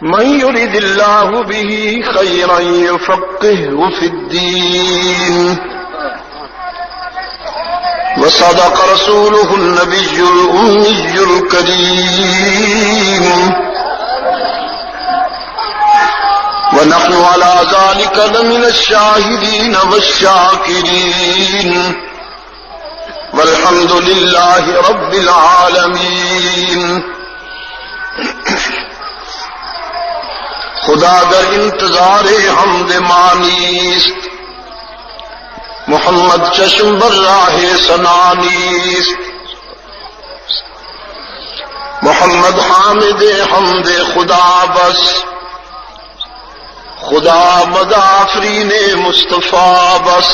من يرد الله به خيرا يفقهه في الدين وصدق رسوله النبي الأمي الكريم ونحن على ذلك لمن الشاهدين والشاكرين والحمد لله رب العالمين. خدا در انتظار حمد مانیست، محمد چشم بر راہ سنانیست. محمد حامد حمد خدا بس، خدا مدافرین مصطفیٰ بس.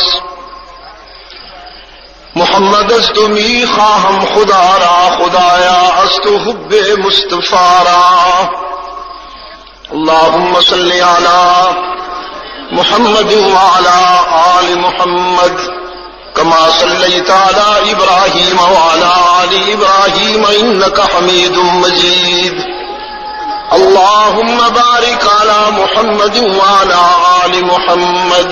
محمد است می خواهم خدا را، خدایا است حب مصطفیٰ را. اللهم صل على محمد وعلى آل محمد كما صليت على إبراهيم وعلى آل إبراهيم إنك حميد مجيد. اللهم بارك على محمد وعلى آل محمد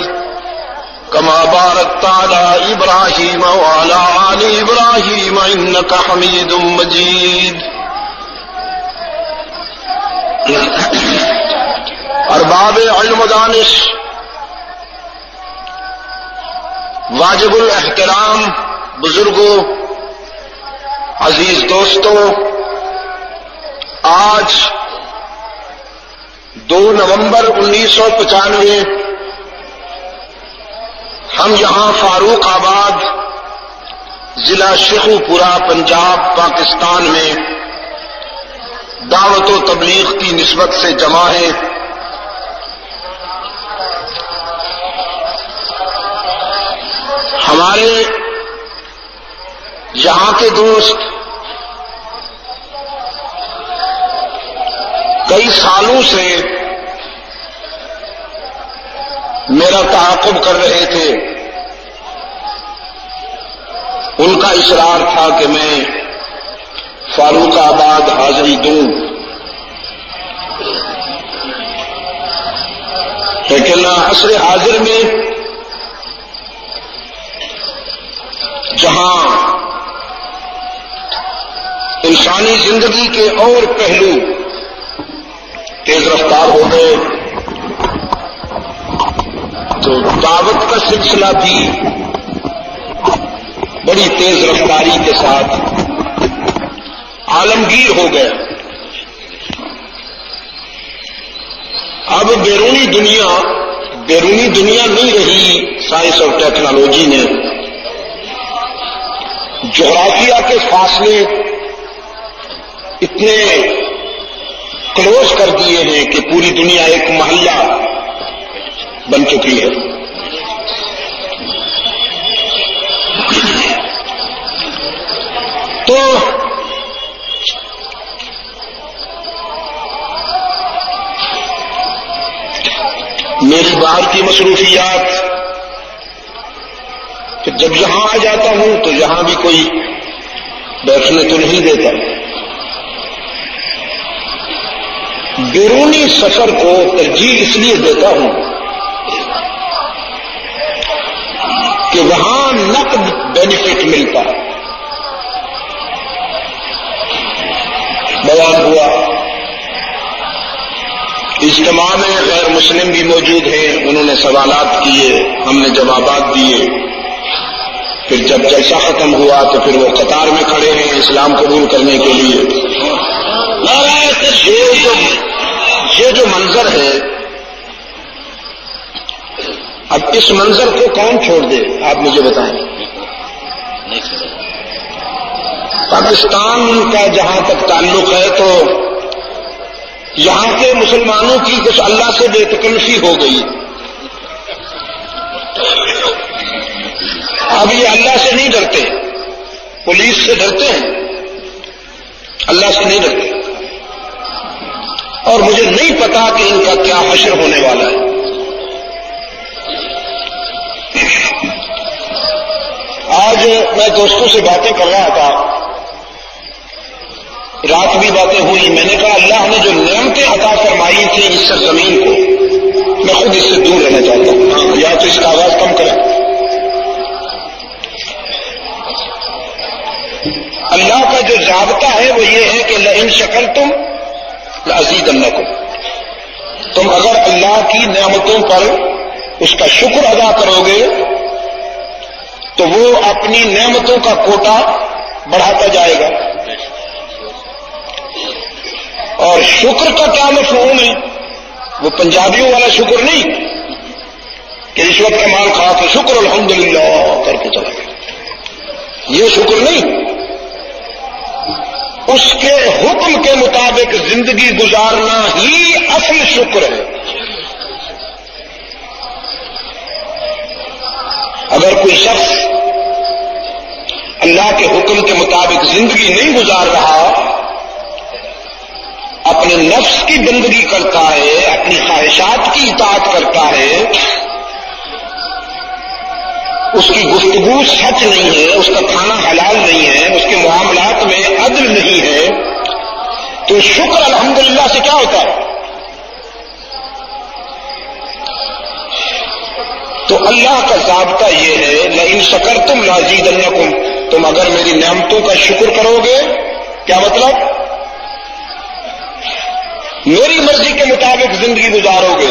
كما باركت على إبراهيم وعلى آل إبراهيم إنك حميد مجيد. ارباب علم و دانش، واجب الاحترام بزرگوں، عزیز دوستوں، آج 2 نومبر 1995 ہم یہاں فاروق آباد ضلع شیخو پورہ پنجاب پاکستان میں دعوت و تبلیغ کی نسبت سے جمع ہیں. ہمارے یہاں کے دوست کئی سالوں سے میرا تعاقب کر رہے تھے. ان کا اصرار تھا کہ میں فاروق آباد حاضری دوں، لیکن عصر حاضر میں جہاں انسانی زندگی کے اور پہلو تیز رفتار ہو گئے تو دعوت کا سلسلہ بھی بڑی تیز رفتاری کے ساتھ عالمگیر ہو گیا. اب بیرونی دنیا نہیں رہی. سائنس اور ٹیکنالوجی نے جغرافیہ کے فاصلے اتنے کلوز کر دیے ہیں کہ پوری دنیا ایک محلہ بن چکی ہے. تو میری باہر کی مصروفیات کہ جب یہاں آ جاتا ہوں تو یہاں بھی کوئی بیٹھنے تو نہیں دیتا. بیرونی سفر کو ترجیح اس لیے دیتا ہوں کہ وہاں نقد بینیفٹ ملتا ہے. بیان ہوا، اجتماع میں غیر مسلم بھی موجود ہیں، انہوں نے سوالات کیے، ہم نے جوابات دیے. پھر جب جلسہ ختم ہوا تو پھر وہ قطار میں کھڑے ہیں اسلام قبول کرنے کے لیے. یہ جو منظر ہے، اب اس منظر کو کون چھوڑ دے؟ آپ مجھے بتائیں. پاکستان کا جہاں تک تعلق ہے تو یہاں کے مسلمانوں کی کچھ اللہ سے بے تکلفی ہو گئی. اب یہ اللہ سے نہیں ڈرتے، پولیس سے ڈرتے ہیں، اللہ سے نہیں ڈرتے. اور مجھے نہیں پتا کہ ان کا کیا حشر ہونے والا ہے. آج میں دوستوں سے باتیں کر رہا تھا، رات بھی باتیں ہوئی. میں نے کہا اللہ نے جو نعمتیں عطا فرمائی تھیں اس سرزمین کو، میں خود اس سے دور رہنا چاہتا ہوں، یا تو اس کا آغاز کم کریں۔ اللہ کا جو ضابطہ ہے وہ یہ ہے کہ لئن شکرتم لأزیدنکم، تم اگر اللہ کی نعمتوں پر اس کا شکر ادا کرو گے تو وہ اپنی نعمتوں کا کوٹا بڑھاتا جائے گا۔ اور شکر کا کیا مفہوم ہے؟ وہ پنجابیوں والا شکر نہیں کہ رشوت کا مال کھا کے شکر الحمدللہ کر کے چلا گیا، یہ شکر نہیں، اس کے حکم کے مطابق زندگی گزارنا ہی اصل شکر ہے۔ اگر کوئی شخص اللہ کے حکم کے مطابق زندگی نہیں گزار رہا، اپنے نفس کی بندگی کرتا ہے، اپنی خواہشات کی اطاعت کرتا ہے، اس کی گفتگو سچ نہیں ہے، اس کا کھانا حلال نہیں ہے، اس کے معاملات میں عدل نہیں ہے، تو شکر الحمدللہ سے کیا ہوتا ہے؟ تو اللہ کا ضابطہ یہ ہے لئن شکرتم لازیدنکم، تم اگر میری نعمتوں کا شکر کرو گے، کیا مطلب؟ میری مرضی کے مطابق زندگی گزارو گے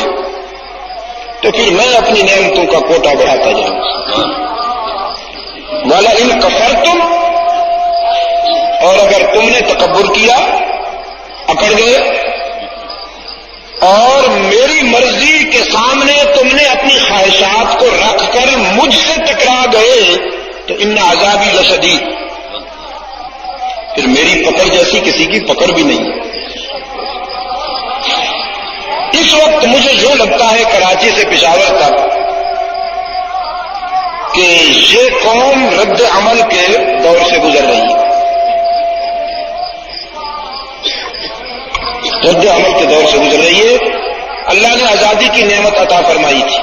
تو پھر میں اپنی نعمتوں کا کوٹا بڑھاتا جاؤں گا۔ وَلَئِن كَفَرْتُمْ، اور اگر تم نے تکبر کیا، اکڑ گئے، اور میری مرضی کے سامنے تم نے اپنی خواہشات کو رکھ کر مجھ سے ٹکرا گئے تو ان عذابی لشدید، پھر میری پکڑ جیسی کسی کی پکڑ بھی نہیں۔ اس وقت مجھے جو لگتا ہے کراچی سے پشاور تک کہ یہ قوم رد عمل کے دور سے گزر رہی ہے، رد عمل کے دور سے گزر رہی ہے۔ اللہ نے آزادی کی نعمت عطا فرمائی تھی،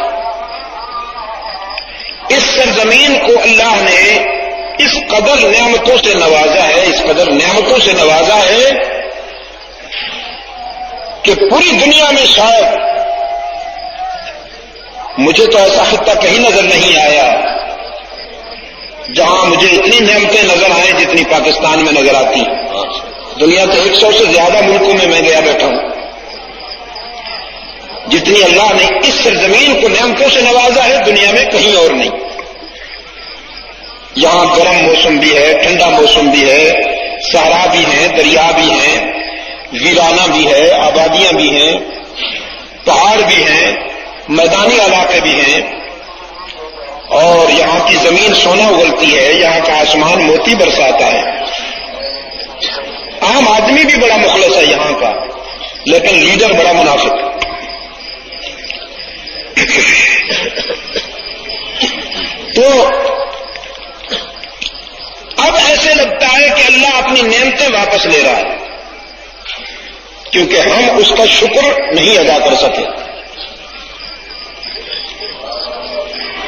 اس سرزمین کو اللہ نے اس قدر نعمتوں سے نوازا ہے، اس قدر نعمتوں سے نوازا ہے کہ پوری دنیا میں شاید مجھے تو ایسا خطہ کہیں نظر نہیں آیا جہاں مجھے اتنی نعمتیں نظر آئیں جتنی پاکستان میں نظر آتی ہیں۔ دنیا کے 100 سے زیادہ ملکوں میں گیا بیٹھا ہوں، جتنی اللہ نے اس سرزمین کو نعمتوں سے نوازا ہے دنیا میں کہیں اور نہیں۔ یہاں گرم موسم بھی ہے، ٹھنڈا موسم بھی ہے، صحرا بھی ہیں، دریا بھی ہیں، ویرانہ بھی ہے، آبادیاں بھی ہیں، پہاڑ بھی ہیں، میدانی علاقے بھی ہیں، اور یہاں کی زمین سونا اگلتی ہے، یہاں کا آسمان موتی برساتا ہے۔ عام آدمی بھی بڑا مخلص ہے یہاں کا، لیکن لیڈر بڑا منافق ہے۔ تو اب ایسے لگتا ہے کہ اللہ اپنی نعمتیں واپس لے رہا ہے کیونکہ ہم اس کا شکر نہیں ادا کر سکے۔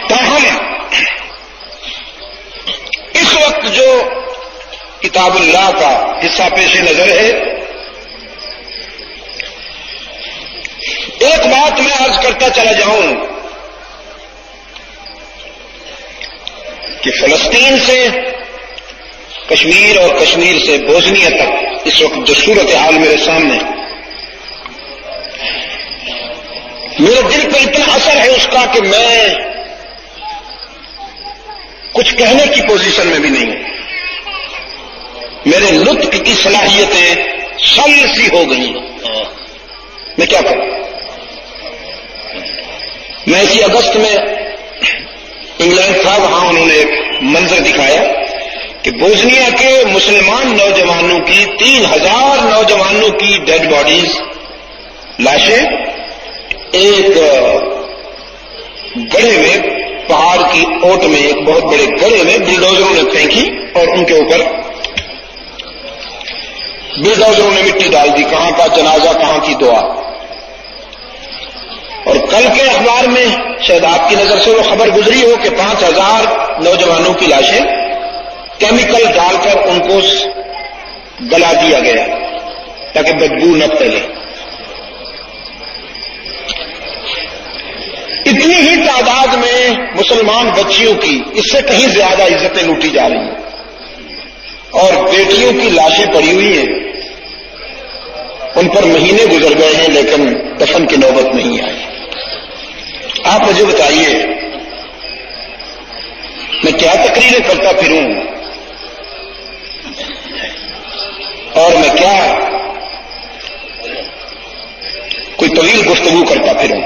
تاہم اس وقت جو کتاب اللہ کا حصہ پیش نظر ہے، ایک بات میں عرض کرتا چلا جاؤں کہ فلسطین سے کشمیر اور کشمیر سے بوسنیا تک اس وقت جو صورتحال میرے سامنے، میرے دل پہ اتنا اثر ہے اس کا کہ میں کچھ کہنے کی پوزیشن میں بھی نہیں ہوں۔ میرے نطق کی صلاحیتیں شل سی ہو گئی ہیں، میں کیا کروں؟ میں اسی اگست میں انگلینڈ تھا، وہاں انہوں نے ایک منظر دکھایا کہ بوسنیا کے مسلمان نوجوانوں کی 3000 نوجوانوں کی ڈیڈ باڈیز، لاشیں ایک گڑھے میں، پہاڑ کی اوٹ میں ایک بہت بڑے گڑھے میں بلڈوزروں نے پھینکی اور ان کے اوپر بلڈوزروں نے مٹی ڈال دی۔ کہاں کا جنازہ، کہاں کی دعا۔ اور کل کے اخبار میں شاید آپ کی نظر سے وہ خبر گزری ہو کہ 5000 نوجوانوں کی لاشیں کیمیکل ڈال کر ان کو گلا دیا گیا تاکہ بدبو نہ پھیلے۔ مسلمان بچیوں کی اس سے کہیں زیادہ عزتیں لوٹی جا رہی ہیں، اور بیٹیوں کی لاشیں پڑی ہوئی ہیں، ان پر مہینے گزر گئے ہیں لیکن دفن کی نوبت نہیں آئی۔ آپ مجھے بتائیے میں کیا تقریریں کرتا پھروں اور میں کیا کوئی طویل گفتگو کرتا پھروں؟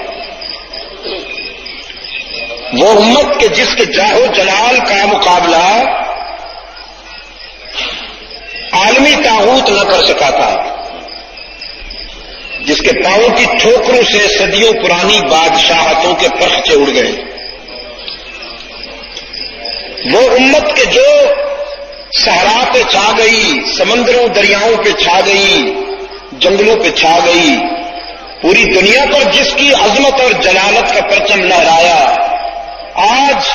وہ امت کے جس کے جاہ و جلال کا مقابلہ عالمی طاغوت نہ کر سکا تھا، جس کے پاؤں کی ٹھوکروں سے صدیوں پرانی بادشاہتوں کے پرخچے اڑ گئے، وہ امت کے جو صحرا پہ چھا گئی، سمندروں دریاؤں پہ چھا گئی، جنگلوں پہ چھا گئی، پوری دنیا پر جس کی عظمت اور جلالت کا پرچم لہرایا، آج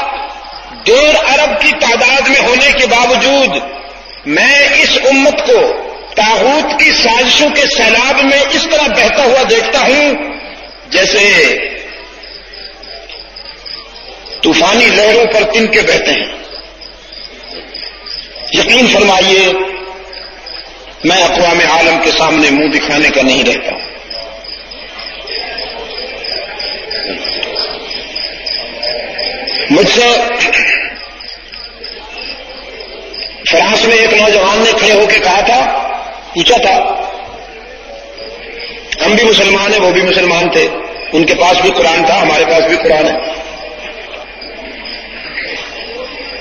1.5 ارب کی تعداد میں ہونے کے باوجود میں اس امت کو طاغوت کی سازشوں کے سیلاب میں اس طرح بہتا ہوا دیکھتا ہوں جیسے طوفانی لہروں پر تنکے بہتے ہیں۔ یقین فرمائیے میں اقوام عالم کے سامنے منہ دکھانے کا نہیں رہتا۔ مجھ سے فرانس میں ایک نوجوان نے کھڑے ہو کے کہا تھا، پوچھا تھا، ہم بھی مسلمان ہیں وہ بھی مسلمان تھے، ان کے پاس بھی قرآن تھا ہمارے پاس بھی قرآن ہے،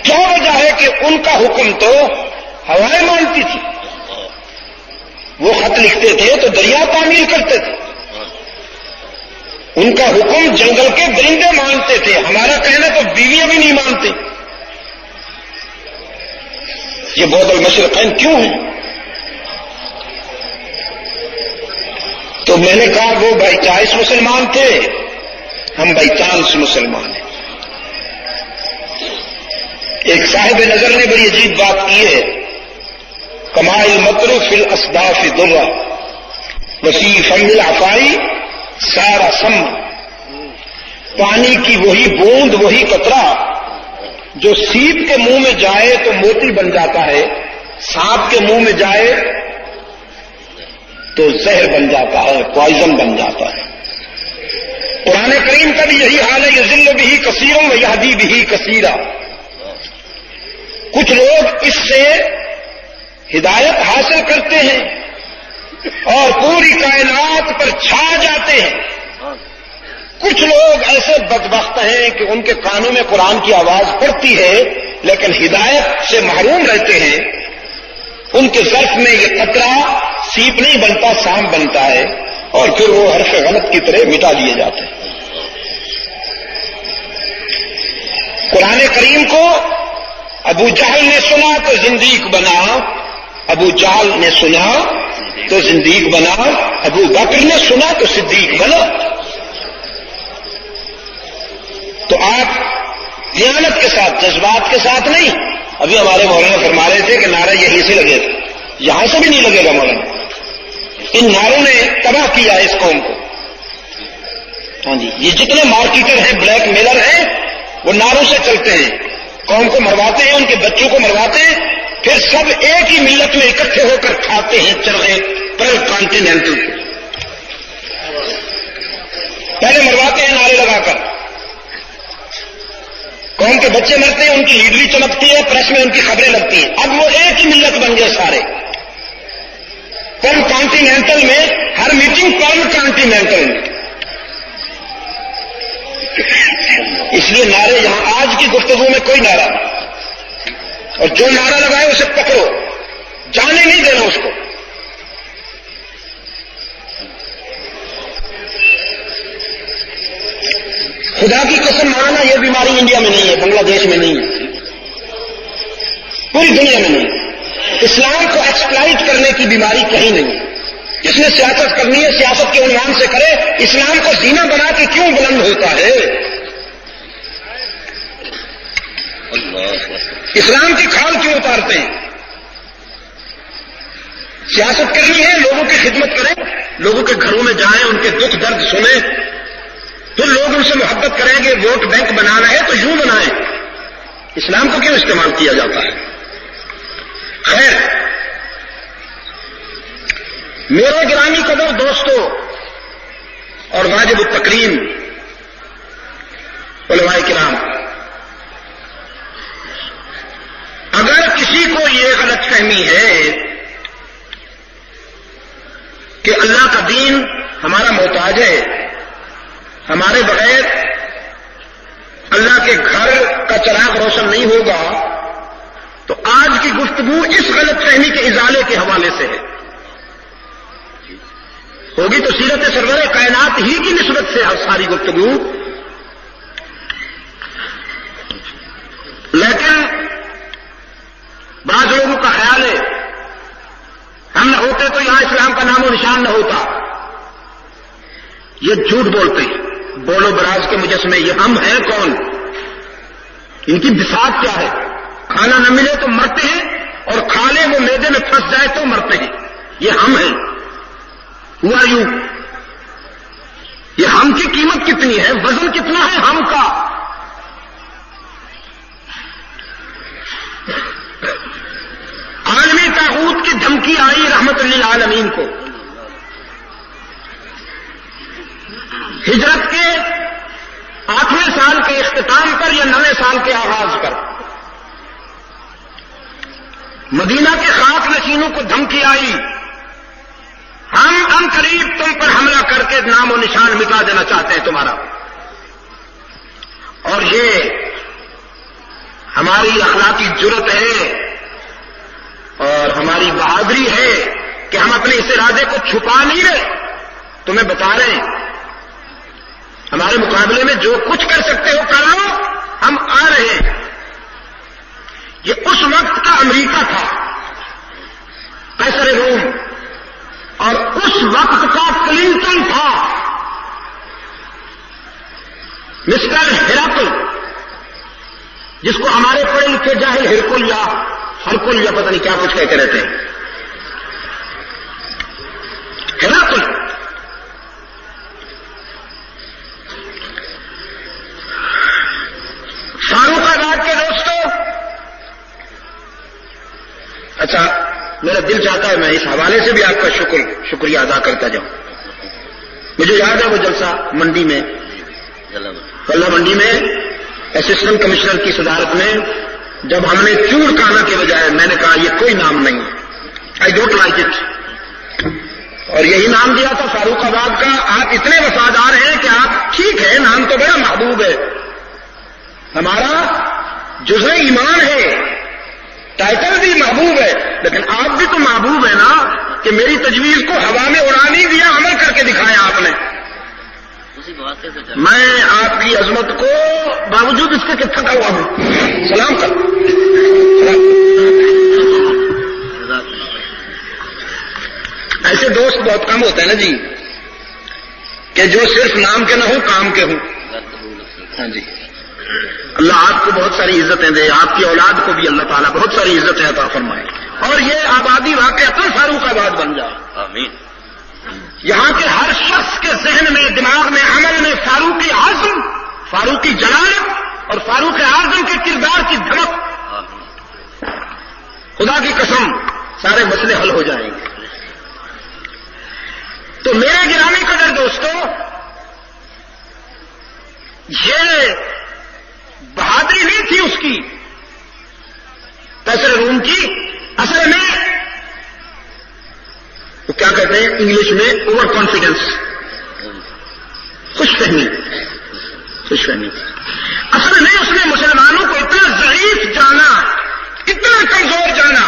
کیا وجہ ہے کہ ان کا حکم تو ہوائیں مانتی تھی، وہ خط لکھتے تھے تو دریا تعمیر کرتے تھے، ان کا حکم جنگل کے درندے مانتے تھے، ہمارا کہنا تو بیویاں بھی نہیں مانتے، یہ بعد المشرقین کیوں ہیں؟ تو میں نے کہا وہ بائی چائس مسلمان تھے، ہم بائی چانس مسلمان ہیں۔ ایک صاحب نظر نے بڑی عجیب بات کی ہے، کمائل المطر فی الاصداف درہ وفی فم العفائی سارا سم، پانی کی وہی بوند وہی قطرہ جو سیپ کے منہ میں جائے تو موتی بن جاتا ہے، سانپ کے منہ میں جائے تو زہر بن جاتا ہے، پوائزن بن جاتا ہے۔ قرآن کریم کا بھی یہی حال ہے، یضل بہ کثیر و یہدی بہ کثیرا، کچھ لوگ اس سے ہدایت حاصل کرتے ہیں اور پوری کائنات پر چھا جاتے ہیں، کچھ لوگ ایسے بدبخت ہیں کہ ان کے کانوں میں قرآن کی آواز پڑتی ہے لیکن ہدایت سے محروم رہتے ہیں، ان کے ظرف میں یہ قطرہ سیپ نہیں بنتا سانپ بنتا ہے اور پھر وہ حرف غلط کی طرح مٹا دیے جاتے ہیں۔ قرآن کریم کو ابو جہل نے سنا تو زندیق بنا، ابو جہل نے سنا تو زندیق بنا، ابو بکر نے سنا تو صدیق بنا۔ تو آپ دیانت کے ساتھ جذبات کے ساتھ نہیں، ابھی ہمارے مولانا فرما رہے تھے کہ نعرہ یہیں سے لگے تھے، یہاں سے بھی نہیں لگے گا مولانا، ان نعروں نے تباہ کیا ہے اس قوم کو۔ ہاں جی، یہ جتنے مارکیٹر ہیں بلیک میلر ہیں وہ نعروں سے چلتے ہیں، قوم کو مرواتے ہیں، ان کے بچوں کو مرواتے ہیں، پھر سب ایک ہی ملت میں اکٹھے ہو کر کھاتے ہیں چرغے پر کانٹیننٹل کو، پہلے مرواتے ہیں نعرے لگا کر، قوم کے بچے مرتے ہیں، ان کی لیڈری چمکتی ہے، پریس میں ان کی خبریں لگتی ہیں، اب وہ ایک ہی ملت بن گئے سارے، پر کانٹیننٹل میں ہر میٹنگ پر کانٹیننٹل میں، اس لیے نعرے یہاں آج کی گفتگو میں کوئی نعرہ نہیں، اور جو نعرہ لگائے اسے پکڑو، جانے نہیں دینا اس کو۔ خدا کی قسم ماننا یہ بیماری انڈیا میں نہیں ہے، بنگلہ دیش میں نہیں ہے، پوری دنیا میں نہیں، اسلام کو ایکسپلائٹ کرنے کی بیماری کہیں نہیں ہے۔ جس نے سیاست کرنی ہے سیاست کے عنوان سے کرے، اسلام کو زینہ بنا کے کیوں بلند ہوتا ہے؟ اسلام کی کھال کیوں اتارتے ہیں؟ سیاست کرنی ہے، لوگوں کی خدمت کریں، لوگوں کے گھروں میں جائیں، ان کے دکھ درد سنیں، تو لوگ ان سے محبت کریں گے، ووٹ بینک بنانا ہے تو یوں بنائیں، اسلام کو کیوں استعمال کیا جاتا ہے؟ خیر، میرے گرامی قدر دوستو اور واجب التکریم علماء کرام، اگر کسی کو یہ غلط فہمی ہے کہ اللہ کا دین ہمارا محتاج ہے، ہمارے بغیر اللہ کے گھر کا چراغ روشن نہیں ہوگا، تو آج کی گفتگو اس غلط فہمی کے ازالے کے حوالے سے ہے۔ ہوگی تو سیرت سرور کائنات ہی کی نسبت سے ساری گفتگو، لیکن بعض لوگوں کا خیال ہے ہم نہ ہوتے تو یہاں اسلام کا نام و نشان نہ ہوتا۔ یہ جھوٹ بولتے ہیں، بولو براز کے مجسمے، یہ ہم ہیں کون؟ ان کی بساط کیا ہے؟ کھانا نہ ملے تو مرتے ہیں، اور کھا لے وہ معدے میں پھنس جائے تو مرتے ہیں۔ یہ ہم ہیں، ہوا یوں۔ یہ ہم کی قیمت کتنی ہے، وزن کتنا ہے ہم کا؟ عالمی طاغوت کی دھمکی آئی رحمت للعالمین کو، ہجرت کے 8ویں سال کے اختتام پر یا 9ویں سال کے آغاز پر مدینہ کے خاک نشینوں کو دھمکی آئی، ہم ان قریب تم پر حملہ کر کے نام و نشان مٹا دینا چاہتے ہیں تمہارا۔ اور یہ ہماری اخلاقی جرت ہے اور ہماری بہادری ہے کہ ہم اپنے اس ارادے کو چھپا نہیں رہے، تمہیں بتا رہے ہیں ہمارے مقابلے میں جو کچھ کر سکتے ہو کر لو، ہم آ رہے ہیں۔ یہ اس وقت کا امریکہ تھا، قیصر روم، اور اس وقت کا کلنٹن تھا، مسٹر ہرقل، جس کو ہمارے پڑھے لکھے جاہل ہرکل یا ہرکل یا پتہ نہیں کیا کچھ کہتے رہتے ہیں۔ ہرقل فاروق آباد کے دوستوں، اچھا میرا دل چاہتا ہے میں اس حوالے سے بھی آپ کا شکریہ ادا کرتا جاؤں۔ مجھے یاد ہے وہ جلسہ منڈی میں، غلہ منڈی میں اسسٹنٹ کمشنر کی صدارت میں، جب ہم نے چوڑ کانا کے بجائے میں نے کہا یہ کوئی نام نہیں، آئی ڈونٹ لائک اٹ، اور یہی نام دیا تھا فاروق آباد کا۔ آپ اتنے وفادار ہیں کہ آپ ٹھیک ہے، نام تو بڑا محبوب ہے، ہمارا جزء ایمان ہے، ٹائٹل بھی محبوب ہے، لیکن آپ بھی تو محبوب ہے نا، کہ میری تجویز کو ہوا میں اڑا نہیں دیا، عمل کر کے دکھایا آپ نے۔ میں آپ کی عظمت کو باوجود اس کے کہ تھکا ہوا ہوں سلام کر۔ ایسے دوست بہت کم ہوتے ہیں نا جی، کہ جو صرف نام کے نہ ہوں کام کے ہوں۔ ہاں جی، اللہ آپ کو بہت ساری عزتیں دے، آپ کی اولاد کو بھی اللہ تعالیٰ بہت ساری عزتیں عطا فرمائے، اور یہ آبادی واقعتاً فاروق آباد بن جائے۔ آمین۔ یہاں کے ہر شخص کے ذہن میں، دماغ میں، عمل میں فاروقی اعظم، فاروقی جلالت اور فاروق اعظم کے کردار کی دھمک، خدا کی قسم سارے مسئلے حل ہو جائیں گے۔ تو میرے گرامی قدر دوستو، یہ بہادری نہیں تھی اس کی، قیصر روم کی، اصل میں وہ کیا کہتے ہیں انگلش میں اوور کانفیڈنس، خوش فہمی۔ اصل میں اس نے مسلمانوں کو اتنا ضعیف جانا، اتنا کمزور جانا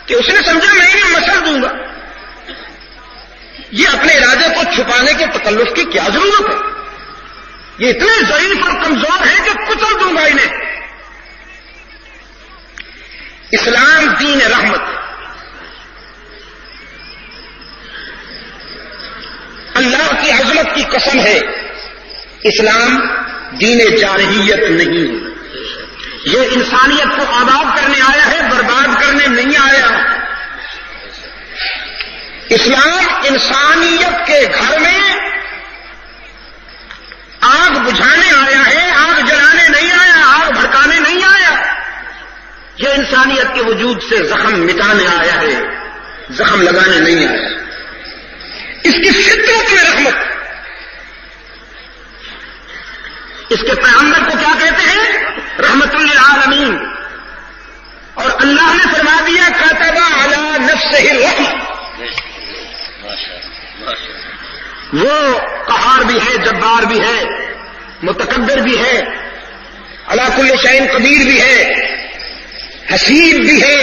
کہ اس نے سمجھا میں انہیں مسل دوں گا، یہ اپنے ارادے کو چھپانے کے تکلف کی کیا ضرورت ہے، یہ اتنے ضعیف اور کمزور ہیں کہ کچل دوں گا انہیں۔ اسلام دین رحمت، اللہ کی عظمت کی قسم ہے، اسلام دین جارحیت نہیں، یہ انسانیت کو آباد کرنے آیا ہے، برباد کرنے نہیں آیا۔ اسلام انسانیت کے گھر میں آگ کے وجود سے زخم مٹانے آیا ہے، زخم لگانے نہیں آیا۔ اس کی فطرت میں رحمت۔ اس کے پیغمبر کو کیا کہتے ہیں؟ رحمت للعالمین۔ اور اللہ نے فرما دیا کتب علی نفسہ الرحمہ۔ وہ قہار بھی ہے، جبار بھی ہے، متکبر بھی ہے، علی کل شیء قدیر بھی ہے، حسیب بھی ہے،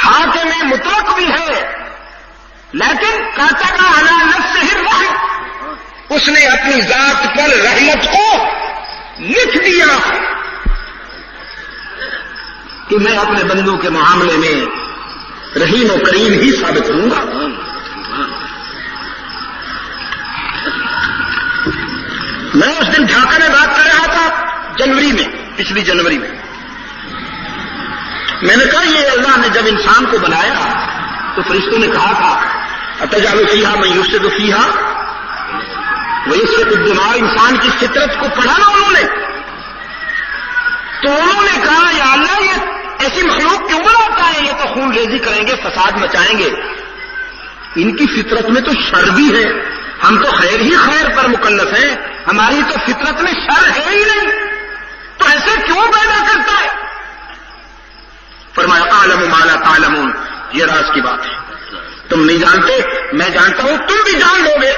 حاکم مطلق بھی ہے، لیکن کتب علی نفسہ الرحمہ، اس نے اپنی ذات پر رحمت کو لکھ دیا کہ میں اپنے بندوں کے معاملے میں رحیم و کریم ہی ثابت ہوں گا۔ میں اس دن ڈھاکہ میں بات کر رہا تھا جنوری میں، پچھلی جنوری میں نے کہا یہ اللہ نے جب انسان کو بنایا تو فرشتوں نے کہا تھا اتجعل فیہا من یفسد فیہا ویسفک الدماء، انسان کی فطرت کو پڑھا نا انہوں نے، تو انہوں نے کہا یا اللہ یہ ایسی مخلوق کیوں بناتا ہے، یہ تو خون ریزی کریں گے، فساد مچائیں گے، ان کی فطرت میں تو شر بھی ہے، ہم تو خیر ہی خیر پر مکلف ہیں، ہماری تو فطرت میں شر ہے ہی نہیں، تو ایسے کیوں پیدا کرتا ہے؟ فرمایا اعلم ما لا تعلمون، یہ راز کی بات ہے، تم نہیں جانتے، میں جانتا ہوں، تم بھی جان لو گے۔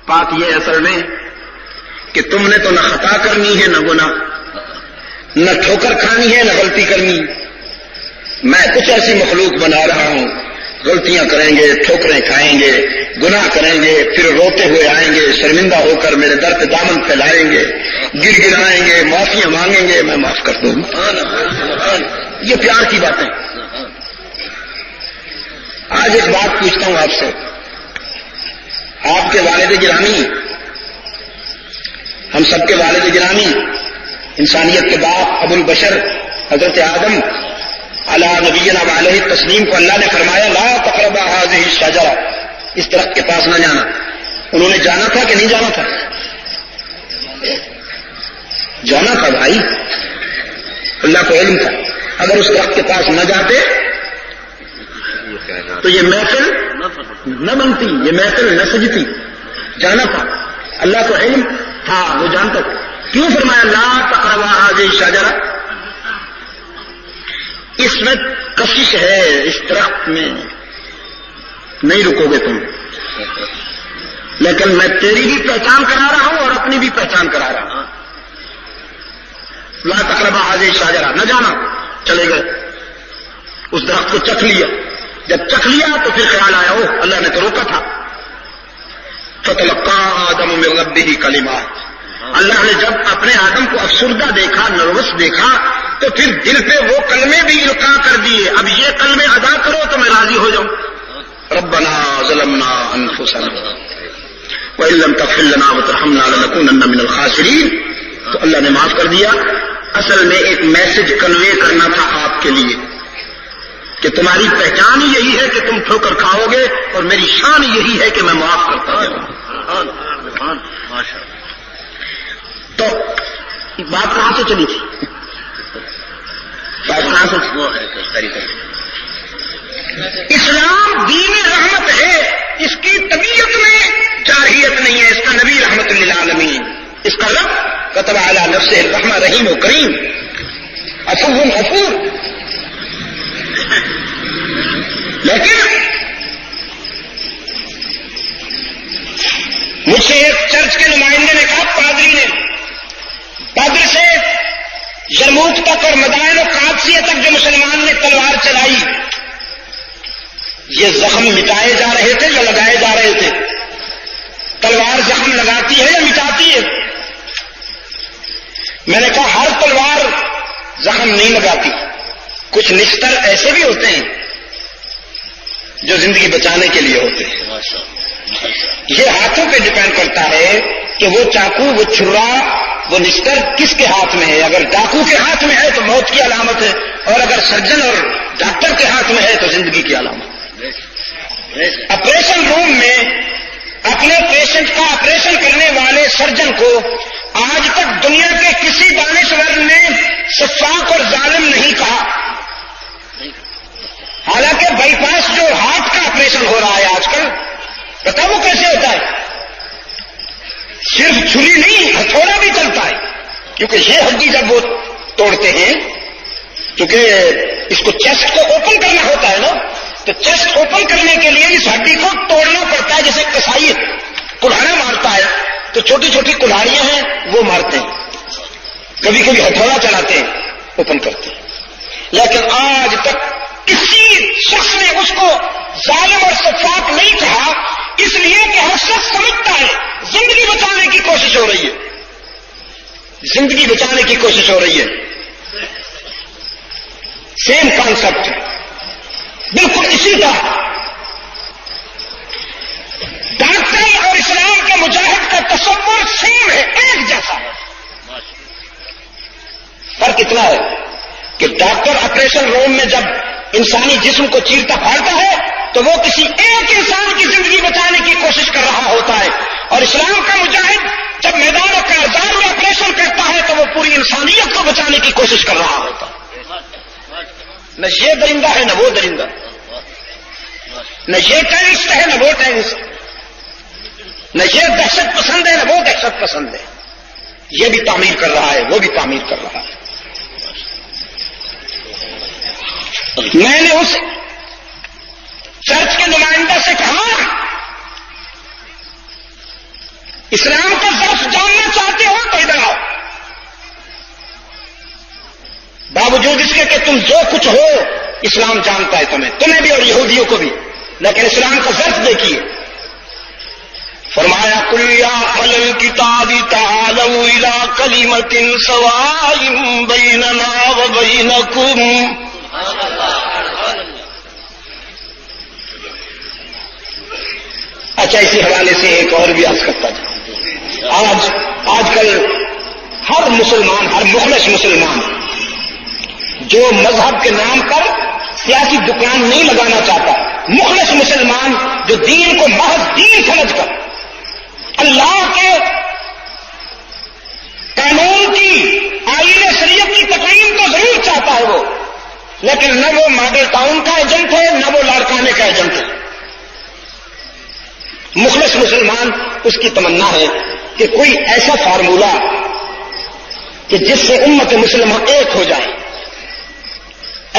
بات یہ اصل میں کہ تم نے تو نہ خطا کرنی ہے نہ گناہ، نہ ٹھوکر کھانی ہے نہ غلطی کرنی، میں کچھ ایسی مخلوق بنا رہا ہوں، غلطیاں کریں گے، ٹھوکریں کھائیں گے، گناہ کریں گے، پھر روتے ہوئے آئیں گے، شرمندہ ہو کر میرے در پہ دامن پھیلائیں گے، گر گرائیں گے، معافیاں مانگیں گے، میں معاف کر دوں گا۔ یہ پیار کی باتیں۔ آج ایک بات پوچھتا ہوں آپ سے، آپ کے والد گرامی، ہم سب کے والد گرامی، انسانیت کے باپ ابو البشر حضرت آدم علی نبینا وعلیہ التسلیم کو اللہ نے فرمایا لا تقربا هذه الشجرہ، اس درخت کے پاس نہ جانا۔ انہوں نے جانا تھا کہ نہیں جانا تھا؟ جانا تھا بھائی، اللہ کو علم تھا، اگر اس درخت کے پاس نہ جاتے تو یہ محفل نہ بنتی، یہ محفل نہ سجتی، جانا تھا، اللہ کو علم تھا، وہ جانتا تھا۔ کیوں فرمایا لا تقربا هذه الشجرہ؟ اس میں کشش ہے، اس درخت میں نہیں رکو گے تم، لیکن میں تیری بھی پہچان کرا رہا ہوں اور اپنی بھی پہچان کرا رہا ہوں۔ لا تقربا هذه الشجرہ، نہ جانا، چلے گئے، اس درخت کو چکھ لیا، جب چکھ لیا تو پھر خیال آیا او اللہ نے تو روکا تھا۔ فتلقى آدم من ربه کلمات، اللہ نے جب اپنے آدم کو افسردہ دیکھا، نروس دیکھا، تو پھر دل پہ وہ کلمے بھی القاء کر دیے، اب یہ کلمے ادا کرو تو میں راضی ہو جاؤں۔ ربنا ظلمنا انفسنا وان لم تغفر لنا وترحمنا لنكونن من الخاسرین، تو اللہ نے معاف کر دیا۔ اصل میں ایک میسج کنوے کرنا تھا آپ کے لیے کہ تمہاری پہچان ہی یہی ہے کہ تم ٹھوکر کھاؤ گے، اور میری شان یہی ہے کہ میں معاف کرتا ہوں۔ تو بات کہاں سے چلی تھی؟ بات کہاں سے؟ اسلام دین رحمت ہے، اس کی طبیعت میں جارحیت نہیں ہے، اس کا نبی رحمت للعالمین، اس کا رب کتب علی نفسہ الرحمہ، رحیم و کریم، عفو غفور۔ لیکن مجھ سے ایک چرچ کے نمائندے نے کہا، پادری نے بدر سے یرموک تک اور مدائن و قادسیہ تک جو مسلمان نے تلوار چلائی، یہ زخم مٹائے جا رہے تھے یا لگائے جا رہے تھے؟ تلوار زخم لگاتی ہے یا مٹاتی ہے؟ میں نے کہا ہر تلوار زخم نہیں لگاتی، کچھ نشتر ایسے بھی ہوتے ہیں جو زندگی بچانے کے لیے ہوتے ہیں۔ یہ ہاتھوں پہ ڈیپینڈ کرتا ہے کہ وہ چاقو، وہ چھرا، وہ نشتر کس کے ہاتھ میں ہے۔ اگر ڈاکو کے ہاتھ میں ہے تو موت کی علامت ہے، اور اگر سرجن اور ڈاکٹر کے ہاتھ میں ہے تو زندگی کی علامت۔ آپریشن روم میں اپنے پیشنٹ کا آپریشن کرنے والے سرجن کو آج تک دنیا کے کسی دانشور نے شفاق اور ظالم نہیں کہا. حالانکہ بائی پاس جو ہارٹ کا آپریشن ہو رہا ہے آج کل، پتا وہ کیسے ہوتا ہے؟ صرف چھری نہیں، ہتھوڑا بھی چلتا ہے. کیونکہ یہ ہڈی جب وہ توڑتے ہیں، کیونکہ اس کو چیسٹ کو اوپن کرنا ہوتا ہے نا، تو چیسٹ اوپن کرنے کے لیے اس ہڈی کو توڑنا پڑتا ہے. جیسے کسائی کلہاڑا مارتا ہے تو چھوٹی چھوٹی کلہاڑیاں ہیں وہ مارتے ہیں، کبھی کبھی ہتھوڑا چلاتے ہیں، اوپن کرتے ہیں. لیکن آج تک کسی شخص نے اس کو ظالم اور شفاق نہیں کہا، اس لیے کہ ہر شخص سمجھتا ہے زندگی بچانے کی کوشش ہو رہی ہے، زندگی بچانے کی کوشش ہو رہی ہے. سیم کانسیپٹ بالکل اسی طرح ڈاکٹر اور اسلام کے مجاہد کا تصور سیم ہے، ایک جیسا ہے. فرق اتنا ہے کہ ڈاکٹر آپریشن روم میں جب انسانی جسم کو چیرتا پھاڑتا ہے تو وہ کسی ایک انسان کی زندگی بچانے کی کوشش کر رہا ہوتا ہے، اور اسلام کا مجاہد جب میدان کارزار میں آپریشن کرتا ہے تو وہ پوری انسانیت کو بچانے کی کوشش کر رہا ہوتا ہے. نہ یہ درندہ ہے نہ وہ درندہ، نہ یہ ٹیررسٹ ہے نہ وہ ٹیررسٹ، نہ یہ دہشت پسند ہے نہ وہ دہشت پسند ہے. یہ بھی تعمیر کر رہا ہے، وہ بھی تعمیر کر رہا ہے. میں نے اس چرچ کے نمائندہ سے کہا، اسلام کا ظرف جاننا چاہتے ہو تو ادھر آؤ. باوجود اس کے کہ تم جو کچھ ہو اسلام جانتا ہے تمہیں بھی اور یہودیوں کو بھی، لیکن اسلام کا ظرف دیکھیے. فرمایا قل یا اہل الکتاب تعالوا الی کلمۃ سواء بیننا وبینکم. اچھا، اسی حوالے سے ایک اور بھی عرض کرتا جاؤں. آج کل ہر مسلمان، ہر مخلص مسلمان جو مذہب کے نام پر سیاسی دکان نہیں لگانا چاہتا، مخلص مسلمان جو دین کو محض دین سمجھ کر اللہ کے قانون کی، آئین شریعت کی تقریم تو ضرور چاہتا ہے وہ، لیکن نہ وہ ماڈل ٹاؤن کا ایجنٹ ہے نہ وہ لاڑکانے کا ایجنٹ ہے. مخلص مسلمان اس کی تمنا ہے کہ کوئی ایسا فارمولہ کہ جس سے امت مسلمہ ایک ہو جائے،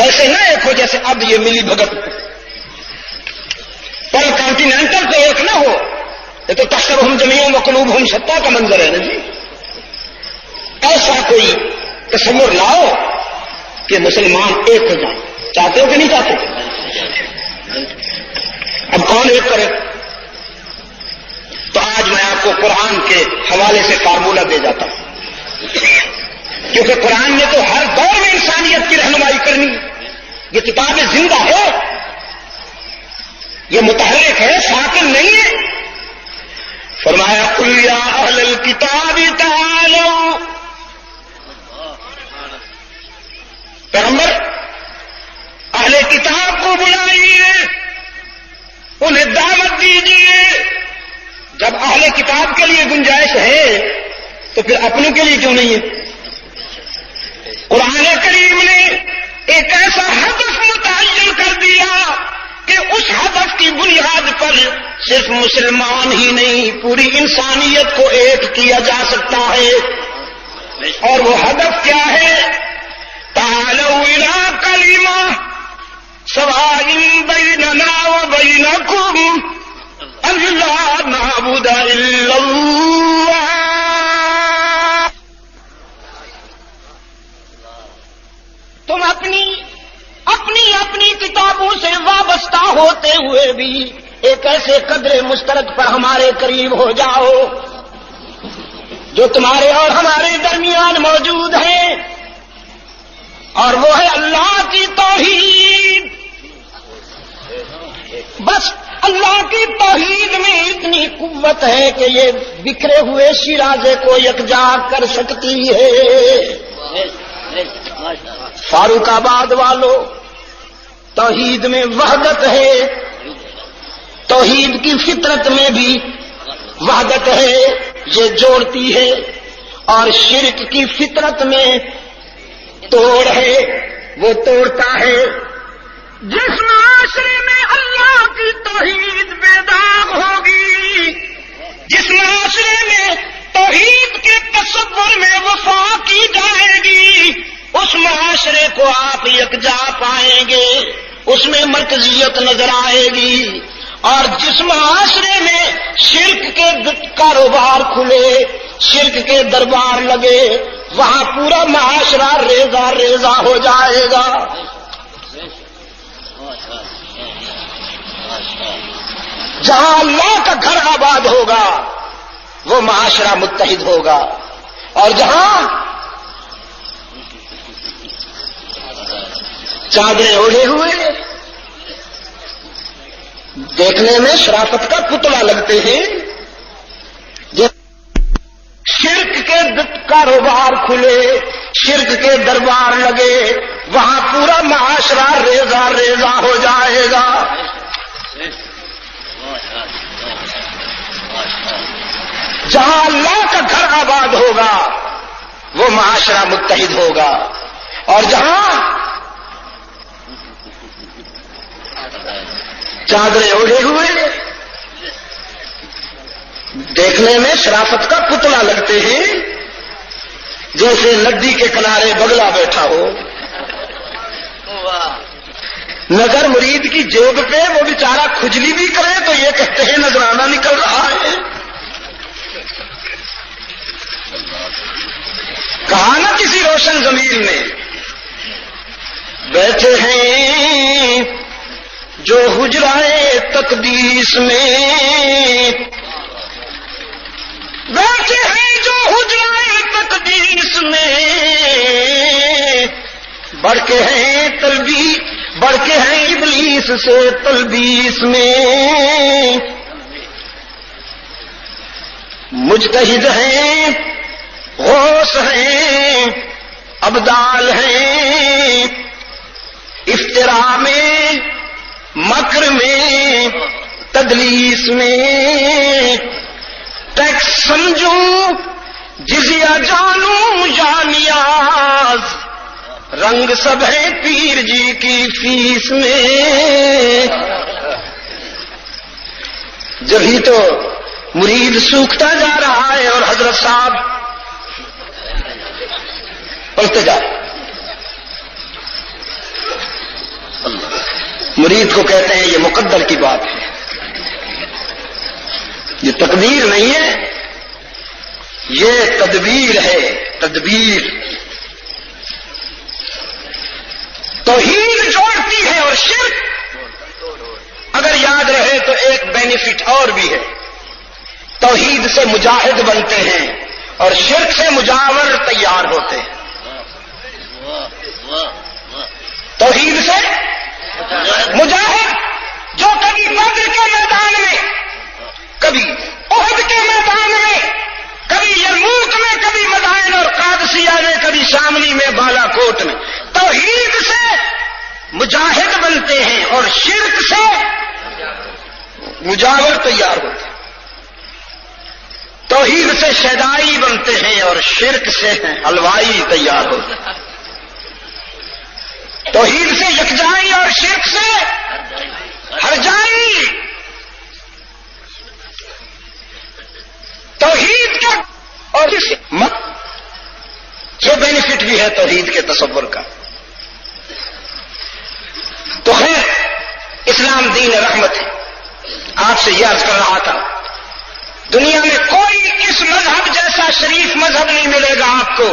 ایسے نہ ایک ہو جیسے اب یہ ملی بھگت پر کانٹیننٹل تو ایک نہ ہو. یہ تو تحسبهم جميعا وقلوبهم شتى کا منظر ہے نا جی. ایسا کوئی تصور لاؤ کہ مسلمان ایک ہو جائیں. چاہتے ہو کہ نہیں چاہتے؟ اب کون ایک کرے؟ تو آج میں آپ کو قرآن کے حوالے سے فارمولہ دے جاتا ہوں، کیونکہ قرآن نے تو ہر دور میں انسانیت کی رہنمائی کرنی. یہ کتاب زندہ ہے، یہ متحرک ہے، ساکن نہیں ہے. فرمایا قل یا اہل الکتاب تعالوا. پیغمبر اہل کتاب کو بلائیے، انہیں دعوت دیجیے. جب اہل کتاب کے لیے گنجائش ہے تو پھر اپنوں کے لیے کیوں نہیں ہے؟ قرآن کریم نے ایک ایسا ہدف متعین کر دیا کہ اس ہدف کی بنیاد پر صرف مسلمان ہی نہیں پوری انسانیت کو ایک کیا جا سکتا ہے. اور وہ ہدف کیا ہے؟ تعالوا الی کلمۃ سواء بیننا وبینکم اللہ نعبد الا اللہ. تم اپنی کتابوں سے وابستہ ہوتے ہوئے بھی ایک ایسے قدر مشترک پر ہمارے قریب ہو جاؤ جو تمہارے اور ہمارے درمیان موجود ہے، اور وہ ہے اللہ کی توحید. بس اللہ کی توحید میں اتنی قوت ہے کہ یہ بکھرے ہوئے شیرازے کو یکجا کر سکتی ہے. فاروق آباد والو، توحید میں وحدت ہے، توحید کی فطرت میں بھی وحدت ہے، یہ جوڑتی ہے. اور شرک کی فطرت میں توڑ ہے وہ توڑتا ہے. جس معاشرے میں اللہ کی توحید بے داغ ہوگی، جس معاشرے میں توحید کے تصور میں وفا کی جائے گی، اس معاشرے کو آپ یکجا پائیں گے، اس میں مرکزیت نظر آئے گی. اور جس معاشرے میں شرک کے کاروبار کھلے، شرک کے دربار لگے، وہاں پورا معاشرہ ریزہ ریزہ ہو جائے گا. جہاں اللہ کا گھر آباد ہوگا وہ معاشرہ متحد ہوگا، اور جہاں چادریں اوڑھے ہوئے دیکھنے میں شرافت کا پتلا لگتے ہیں، شرک کے کاروبار کھلے، شرک کے دربار لگے، وہاں پورا معاشرہ ریزہ ریزہ ہو جائے گا. جہاں اللہ کا گھر آباد ہوگا وہ معاشرہ متحد ہوگا، اور جہاں چادریں اوڑھے ہوئے دیکھنے میں شرافت کا پتلا لگتے ہیں، جیسے ندی کے کنارے بگلا بیٹھا ہو. نظر مرید کی جیب پہ، وہ بیچارہ کھجلی بھی کرے تو یہ کہتے ہیں نذرانہ نکل رہا ہے. کہا نا کسی روشن زمین میں بیٹھے ہیں جو حجرائے تقدیس میں، بیٹھے ہیں جو حجرائے تقدیس میں، بڑھ کے ہیں بڑھ کے ہیں ابلیس سے تلبیس میں. مجتہد ہیں، غوث ہیں، ابدال ہیں، افتراء میں، مکر میں، تدلیس میں. ٹیکس سمجھوں جزیہ جانوں یا نیاز، رنگ سب ہے پیر جی کی فیس میں. جبھی تو مرید سوکھتا جا رہا ہے اور حضرت صاحب پڑھتے جا. مرید کو کہتے ہیں یہ مقدر کی بات ہے، یہ تقدیر نہیں ہے، یہ تدبیر ہے. تدبیر توحید جوڑتی ہے، اور شرک اگر یاد رہے تو ایک بینیفٹ اور بھی ہے. توحید سے مجاہد بنتے ہیں اور شرک سے مجاور تیار ہوتے ہیں. توحید سے مجاہد جو کبھی بدر کے میدان میں، کبھی احد کے میدان میں، کبھی یرموک میں، کبھی مدائن اور قادسیہ میں، کبھی شاملی میں، بالا کوٹ میں، توحید سے مجاہد بنتے ہیں اور شرک سے مجاور تیار ہوتے ہیں. توحید سے شیدائی بنتے ہیں اور شرک سے حلوائی تیار ہوتے ہیں. توحید سے یکجائی اور شرک سے ہرجائی. توحید کا اور یہ بینیفٹ بھی ہے توحید کے تصور کا. تو خیر اسلام دین رحمت ہے. آپ سے یہ عرض کر رہا تھا دنیا میں کوئی اس مذہب جیسا شریف مذہب نہیں ملے گا آپ کو،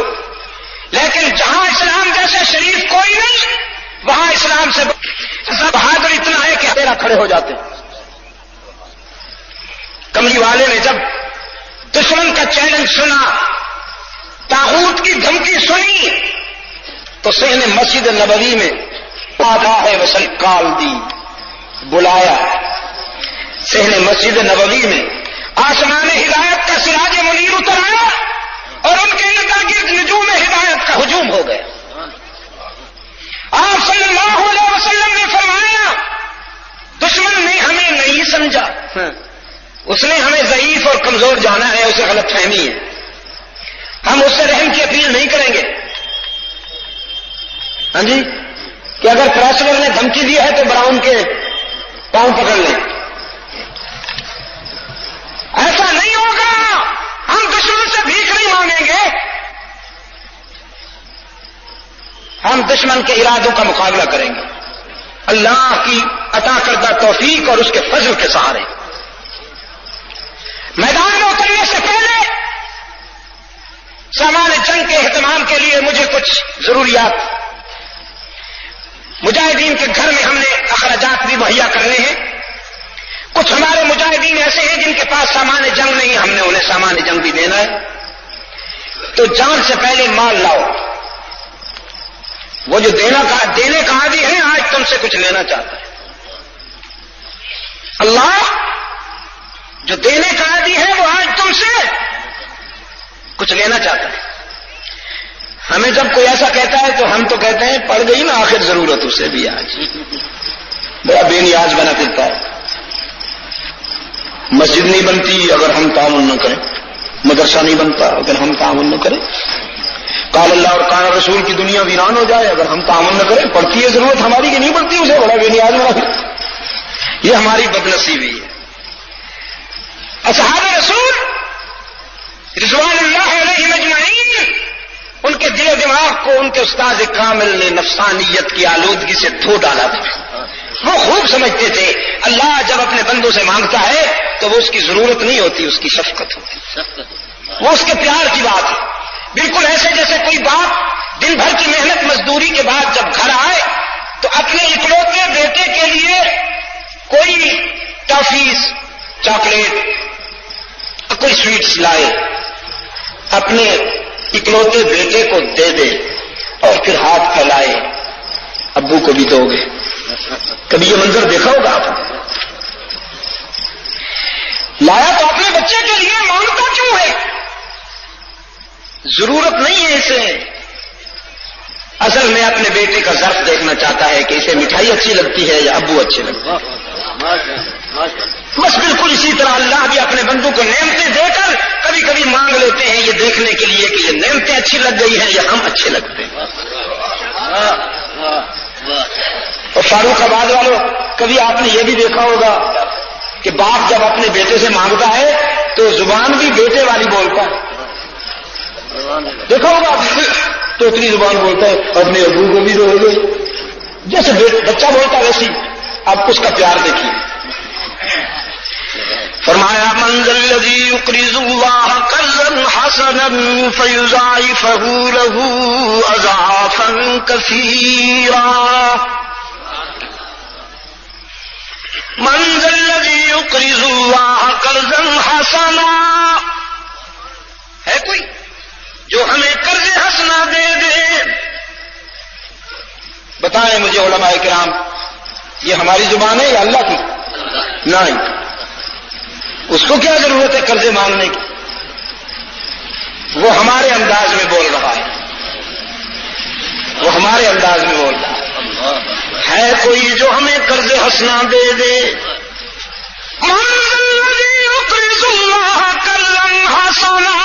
لیکن جہاں اسلام جیسا شریف کوئی نہیں وہاں اسلام سے بہادر اتنا ہے کہ میرا کھڑے ہو جاتے ہیں. کملی والے نے جب دشمن کا چیلنج سنا، طاغوت کی دھمکی سنی، تو صحن مسجد نبوی میں آتا ہے وسل کال دی بلایا. صحن مسجد نبوی میں آسمان ہدایت کا سراج منیر اتر آیا اور ان کے ارد گرد نجوم ہدایت کا ہجوم ہو گیا. آپ صلی اللہ علیہ وسلم نے فرمایا دشمن نے ہمیں نہیں سمجھا، اس نے ہمیں ضعیف اور کمزور جانا ہے، اسے غلط فہمی ہے. ہم اس سے رحم کی اپیل نہیں کریں گے. ہاں جی، کہ اگر پریسور نے دھمکی دی ہے تو براؤن کے پاؤں پکڑ لیں. ایسا نہیں ہوگا. ہم دشمن سے بھیک نہیں مانگیں گے، ہم دشمن کے ارادوں کا مقابلہ کریں گے اللہ کی عطا کردہ توفیق اور اس کے فضل کے سہارے. میدان میں اترنے سے پہلے سامان جنگ کے اہتمام کے لیے مجھے کچھ ضروریات مجاہدین کے گھر میں ہم نے اخراجات بھی مہیا کرنے ہیں. کچھ ہمارے مجاہدین ایسے ہیں جن کے پاس سامان جنگ نہیں، ہم نے انہیں سامان جنگ بھی دینا ہے. تو جان سے پہلے مال لاؤ. وہ جو دینے کا عادی ہے آج تم سے کچھ لینا چاہتا ہے. اللہ جو دینے کا عادی ہے وہ آج تم سے کچھ لینا چاہتا ہے. ہمیں جب کوئی ایسا کہتا ہے تو ہم تو کہتے ہیں پڑ گئی نا آخر ضرورت اسے بھی آج. بڑا بے نیاز بنا پھرتا ہے. مسجد نہیں بنتی اگر ہم تعاون نہ کریں، مدرسہ نہیں بنتا اگر ہم تعاون نہ کریں، قال اللہ اور قال رسول کی دنیا ویران ہو جائے اگر ہم تعاون نہ کریں. پڑتی ہے ضرورت ہماری کہ نہیں پڑتی، اسے بڑا بے نیاز بنا پھرتا. یہ ہماری بدنصیبی ہے. اصحاب رسول رضوان اللہ علیہم اجمعین، ان کے دل و دماغ کو ان کے استاد کامل نے نفسانیت کی آلودگی سے دھو ڈالا تھا. وہ خوب سمجھتے تھے اللہ جب اپنے بندوں سے مانگتا ہے تو وہ اس کی ضرورت نہیں ہوتی، اس کی شفقت ہوتی، وہ اس کے پیار کی بات ہے. بالکل ایسے جیسے کوئی باپ دن بھر کی محنت مزدوری کے بعد جب گھر آئے تو اپنے اکلوتے بیٹے کے لیے کوئی ٹافیز، چاکلیٹ، کوئی سویٹس لائے، اپنے اکلوتے بیٹے کو دے دے اور پھر ہاتھ پھیلائے ابو کو بھی دو گے. کبھی یہ منظر دیکھا ہوگا آپ نے؟ لایا تو اپنے بچے کے لیے، مانگتا کیوں ہے؟ ضرورت نہیں ہے اسے. اصل میں اپنے بیٹے کا ظرف دیکھنا چاہتا ہے کہ اسے مٹھائی اچھی لگتی ہے یا ابو اچھے لگتے ہیں. بس بالکل اسی طرح اللہ بھی اپنے بندوں کو نعمتیں دے کر کبھی کبھی مانگ لیتے ہیں یہ دیکھنے کے لیے کہ یہ نعمتیں اچھی لگ گئی ہیں یا ہم اچھے لگتے ہیں. اور فاروق آباد والوں، کبھی آپ نے یہ بھی دیکھا ہوگا کہ باپ جب اپنے بیٹے سے مانگتا ہے تو زبان بھی بیٹے والی بولتا ہے. دیکھا ہوگا تو اتنی زبان بولتا ہے، اپنے ابو کو بھی رو گئی جیسے بچہ بولتا ویسی. آپ اس کا پیار دیکھیے. فرمایا من الذی یقرض اللہ قرضا حسنا فیضاعفہ لہ اضعافا کثیرا. من الذی یقرض اللہ قرضا حسنا، ہے کوئی جو ہمیں قرض حسنا دے دے؟ بتائیں مجھے علماء کرام، یہ ہماری زبان ہے یا اللہ کی؟ نہیں. اس کو کیا ضرورت ہے قرضے مانگنے کی؟ وہ ہمارے انداز میں بول رہا ہے، وہ ہمارے انداز میں بول رہا ہے کوئی جو ہمیں قرض حسنا دے دے؟ من الذی یقرض اللہ قرضا حسنا،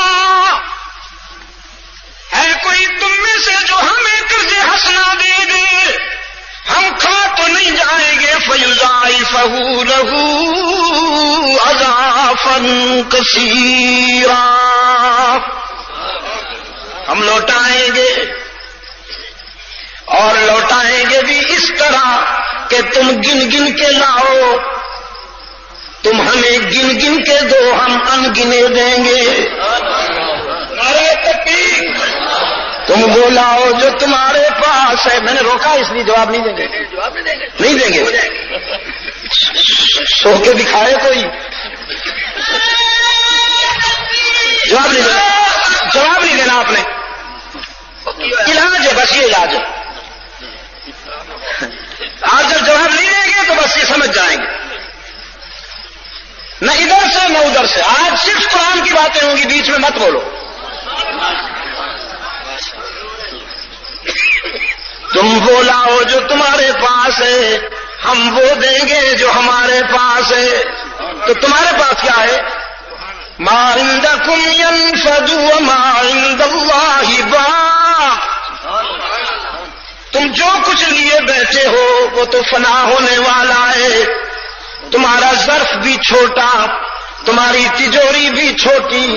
ہے کوئی تم میں سے جو ہمیں قرض حسنا دے دے؟ ہم کھا تو نہیں جائیں گے. فیضاعفہ لہ اضعافا کثیرا، ہم لوٹائیں گے اور لوٹائیں گے بھی اس طرح کہ تم گن گن کے لاؤ، تم ہمیں گن گن کے دو، ہم ان گنے دیں گے. نعرہ تکبیر. تم وہ لاؤ جو تمہارے پاس ہے. میں نے روکا اس لیے جواب نہیں دیں گے. نہیں دیں گے. سو کے دکھائے کوئی جواب نہیں دینا. جواب نہیں دینا آپ نے. علاج ہے، بس یہ علاج ہے. آج جب جواب نہیں دیں گے تو بس یہ سمجھ جائیں گے نہ ادھر سے نہ ادھر سے. آج صرف قرآن کی باتیں ہوں گی، بیچ میں مت بولو. تم وہ لاؤ جو تمہارے پاس ہے، ہم وہ دیں گے جو ہمارے پاس ہے. تو تمہارے پاس کیا ہے؟ ما عندکم ينفد وما عند اللہ باق. تم جو کچھ لیے بیٹھے ہو وہ تو فنا ہونے والا ہے. تمہارا ظرف بھی چھوٹا، تمہاری تجوری بھی چھوٹی،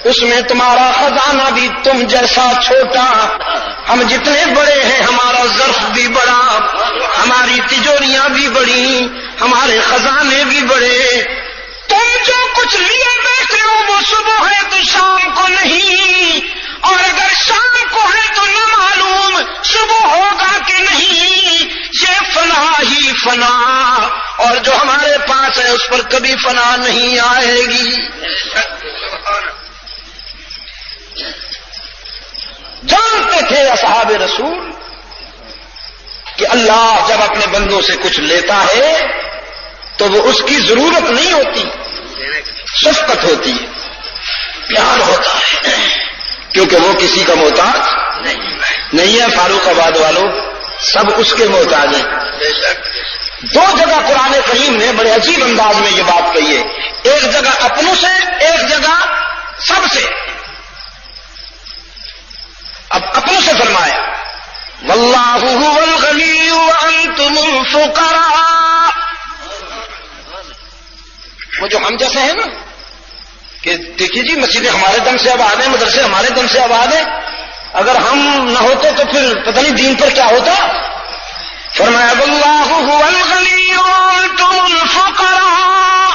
اس میں تمہارا خزانہ بھی تم جیسا چھوٹا. ہم جتنے بڑے ہیں ہمارا ظرف بھی بڑا، ہماری تجوریاں بھی بڑی، ہمارے خزانے بھی بڑے. تم جو کچھ لیے بیٹھے ہو وہ صبح ہے تو شام کو نہیں، اور اگر شام کو ہے تو نہ معلوم صبح ہوگا کہ نہیں. یہ فنا ہی فنا، اور جو ہمارے پاس ہے اس پر کبھی فنا نہیں آئے گی. جانتے تھے اصحاب رسول کہ اللہ جب اپنے بندوں سے کچھ لیتا ہے تو وہ اس کی ضرورت نہیں ہوتی، شفقت ہوتی ہے، پیار ہوتا ہے، کیونکہ وہ کسی کا محتاج نہیں ہے. فاروق آباد والوں سب اس کے محتاج ہیں. دو جگہ قرآن کریم نے بڑے عجیب انداز میں یہ بات کہی ہے، ایک جگہ اپنوں سے، ایک جگہ سب سے. اب اپنوں سے فرمایا واللہ هو الغنی وانتم الفقراء. وہ جو ہم جیسے ہیں نا کہ دیکھیے جی مسجدیں ہمارے دم سے آباد ہیں، مدرسے ہمارے دم سے آباد ہیں، اگر ہم نہ ہوتے تو پھر پتہ نہیں دین پر کیا ہوتا. فرمایا واللہ هو الغنی وانتم الفقراء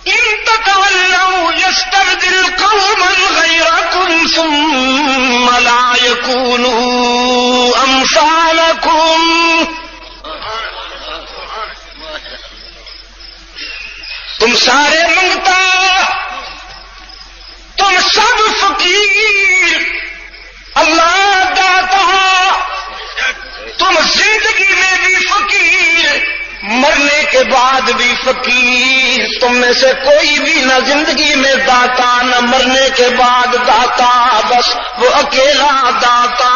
ان تتولوا يستبدل قوما غيركم ثم لا يكونوا امثالكم. تم سارے منگتا، تم سب فقیر، اللہ داتا. تم زندگی میں بھی فقیر، مرنے کے بعد بھی فقیر. تم میں سے کوئی بھی نہ زندگی میں داتا نہ مرنے کے بعد داتا، بس وہ اکیلا داتا.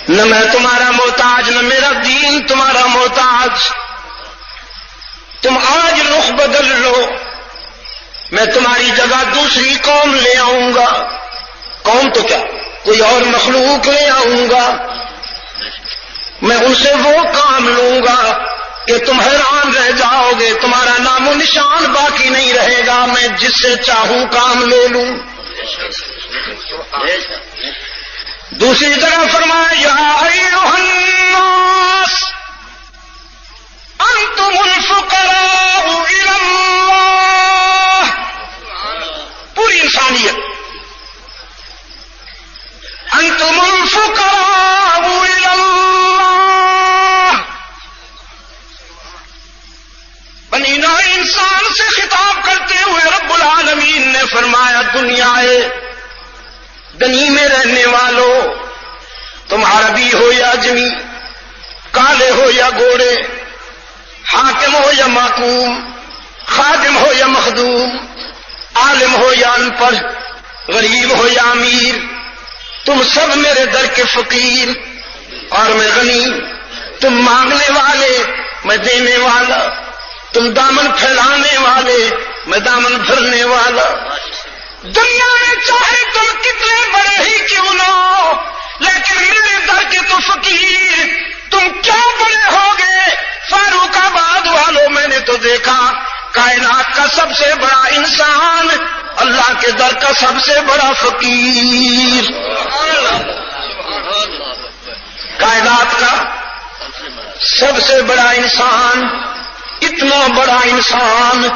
نہ میں تمہارا محتاج، نہ میرا دین تمہارا محتاج. تم آج رخ بدل لو، میں تمہاری جگہ دوسری قوم لے آؤں گا. قوم تو کیا، کوئی اور مخلوق لے آؤں گا. میں ان سے وہ کام لوں گا کہ تم حیران رہ جاؤ گے، تمہارا نام و نشان باقی نہیں رہے گا. میں جس سے چاہوں کام لے لوں. دوسری جگہ فرمایا یا ایھا الناس انتم الفقراء الی اللہ. پوری انسانیت انتم الفقراء الی اللہ. بنی نوع انسان سے خطاب کرتے ہوئے رب العالمین نے فرمایا دنیا دنی میں رہنے والوں، تم عربی ہو یا اجمی، کالے ہو یا گورے، حاکم ہو یا محکوم، خادم ہو یا مخدوم، عالم ہو یا ان پڑھ، غریب ہو یا امیر، تم سب میرے در کے فقیر اور میں غنی. تم مانگنے والے میں دینے والا، تم دامن پھیلانے والے میں دامن بھرنے والا. دنیا میں چاہے تم کتنے بڑے ہی کیوں نہ ہو، لیکن میرے در کے تو فقیر. تم کیا بڑے ہوگے؟ فاروق آباد والوں میں نے تو دیکھا کائنات کا سب سے بڑا انسان اللہ کے در کا سب سے بڑا فقیر. کائنات کا سب سے بڑا انسان، اتنا بڑا انسان،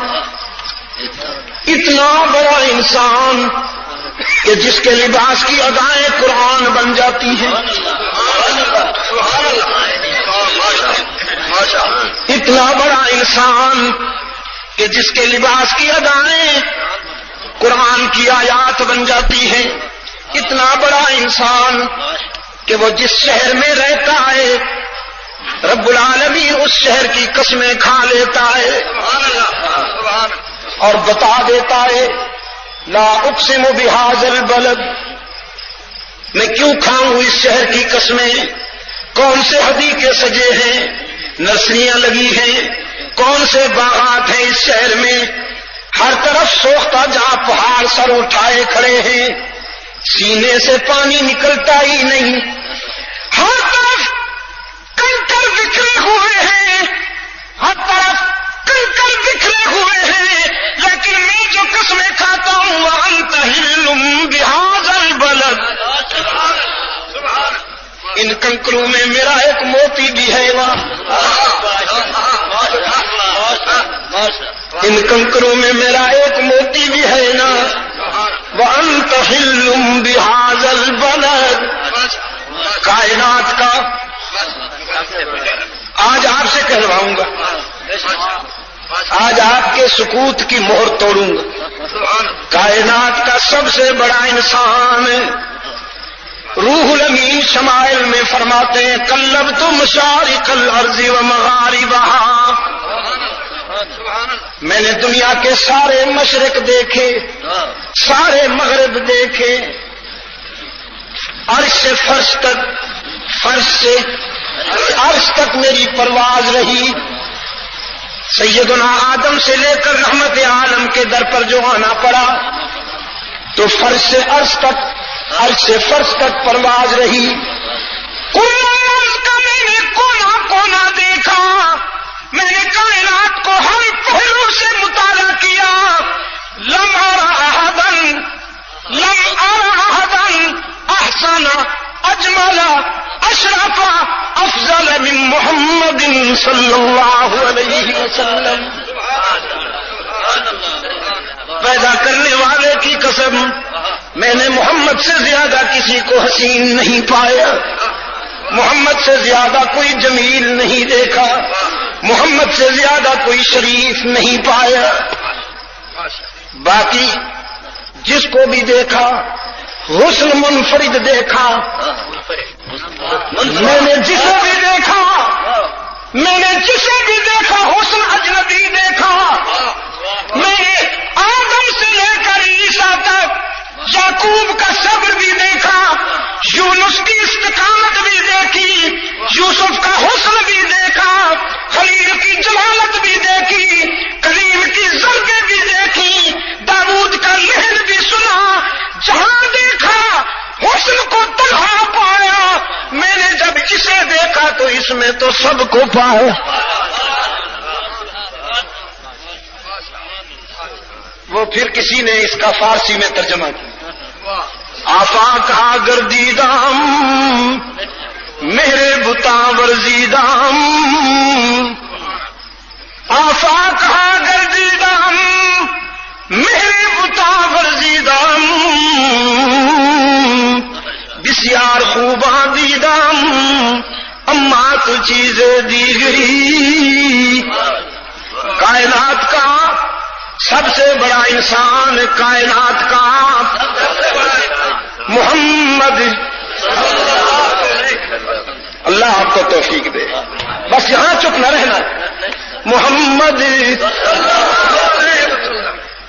اتنا بڑا انسان کہ جس کے لباس کی ادائیں قرآن بن جاتی ہیں. اتنا بڑا انسان کہ جس کے لباس کی ادائیں قرآن کی آیات بن جاتی ہیں. اتنا بڑا انسان کہ وہ جس شہر میں رہتا ہے رب العالمین اس شہر کی قسمیں کھا لیتا ہے اور بتا دیتا ہے لا اقسم بہذا البلد، میں کیوں کھاؤں اس شہر کی قسمیں؟ کون سے حدیقے سجے ہیں، نرسریاں لگی ہیں، کون سے باغات ہیں اس شہر میں، ہر طرف سوختہ جہاں پہاڑ سر اٹھائے کھڑے ہیں، سینے سے پانی نکلتا ہی نہیں، ہر طرف کنکر بکھرے ہوئے ہیں، ہر طرف کنکر بکھرے ہوئے ہیں، لیکن میں جو قسمیں کھاتا ہوں وَأَنْتَ حِلٌّ بِهَٰذَا الْبَلَدِ، ان کنکروں میں میرا ایک موتی بھی ہے نا، ان کنکروں میں میرا ایک موتی بھی ہے نا، وَأَنْتَ حِلٌّ بِهَٰذَا الْبَلَدِ، کائنات کا آج آپ سے کہلواؤں گا، آج آپ کے سکوت کی مہر توڑوں گا، کائنات کا سب سے بڑا انسان روح الامین شمائل میں فرماتے ہیں قلبت مشارق الارض ومغاربها، میں نے دنیا کے سارے مشرق دیکھے، سارے مغرب دیکھے، عرش سے فرش تک، فرش سے عرش تک میری پرواز رہی، سیدنا آدم سے لے کر رحمت عالم کے در پر جو آنا پڑا تو فرش سے عرش تک، عرش سے فرش تک پرواز رہی، عرض کا میں نے کونا کونا دیکھا، میں نے کائنات کو ہر پہلو سے مطالعہ کیا، لم ارى احدا احسن اجمل اشرف افضل من محمد صلی اللہ علیہ وسلم، پیدا کرنے والے کی قسم میں نے محمد سے زیادہ کسی کو حسین نہیں پایا، محمد سے زیادہ کوئی جمیل نہیں دیکھا، محمد سے زیادہ کوئی شریف نہیں پایا، باقی جس کو بھی دیکھا حسن منفرد دیکھا، میں نے جسے بھی دیکھا، میں نے جسے بھی دیکھا حسن اجنبی دیکھا، میں نے آدم سے لے کر عیسیٰ تک یعقوب کا صبر بھی دیکھا، یونس کی استقامت بھی دیکھی، یوسف کا حسن بھی دیکھا، خلیل کی جلالت بھی دیکھی، کریم کی ضربیں بھی دیکھی، داؤد کا لہر بھی سنا، جہاں دیکھا حسن کو تنہا پایا، میں نے جب اسے دیکھا تو اس میں تو سب کو پایا، وہ پھر کسی نے اس کا فارسی میں ترجمہ کیا، آفاق گردیدام میرے بتا ورزیدام، آفاق گردیدام میرے بتا ورزیدام، بسیار خوباں دیدام اما تو چیزیں دیگری، کائنات کا سب سے بڑا انسان، کائنات کا محمد، اللہ آپ کو توفیق دے، بس یہاں چپ نہ رہنا، محمد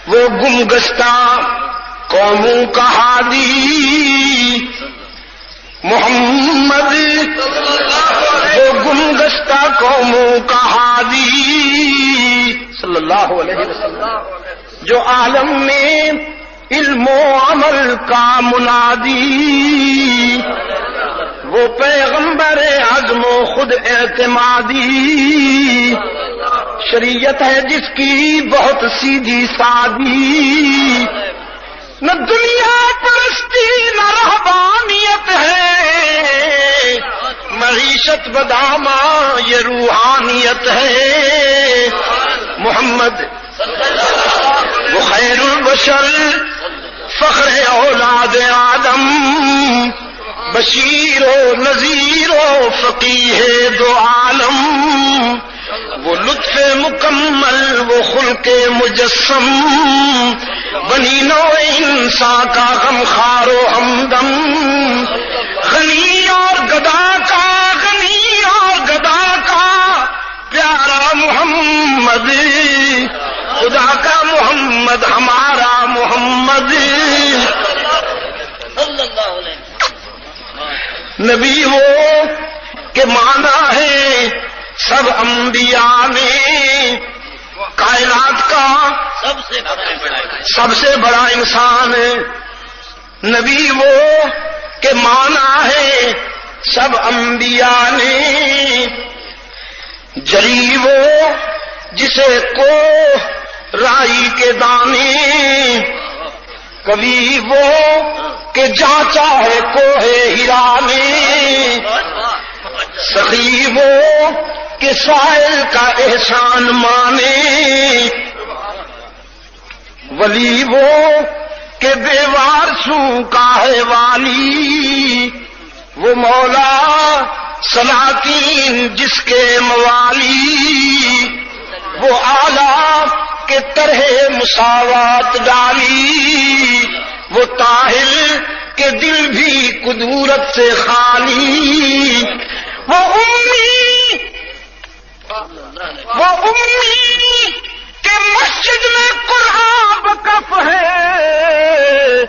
وہ گمگشتہ قوموں کا ہادی، محمد وہ گمگشتہ قوموں کا ہادی صلی اللہ علیہ وسلم، جو عالم میں علم و عمل کا منادی، وہ پیغمبر عزم و خود اعتمادی، شریعت ہے جس کی بہت سیدھی سادی، نہ دنیا پرستی نہ رہبانیت ہے، معیشت بدامہ یہ روحانیت ہے، محمد وہ خیر البشر فخر اولاد آدم، بشیر و نذیر و فقیہ دو عالم، وہ لطف مکمل وہ خلق مجسم، بنی نوع انسان کا غمخوار و ہمدم، غنی اور گدا کا، غنی اور گدا کا پیارا محمد، خدا کا محمد ہمارا محمد، نبی وہ کہ مانا ہے سب انبیاء نے، کائنات کا سب سے بڑا انسان نبی وہ کہ مانا ہے سب انبیاء نے، جری وہ جسے کو رائی کے دانے، کبھی وہ کہ جانچا ہے کوہ ہیرا نے، سخی وہ کہ سائل کا احسان مانے، ولی وہ کہ بے وارثوں کا ہے والی، وہ مولا سلاطین جس کے موالی، وہ آلہ کے طرح مساوات ڈالی، وہ طاہر کے دل بھی قدورت سے خالی، وہ امی کہ مسجد میں قرآن بکف ہے،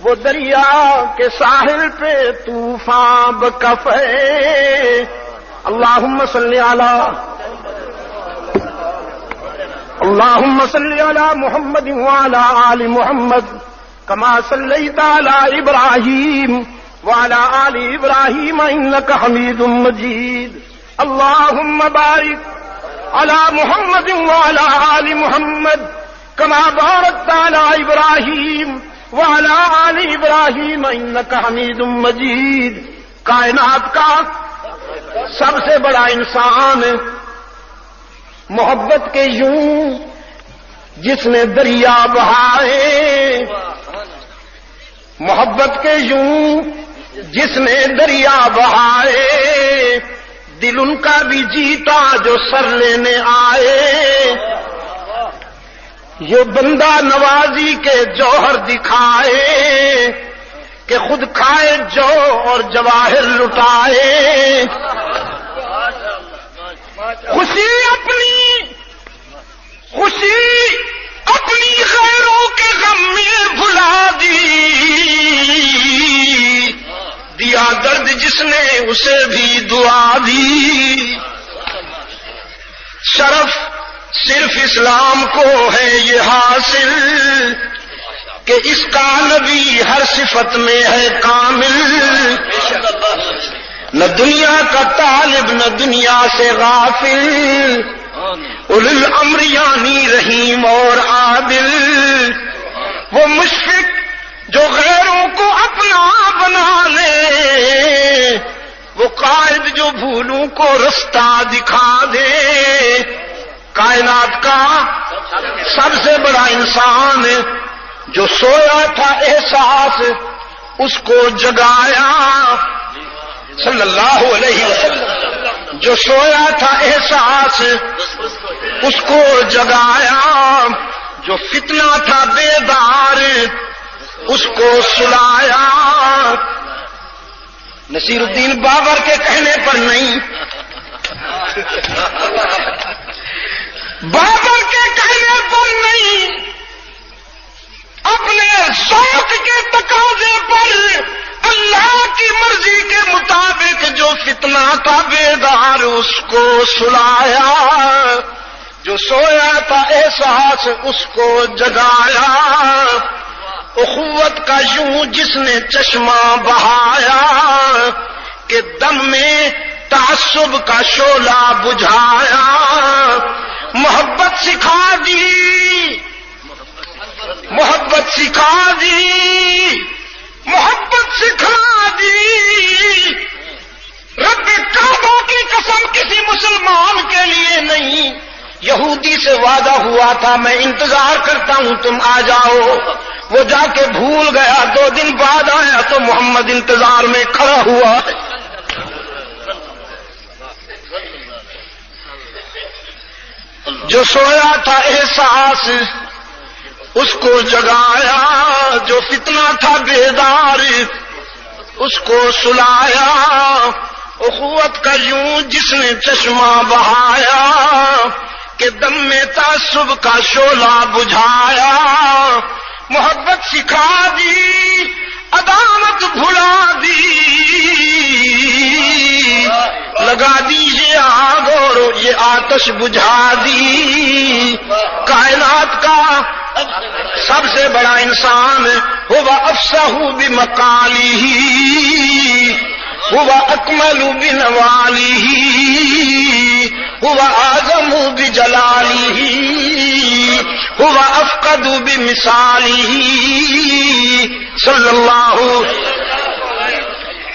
وہ دریا کے ساحل پہ طوفان بکف ہے۔ اللہم صلی علی محمد وعلی آل محمد کما صلیت علی ابراہیم وعلی آل ابراہیم انک حمید مجید۔ اللہم بارک علی محمد وعلی آل محمد کما بارکت علی ابراہیم وعلی آل ابراہیم انک حمید مجید۔ کائنات کا سب سے بڑا انسان محبت کے یوں جس نے دریا بہائے، محبت کے یوں جس نے دریا بہائے، دل ان کا بھی جیتا جو سر لینے آئے، یہ بندہ نوازی کے جوہر دکھائے کہ خود کھائے جو اور جواہر لٹائے، خوشی اپنی غیروں کے غم میں بھلا دی، دیا درد جس نے اسے بھی دعا دی، شرف صرف اسلام کو ہے یہ حاصل کہ اس کا نبی ہر صفت میں ہے کامل، نہ دنیا کا طالب نہ دنیا سے غافل، اولو الامر یعنی رحیم اور عادل، وہ مشفق جو غیروں کو اپنا بنا لے، وہ قائد جو بھولوں کو رستہ دکھا دے۔ کائنات کا سب سے بڑا انسان جو سویا تھا احساس اس کو جگایا، صلی اللہ علیہ وسلم، جو سویا تھا احساس اس کو جگایا، جو فتنہ تھا بیدار اس کو سلایا۔ نصیر الدین بابر کے کہنے پر نہیں، بابر کے کہنے پر نہیں، اپنے ذوق کے تقاضے پر اللہ کی مرضی کے مطابق جو فتنہ تھا بیدار اس کو سلایا، جو سویا تھا احساس اس کو جگایا، اخوت کا یوں جس نے چشمہ بہایا کہ دم میں تعصب کا شعلہ بجھایا، محبت سکھا دی، محبت سکھا دی، محبت سکھا دی، رب کعبہ کی قسم کسی مسلمان کے لیے نہیں، یہودی سے وعدہ ہوا تھا میں انتظار کرتا ہوں تم آ جاؤ، وہ جا کے بھول گیا، 2 دن بعد آیا تو محمد انتظار میں کھڑا ہوا۔ جو سویا تھا احساس اس کو جگایا، جو فتنہ تھا بیدار اس کو سلایا، اخوت کا یوں جس نے چشمہ بہایا کہ دم میں تعصب کا شعلہ بجھایا، محبت سکھا دی، عداوت بھلا دی، لگا دیجیے یہ آگ اور یہ آتش بجھا دی. کائنات کا سب سے بڑا انسان ہوا افصح بمقالہ ہوا اکمل بنوالہ ہوا اعظم بجلالہ ہوا افقد بمثالہ صلی اللہ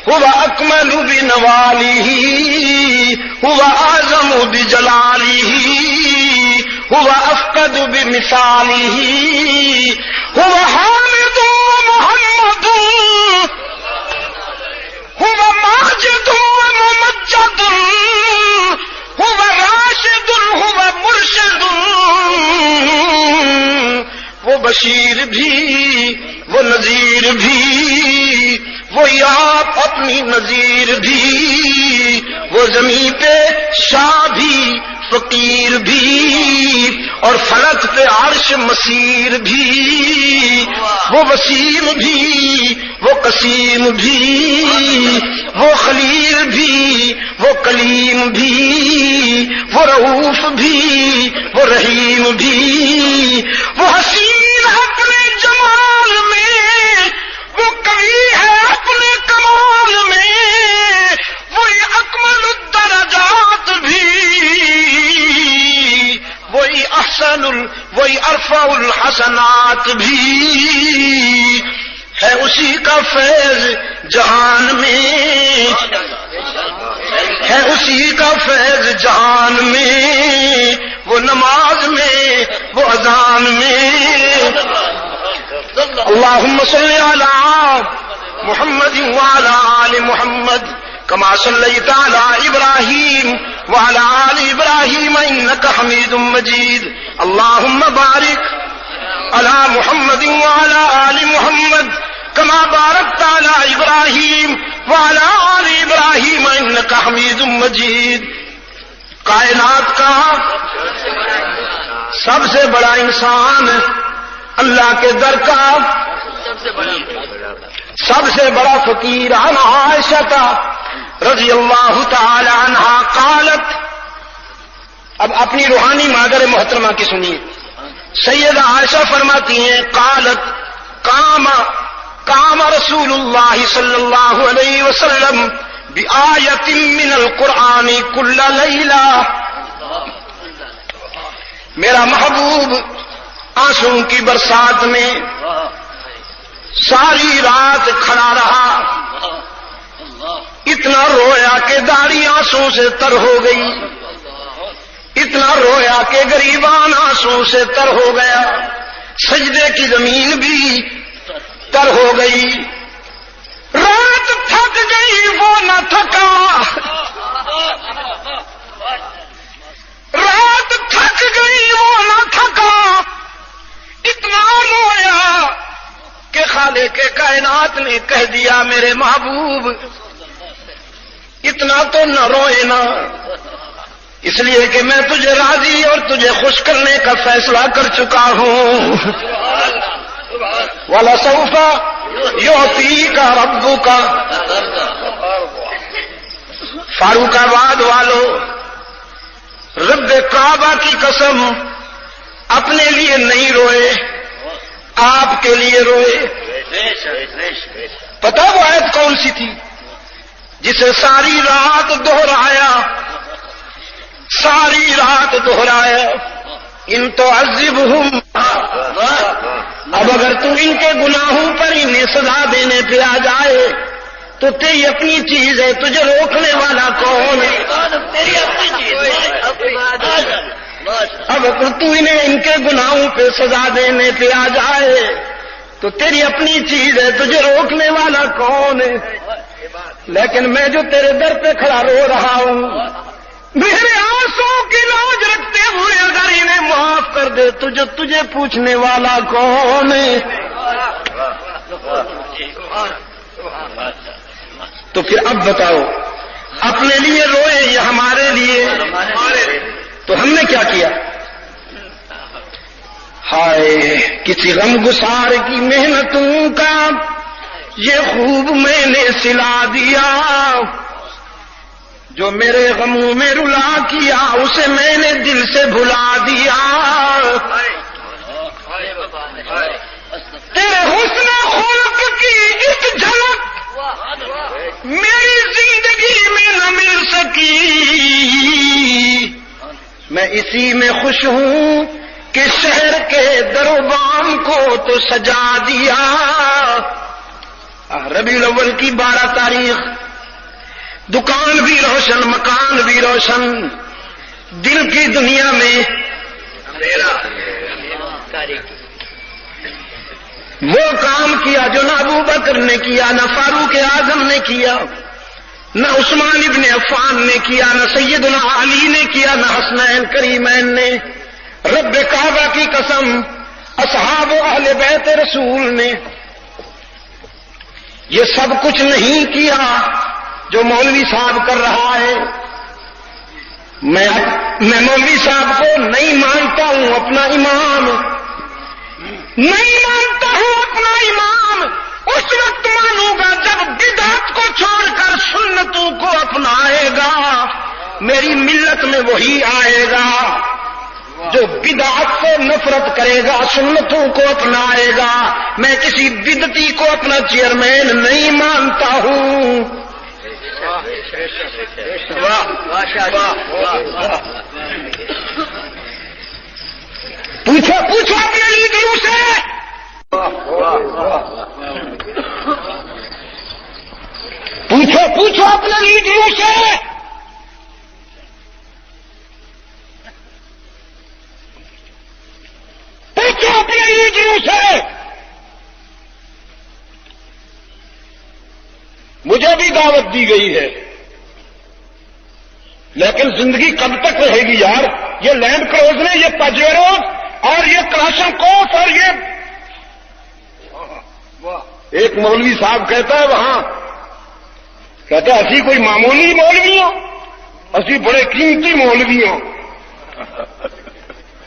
ہوا اکمل بنوالہ ہوا اعظم بجلالہ ہوا افقد بمثالہ ہوا حامد محمد ہوا ماجد ممجد ہوا راشد ہوا مرشد. وہ بشیر بھی وہ نذیر بھی وہی آپ اپنی نذیر بھی. وہ زمین پہ شاہ بھی فقیر بھی اور فلک پہ عرش مسیر بھی. وہ وسیم بھی وہ قسیم بھی وہ خلیل بھی وہ کلیم بھی وہ رؤوف بھی وہ رحیم بھی. وہ حسین اپنے جمال میں وہ قوی ہے اپنے کمال میں وہی اکمل الدرجات بھی وہی وہی ارفع الحسنات بھی. ہے اسی کا فیض جہان میں ہے اسی کا فیض جہان میں وہ نماز میں وہ اذان میں. اللہم صلی علی محمد وعلی آل محمد کما صلیت علی ابراہیم وعلی آل ابراہیم انک حمید مجید. اللہم بارک علی محمد وعلی آل محمد کما بارکت علی ابراہیم وعلی آل ابراہیم انک حمید مجید. کائنات کا سب سے بڑا انسان اللہ کے در کا سب سے بڑا فقیر عن عائشہ رضی اللہ تعالی عنہا قالت. اب اپنی روحانی مادر محترمہ کی سنیے. سیدہ عائشہ فرماتی ہیں قالت قام رسول اللہ صلی اللہ علیہ وسلم بآیت من القرآن کل لیلہ. میرا محبوب آنسوں کی برسات میں ساری رات کھڑا رہا. اتنا رویا کہ داڑھی آنسوں سے تر ہو گئی. اتنا رویا کہ غریبان آنسوں سے تر ہو گیا. سجدے کی زمین بھی تر ہو گئی. رات تھک گئی وہ نہ تھکا. رات تھک گئی وہ نہ تھکا. اتنا رویا کہ خالق کائنات نے کہہ دیا میرے محبوب اتنا تو نہ روئے نا, اس لیے کہ میں تجھے راضی اور تجھے خوش کرنے کا فیصلہ کر چکا ہوں. وَلَسَوْفَ يُعْطِيكَ رَبُّكَ. فاروق آباد والو, رب کعبہ کی قسم اپنے لیے نہیں روئے, آپ کے لیے روئے. پتہ وہ آیت کون سی تھی جسے ساری رات دہرایا, ساری رات دہرایا. ان تعذبہم, اب اگر تو ان کے گناہوں پر انہیں سزا دینے پہ آ جائے تو تیری اپنی چیز ہے, تجھے روکنے والا کون ہے؟ تیری اپنی چیز ہے. اب اگر تو انہیں ان کے گناہوں پہ سزا دینے پہ آ جائے تو تیری اپنی چیز ہے, تجھے روکنے والا کون ہے؟ لیکن میں جو تیرے در پہ کھڑا رو رہا ہوں, میرے آنسوں کی لاج رکھتے ہوئے اگر انہیں معاف کر دے تجھے پوچھنے والا کون ہے؟ تو پھر اب بتاؤ, اپنے لیے روئے یا ہمارے لیے؟ تو ہم نے کیا کیا؟ ہائے کسی غم گسار کی محنتوں کا یہ خوب میں نے سلا دیا. جو میرے غموں میں رلا کیا اسے میں نے دل سے بھلا دیا. تیرے حسن خلق کی ایک جھلک میری زندگی میں نہ مل سکی. میں اسی میں خوش ہوں کہ شہر کے در و بام کو تو سجا دیا. ربیع الاول کی 12 تاریخ، دکان بھی روشن، مکان بھی روشن، دل کی دنیا میں وہ کام کیا جو نہ ابو بکر نے کیا، نہ فاروق اعظم نے کیا، نہ عثمان ابن عفان نے کیا، نہ سیدنا علی نے کیا، نہ حسنین کریمین نے. رب کعبہ کی قسم، اصحاب و اہل بیت رسول نے یہ سب کچھ نہیں کیا جو مولوی صاحب کر رہا ہے. میں مولوی صاحب کو نہیں مانتا ہوں اپنا امام، نہیں مانتا ہوں اپنا امام. اس وقت مانوں گا جب بدعت کو چھوڑ کر سنتوں کو اپنائے گا. میری ملت میں وہی آئے گا جو بدعت سے نفرت کرے گا، سنتوں کو اپنائے گا. میں کسی بدعتی کو اپنا چیئرمین نہیں مانتا ہوں. پوچھو اپنے لیڈروں سے، پوچھو اپنے لیڈروں سے. پوچھو اپنے لیڈروں سے. مجھے بھی دعوت دی گئی ہے، لیکن زندگی کب تک رہے گی یار؟ یہ لینڈ کروزر، یہ پجیروز اور یہ کلاشن کوف اور یہ ایک مولوی صاحب کہتا ہے وہاں، کہتا ہے اسی کوئی معمولی مولوی ہوں، اسی بڑے قیمتی مولوی ہوں.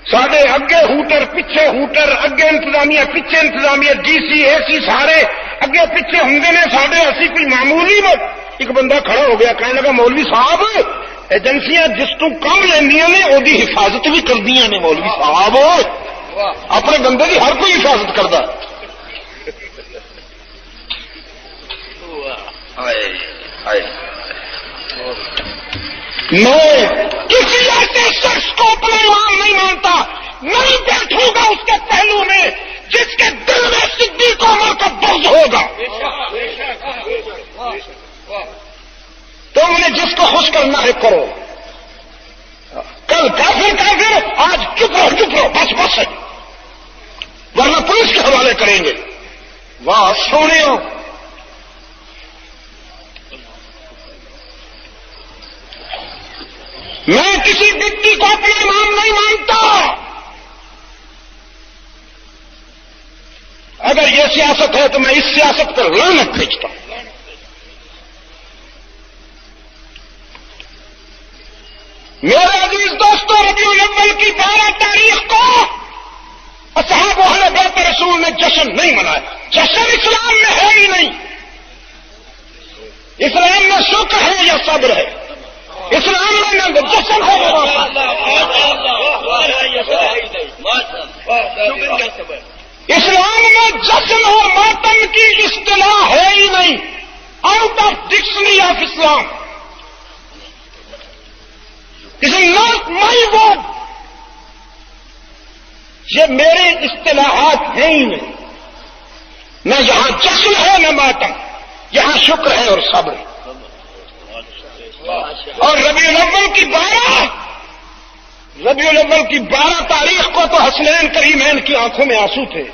ساڈے اگے ہوٹر پیچھے ہوٹر، اگے انتظامیہ پیچھے انتظامیہ، ڈی سی اے سی سارے اگے پیچھے ہوں نے ساڈے، اسی کوئی معمولی مت. ایک بندہ کھڑا ہو گیا کہنے لگا مولوی صاحب ایجنسیاں جس تو کم لیندیاں نے وہ حفاظت بھی کردیاں نے. مولوی صاحب اپنے بندے کی ہر کوئی حفاظت کرتا. میں کسی ایسے شخص کو اپنا امام نہیں مانتا، نہیں بیٹھوں گا اس کے پہلو میں جس کے دل میں صدیق عمر کا بغض ہوگا. تم نے جس کو خوش کرنا ہے کرو. کل کافر آج چپ رہو بس ورنہ پولیس کے حوالے کریں گے. واہ سونے ہو. میں کسی ویکتی کو اپنا امام نہیں مانتا. اگر یہ سیاست ہے تو میں اس سیاست پر لعنت بھیجتا ہوں. میرے عزیز دوستوں، ربیع الاول کی 12 تاریخ کو اصحاب اہل بیت رسول نے جشن نہیں منایا. جشن اسلام میں ہے ہی نہیں. اسلام میں شکر ہے یا صبر ہے؟ اسلام میں جشن ہے. اسلام میں جشن اور ماتم کی اصطلاح ہے ہی نہیں. Out of dictionary of Islam. This is not my word. یہ میرے اصطلاحات ہیں ہی نہیں. نہ یہاں جشن ہے نہ ماتم، یہاں شکر ہے اور صبر. اور ربیع الاول کی 12 تاریخ کو تو حسنین کریمین کی آنکھوں میں آنسو تھے.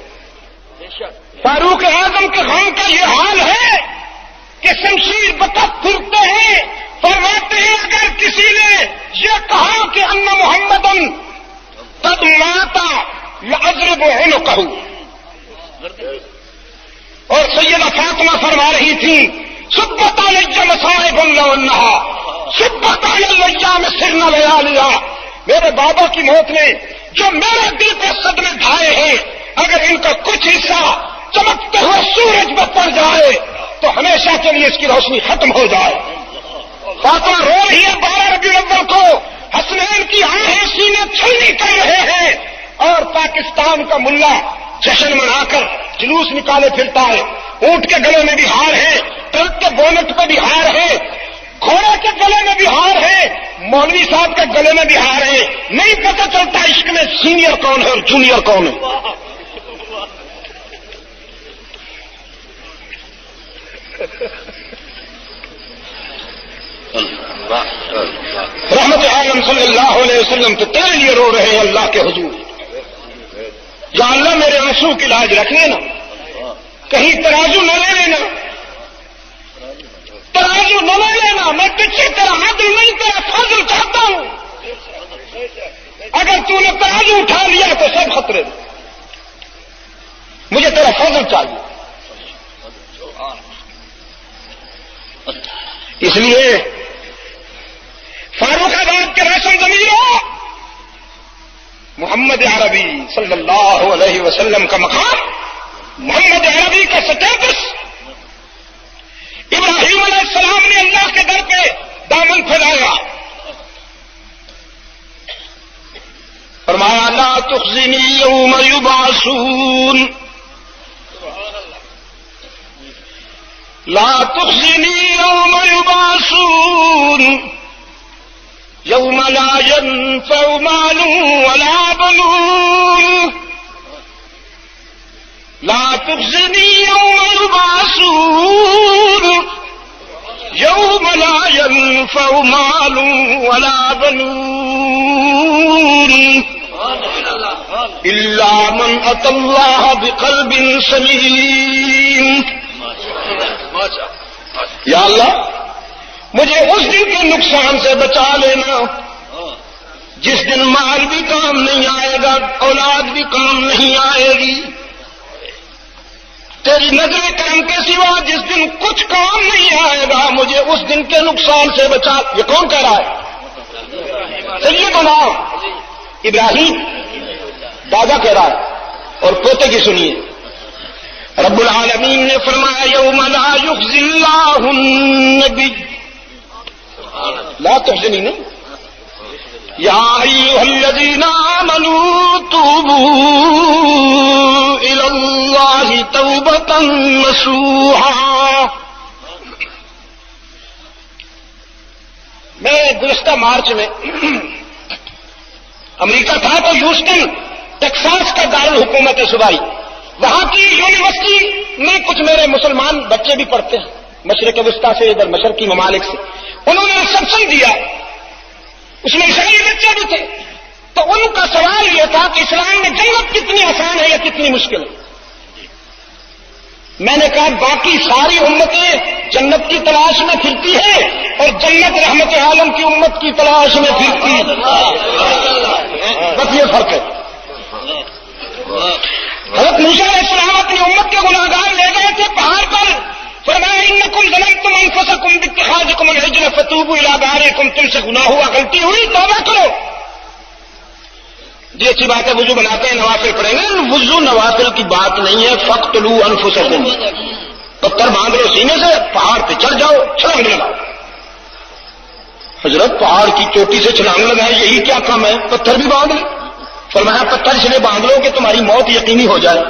فاروق اعظم کے غم کا یہ حال ہے کہ شمشیر بطخ پھرتے ہیں. فرماتے ہیں اگر کسی نے یہ کہا کہ ان محمدن قد ماتا لاضرب عنقہ، اور سیدہ فاطمہ فرما رہی تھی سبت علی مصائب لو انہا سبت علی الايام سرنا لیالیا. میرے بابا کی موت نے جو میرے دل پہ صدمے ڈھائے ہیں، اگر ان کا کچھ حصہ چمکتے ہوئے سورج میں پڑ جائے تو ہمیشہ کے لیے اس کی روشنی ختم ہو جائے. فاطمہ رو رہی ہے 12 ربیع الاول کو، حسنین کی آہیں سینے چھلنی کر رہے ہیں، اور پاکستان کا ملا جشن منا کر جلوس نکالے پھرتا ہے، اونٹ کے گلے میں بھی ہار ہے، ٹرک کے بونٹ پہ بھی ہار ہے، گھوڑے کے گلے میں بھی ہار ہے، مولوی صاحب کے گلے میں بھی ہار ہے، نہیں پتہ چلتا عشق میں سینئر کون ہے اور جونیئر کون ہے۔ رحمت عالم صلی اللہ علیہ وسلم تو تیرے لیے رو رہے ہیں اللہ کے حضور، یا اللہ میرے آنسو کی لاج رکھ لینا، کہیں ترازو نہ لے لینا، ترازو نہ لے لینا، میں پیچھے تیرا عدل نہیں تیرا فضل چاہتا ہوں، اگر تو نے ترازو اٹھا لیا تو سب خطرے میں، مجھے تیرا فضل چاہیے۔ اس لیے فاروق آباد کے روشن ضمیروں، محمد عربی صلی اللہ علیہ وسلم کا مقام، محمد عربی کا سٹیٹس، ابراہیم علیہ السلام نے اللہ کے در پہ دامن پھیلایا، فرمایا لا تخزنی یوم یبعثون، لا تخزنی یوم یبعثون یوم لا ينفع مال ولا بنون، لا تخزنی یوم یبعثون یوم لا ينفع مال ولا بنون الا من اتى الله بقلب سلیم۔ یا اللہ مجھے اس دن کے نقصان سے بچا لینا جس دن مال بھی کام نہیں آئے گا، اولاد بھی کام نہیں آئے گی، تیری نظر کرم کے سوا جس دن کچھ کام نہیں آئے گا، مجھے اس دن کے نقصان سے بچا۔ یہ کون کہہ رہا ہے؟ سیدنا ابراہیم دادا کہہ رہا ہے، اور پوتے کی سنیے، رب العالمین نے فرمایا یوم لا یخزی اللہ النبی، لا تحزنی نہیں، یا ایھا الذین آمنوا توبوا الی اللہ توبۃ نصوحا۔ میں گزشتہ مارچ میں امریکہ تھا تو ہیوسٹن ٹیکساس کا دارالحکومت ہے صوبائی، وہاں کی یونیورسٹی میں کچھ میرے مسلمان بچے بھی پڑھتے ہیں، مشرق وسطی سے، ادھر مشرقی ممالک سے، انہوں نے ریسپشن دیا، اس میں عیسائی بچے بھی تھے، تو ان کا سوال یہ تھا کہ اسلام میں جنت کتنی آسان ہے یا کتنی مشکل ہے؟ میں نے کہا باقی ساری امتیں جنت کی تلاش میں پھرتی ہے اور جنت رحمت عالم کی امت کی تلاش میں پھرتی ہے، بس یہ فرق ہے۔ حضرت موسیٰ علیہ السلام اپنی امت کے گناہگار لے گئے تھے پہاڑ پر، فرمایا انکم ظلمتم انفسکم باتخاذکم العجل فتوبوا الی بارئکم، تم سے گناہ ہوا، غلطی ہوئی، توبہ کرو۔ جی اچھی بات ہے، وضو بناتے ہیں، نوافل پڑھیں گے، وضو نوافل کی بات نہیں ہے، فاقتلوا انفسکم، پتھر باندھ لو سینے سے، پہاڑ پہ چڑھ جاؤ، چھلانگ لگاؤ۔ حضرت پہاڑ کی چوٹی سے چھلانگ لگائے، یہی کیا کام ہے؟ پتھر بھی باندھ لے۔ فرمایا پتھر اس لیے باندھ لو کہ تمہاری موت یقینی ہو جائے۔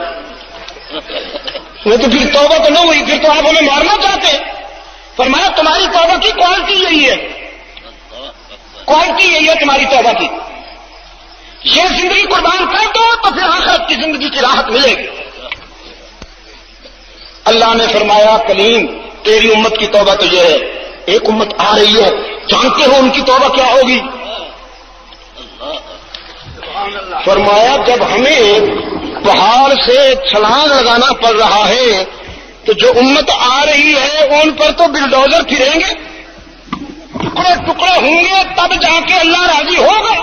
وہ تو پھر توبہ تو نہ ہوئی، پھر تو آپ ہمیں مارنا چاہتے ہیں۔ فرمایا تمہاری توبہ کی کوالٹی یہی ہے، کوالٹی یہی ہے تمہاری توبہ کی، یہ زندگی قربان کر دو تو پھر آخرت کی زندگی کی راحت ملے گی۔ اللہ نے فرمایا کلیم تیری امت کی توبہ تو یہ ہے، ایک امت آ رہی ہے، جانتے ہو ان کی توبہ کیا ہوگی؟ فرمایا جب ہمیں پہاڑ سے چھلانگ لگانا پڑ رہا ہے تو جو امت آ رہی ہے ان پر تو بلڈوزر پھریں گے، ٹکڑے ٹکڑے ہوں گے، تب جا کے اللہ راضی ہوگا۔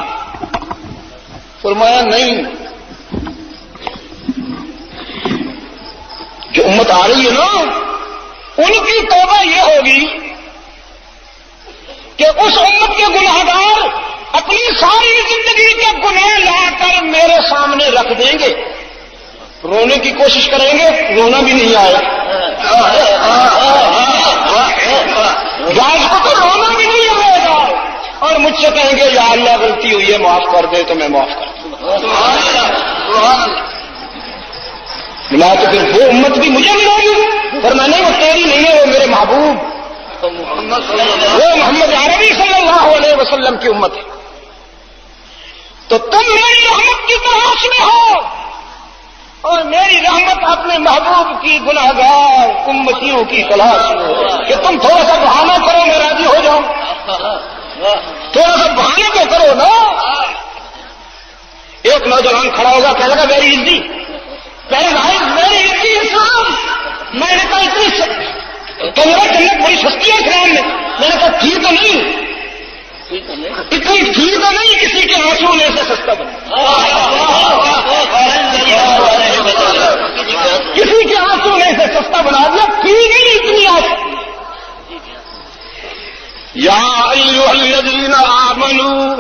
فرمایا نہیں، جو امت آ رہی ہے نا ان کی توبہ یہ ہوگی کہ اس امت کے گناہگار اپنی ساری زندگی کے گناہ لا کر میرے سامنے رکھ دیں گے، رونے کی کوشش کریں گے، رونا بھی نہیں آئے، بعض کو تو رونا بھی اور مجھ سے کہیں گے یا اللہ غلطی ہوئی ہے معاف کر دے تو میں معاف کر دوں. ملا تو پھر وہ امت بھی مجھے ملے گی. پر میں نہیں، وہ تیری نہیں ہے، وہ میرے محبوب وہ محمد عربی صلی اللہ علیہ وسلم کی امت ہے. تو تم میری رحمت کی تلاش میں ہو اور میری رحمت اپنے محبوب کی گناہگار امتیوں کی تلاش میں ہو کہ تم تھوڑا سا بہانہ کرو میں راضی ہو جاؤں. تھوڑا سا بہانے تو کرو نا. ایک نوجوان کھڑا ہوگا کہنے لگا میری عزتی میری عزتی اسلام. میں نے کہا اتنی تمہارا جنت بڑی سستی ہے اسلام میں. میں نے کہا تھی تو نہیں، اتنی تھی تو نہیں کسی کے آنسو میں سے سستا بنا. کسی کے آنسو میں سے سستا بنا دیا، تھی نہیں اتنی آنسو. یا ایھا الذین آمنوا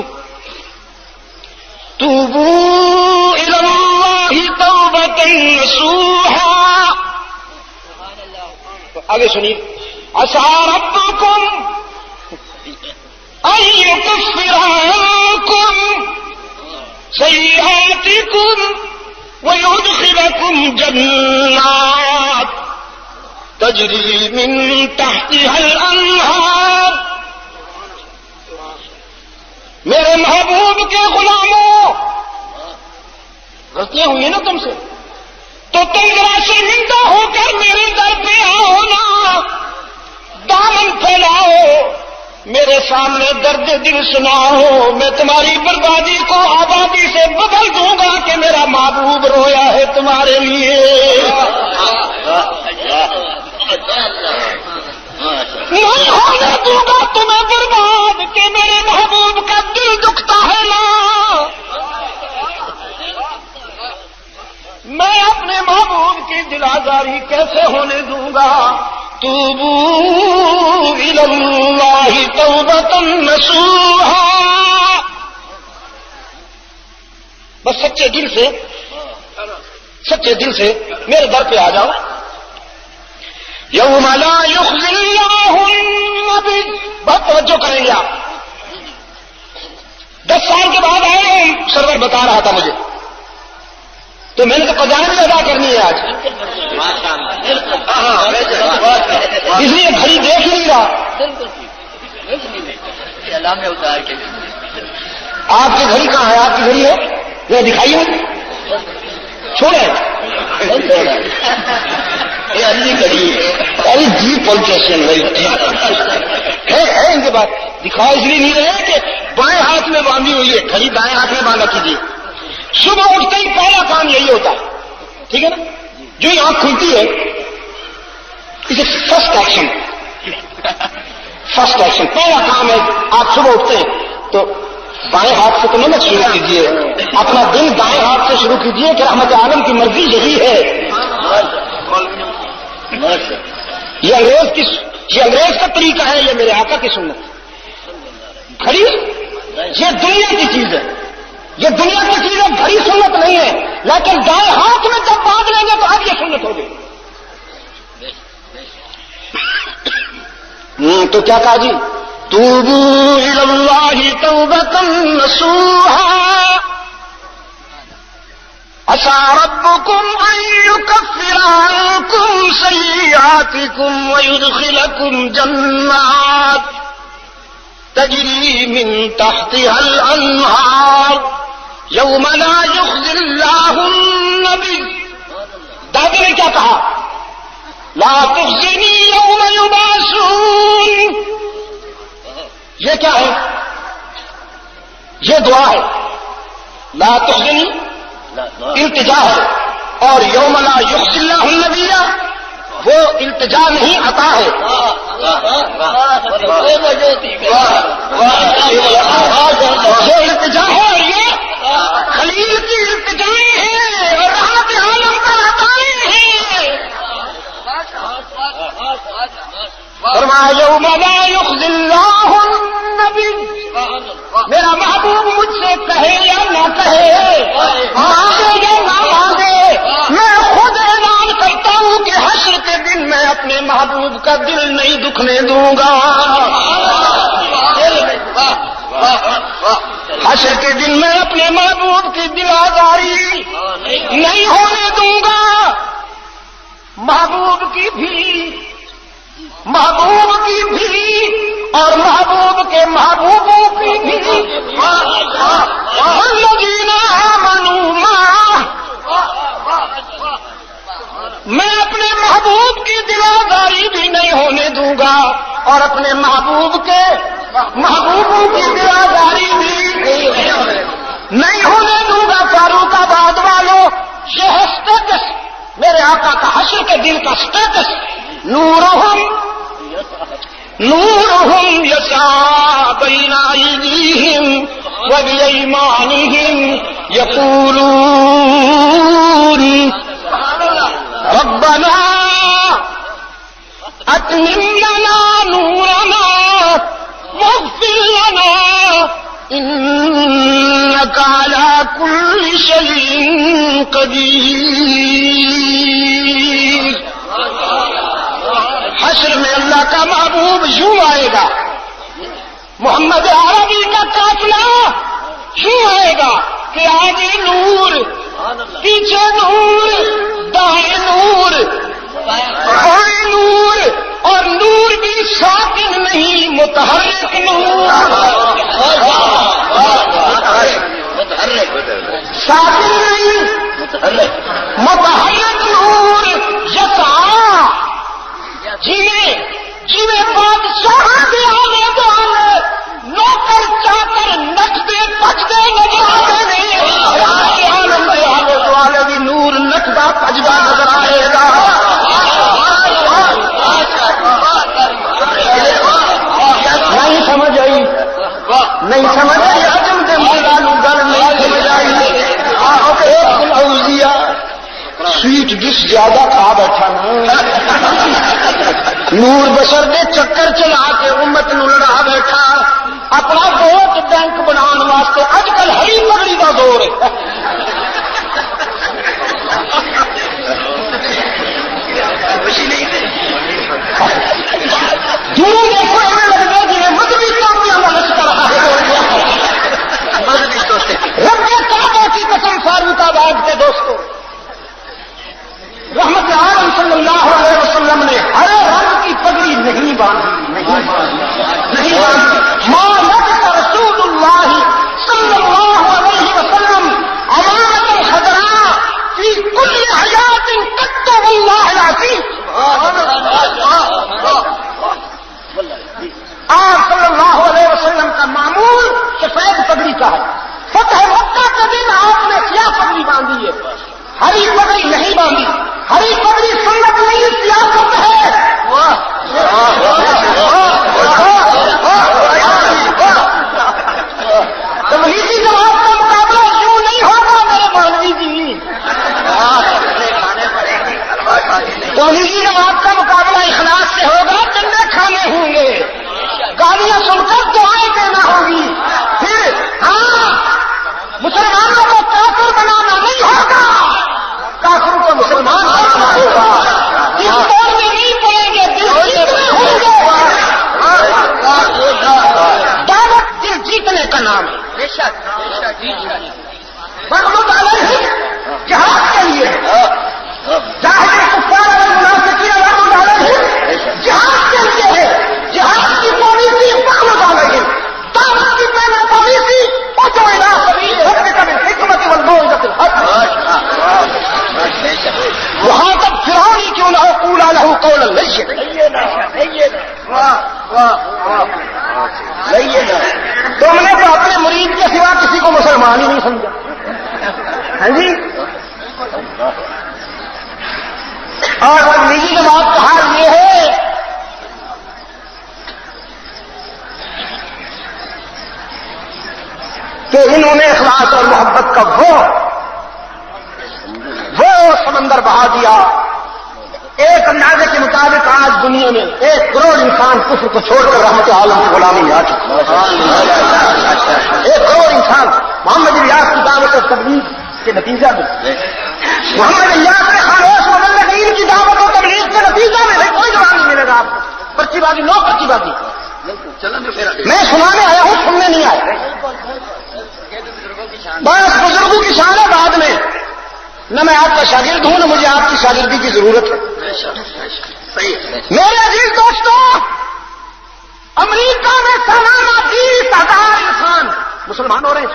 توبوا الی اللہ توبۃ نصوحا. آگے سنیے. عسى ربكم ان يكفر عنكم سيئاتكم ويدخلكم جنات تجری من تحتها الانہار. میرے محبوب کے غلاموں، غلطیاں ہوئی نا تم سے تو تم ذرا شرمندہ ہو کر میرے در پہ آؤ نا، دامن پھیلاؤ، میرے سامنے درد دل سناؤ. میں تمہاری بربادی کو آبادی سے بدل دوں گا کہ میرا محبوب رویا ہے تمہارے لیے. نہیں ہونے دوں گا تمہیں برباد کہ میرے محبوب کا دل دکھتا ہے نا. میں اپنے محبوب کی دل آزاری کیسے ہونے دوں گا. توبوا الی اللہ توبۃ نصوحا. بس سچے دل سے میرے در پہ آ جاؤ. یوم لا یخزی اللہ النبی. بہت توجہ کریں گے آپ. 10 سال کے بعد آئے ہوں، سرور بتا رہا تھا مجھے، تو میں نے تو قضائیں بھی ادا کرنی ہے آج. اس لیے گھڑی دیکھ نہیں رہا. آپ کی گھڑی کہاں ہے؟ آپ کی گھڑی ہے یہ دکھائیے. چھوڑے ارے جی پولیٹیشین ہے ان کے بعد دکھاؤ. اس لیے نہیں رہے کہ بائیں ہاتھ میں باندھی ہوئی ہے، گھڑی دائیں ہاتھ میں باندھا کیجیے. صبح اٹھتے ہی پہلا کام یہی ہوتا ہے، ٹھیک ہے نا؟ جو ہی آنکھ کھلتی ہے اسے فرسٹ ایکشن پہلا کام ہے. آپ صبح اٹھتے ہیں تو بائیں ہاتھ سے تو نہ شروع کیجیے، اپنا دن دائیں ہاتھ سے شروع کیجیے کہ رحمت عالم کی مرضی یہی ہے. یہ انگریز کا طریقہ ہے، یہ میرے آقا کی سنت. گھڑی یہ دنیا کی چیز ہے، یہ دنیا کی چیز ہے. گھڑی سنت نہیں ہے، لیکن دائیں ہاتھ میں جب باندھ لیں گے تو اب یہ سنت ہوگی. تو کیا کہا جی؟ توبوا الی اللہ توبۃ نصوحا عسى ربكم ان يكفر عنكم سيئاتكم ويدخلكم جنات تجری من تحتها الانہار یوم لا یخزی اللہ النبی. دادی نے کیا کہا؟ لا تخزنی یوم یبعثون. یہ کیا ہے؟ یہ دعا ہے. لا تخزنی التجا ہے، اور یوم لا یخزی اللہ النبی وہ التجا نہیں عطا ہے. یہ التجا ہے، یہ خلیل کی التجائیں ہیں اور رحمت عالم کا عطائیں ہیں. فرمایا یوم لا یخزی اللہ النبی. میرا محبوب مجھ سے کہے یا نہ کہے، مانگے یا نہ مانگے، میں خود اعلان کرتا ہوں کہ حشر کے دن میں اپنے محبوب کا دل نہیں دکھنے دوں گا. حشر کے دن میں اپنے محبوب کی دل آزاری نہیں ہونے دوں گا. محبوب کی بھی اور محبوب کے محبوبوں کی بھی. الذین آمنوا معه، میں اپنے محبوب کی دلاداری بھی نہیں ہونے دوں گا اور اپنے محبوب کے محبوبوں کی دلاداری بھی نہیں ہونے دوں گا. فاروق آباد والوں، یہ ہے اسٹیٹس میرے آقا کا حشر کے دن کا اسٹیٹس. نورهم يسعى بين أيديهم وبأيمانهم يقولون ربنا أتمم لنا نورنا واغفر لنا إنك على كل شيء قدير. حشر میں اللہ کا محبوب یوں آئے گا، محمد عربی کا قافلہ یوں آئے گا کہ آگے نور، پیچھے نور، دائیں نور، بائیں نور، اور نور بھی ساکن نہیں متحرک نور. ساکن نہیں متحرک نور. یسعا جیویں بادشاہ دے آنے دوانے نوکر چاکر نچدے پچدے نظر آتے نہیں. عالم دے آنے دوانے بھی نور نچدا پچدا نظر آئے گا. نہیں سمجھ آئی عجم دے مولا گل نہیں سمجھ آئی. سویٹ ڈش زیادہ کھا بیٹھا نا. نور بشر دے چکر چلا کے امت نو لڑا بیٹھا. اپنا ووٹ بینک بنانے واسطے اج کل ہری پگڑی کا دور ہے. دور دیکھو ایویں لگتا جی مذہبی کامیاں کا لشکر رب کعبہ کی قسم فاروق آباد کے دوستوں، رحمت عالم صلی اللہ علیہ وسلم نے ہرے رنگ کی پگڑی نہیں باندھی. ماں لبس رسول اللہ صلی اللہ علیہ وسلم امانت الخضراء فی کل حیات قط واللہ العظیم. آپ صلی اللہ علیہ وسلم کا معمول سفید پگڑی کا ہے. فتح مکہ کے دن آپ نے سیاہ پگڑی باندھی ہے، ہری پگڑی نہیں باندھی. ہری پگڑی سنت نہیں، سیاست ہے. تبلیغی جماعت کا مقابلہ یوں نہیں ہوگا میرے مولوی جی. تبلیغی جماعت کا مقابلہ اخلاص سے ہوگا، چندے کھانے ہوں گے، گالیاں سن کر دعائیں دینا ہوگی. پھر ہاں مسلمانوں کو کافر بنانا نہیں ہوگا، کافروں کو مسلمان بنانا ہوگا. دل توڑنے نہیں پڑیں گے، دل جیتنے ہوں گے. دعوت دل جیتنے کا نام ہے. محمد علیہ جہاد کے لیے جہاد کے لیے ہے. جہاد کی پالیسی محمد علیہ، دعوت کی پالیسی وہاں تک فرعون کیوں نہ ہو قولا لہ قولا لینا. تم نے تو اپنے مرید کے سوا کسی کو مسلمان ہی نہیں سمجھا. ہاں جی. اور تبلیغی جماعت کا حال یہ ہے کہ انہوں نے اخلاص اور محبت کا وہ سمندر بہا دیا. ایک اندازے کے مطابق آج دنیا میں 1 کروڑ انسان کفر کو چھوڑ کر رحمت عالم کی غلامی میں آ چکے. 1 کروڑ انسان محمد الیاس کی دعوت اور تبلیغ کے نتیجہ میں، محمد الیاس نے خاموش مبلغین کی دعوت اور تبلیغ کے نتیجہ میں کوئی جواب نہیں ملے گا آپ کو. پرچی بازی، نو پرچی بازی. میں سنانے آیا ہوں، سننے نہیں آیا. بس بزرگوں کی شان ہے بعد میں. نہ میں آپ کا شاگرد ہوں نہ مجھے آپ کی شاگردی کی ضرورت ہے. میرے عزیز دوستوں، امریکہ میں سالانہ 20,000 انسان مسلمان ہو رہے ہیں.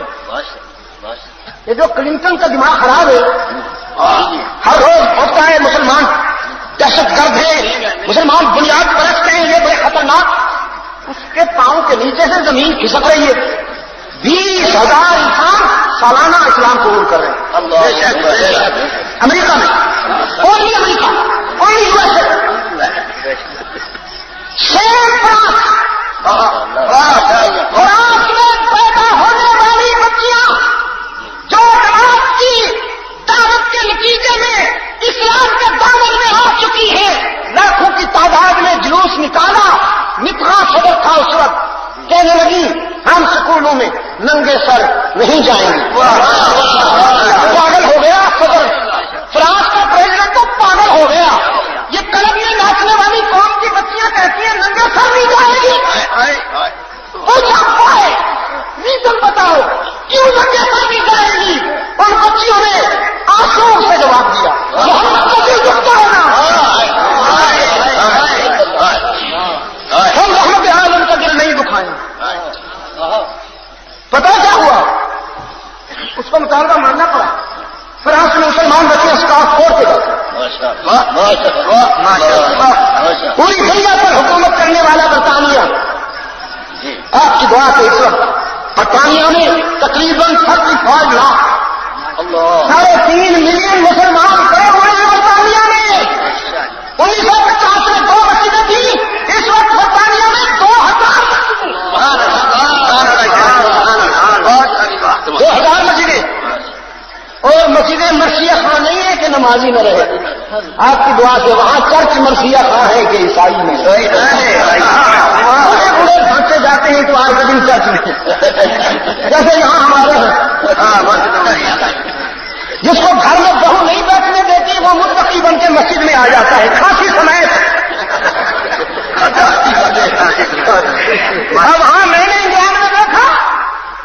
یہ جو کلنٹن کا دماغ خراب ہے، ہر روز ہوتا ہے مسلمان دہشت گرد ہے، مسلمان بنیاد پرست ہیں، یہ بڑے خطرناک. اس کے پاؤں کے نیچے سے زمین کھسک رہی ہے. 20,000 انسان سالانہ اسلام قبول کر رہے ہیں امریکہ میں. Only America, only U S A. France میں پیدا ہونے والی بچیاں جو جماعت کی دعوت کے نتیجے میں اسلام کے دامن میں آ چکی ہے، لاکھوں کی تعداد میں جلوس نکالا. مترا صدر تھا اس وقت، کہنے لگی ہم سکولوں میں ننگے سر نہیں جائیں گے. پاگل ہو گیا صدر، فرانس کا پریزیڈنٹ تو پاگل ہو گیا. یہ کلب میں ناچنے والی قوم کی بچیاں کہتی ہیں ننگے سر نہیں جائیں گی. پوچھا ہے ریزن بتاؤ کیوں ننگے سر نہیں جائیں گی؟ ان بچیوں نے آنسو سے جواب دیا محمد کو دل دکھتا ہے نا، ہم رحمت عالم کا دل نہیں دکھائیں. پتا کیا ہوا؟ اس کو مطالبہ ماننا پڑا. فرانس میں مسلمان بچے اسکارف چھوڑ کے گئے. پوری دنیا پر حکومت کرنے والا برطانیہ، آپ کی دعا سے اس وقت برطانیہ میں تقریباً 35 لاکھ 3.5 ملین مسلمان گئے ہوئے ہیں. برطانیہ میں 1950 میں 2 مسجدیں تھیں، اس وقت برطانیہ میں 2,000 مسجدیں. اور مسجدیں مرثیہ خاں نہیں ہے کہ نمازی نہ رہے. آپ کی دعا سے وہاں چرچ مرثیہ خاں ہے کہ عیسائی میں. بڑے بڑے ڈھانچے جاتے ہیں تو آج کے دن چرچ میں، جیسے یہاں ہمارے ہیں. جس کو گھر میں بہو نہیں بیٹھنے دیتی وہ متقی بن کے مسجد میں آ جاتا ہے کھانسی سمیت. اب ہاں میں نے انگلینڈ میں دیکھا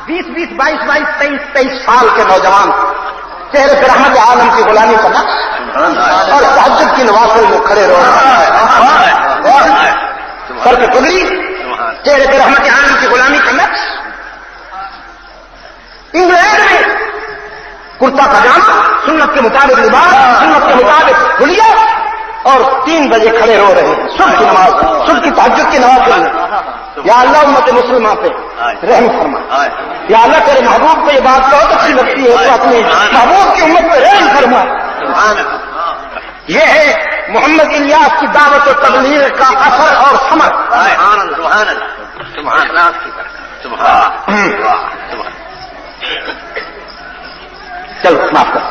20, 22, 23 سال کے نوجوان چہرے پہ رحمت عالم کی غلامی کا نقش اور تہجد کی نوافل میں کھڑے رہو. سر پہ پگڑی، چہرے پہ رحمت عالم کی غلامی کا نقش. انگلینڈ میں کرتا پاجامہ، سنت کے مطابق لباس، سنت کے مطابق حلیہ، اور 3 بجے کھڑے رو رہے ہیں صبح کی نماز، صبح کی تہجد کی نماز پڑھنے. یا اللہ امت مسلمہ پہ رحم فرما. یا اللہ تیرے محبوب کو یہ بات بہت اچھی لگتی ہے تو اپنی محبوب کی امت پہ رحم فرما. یہ ہے محمد الیاس کی دعوت و تبلیغ کا اثر اور ثمر. چلو معاف کر،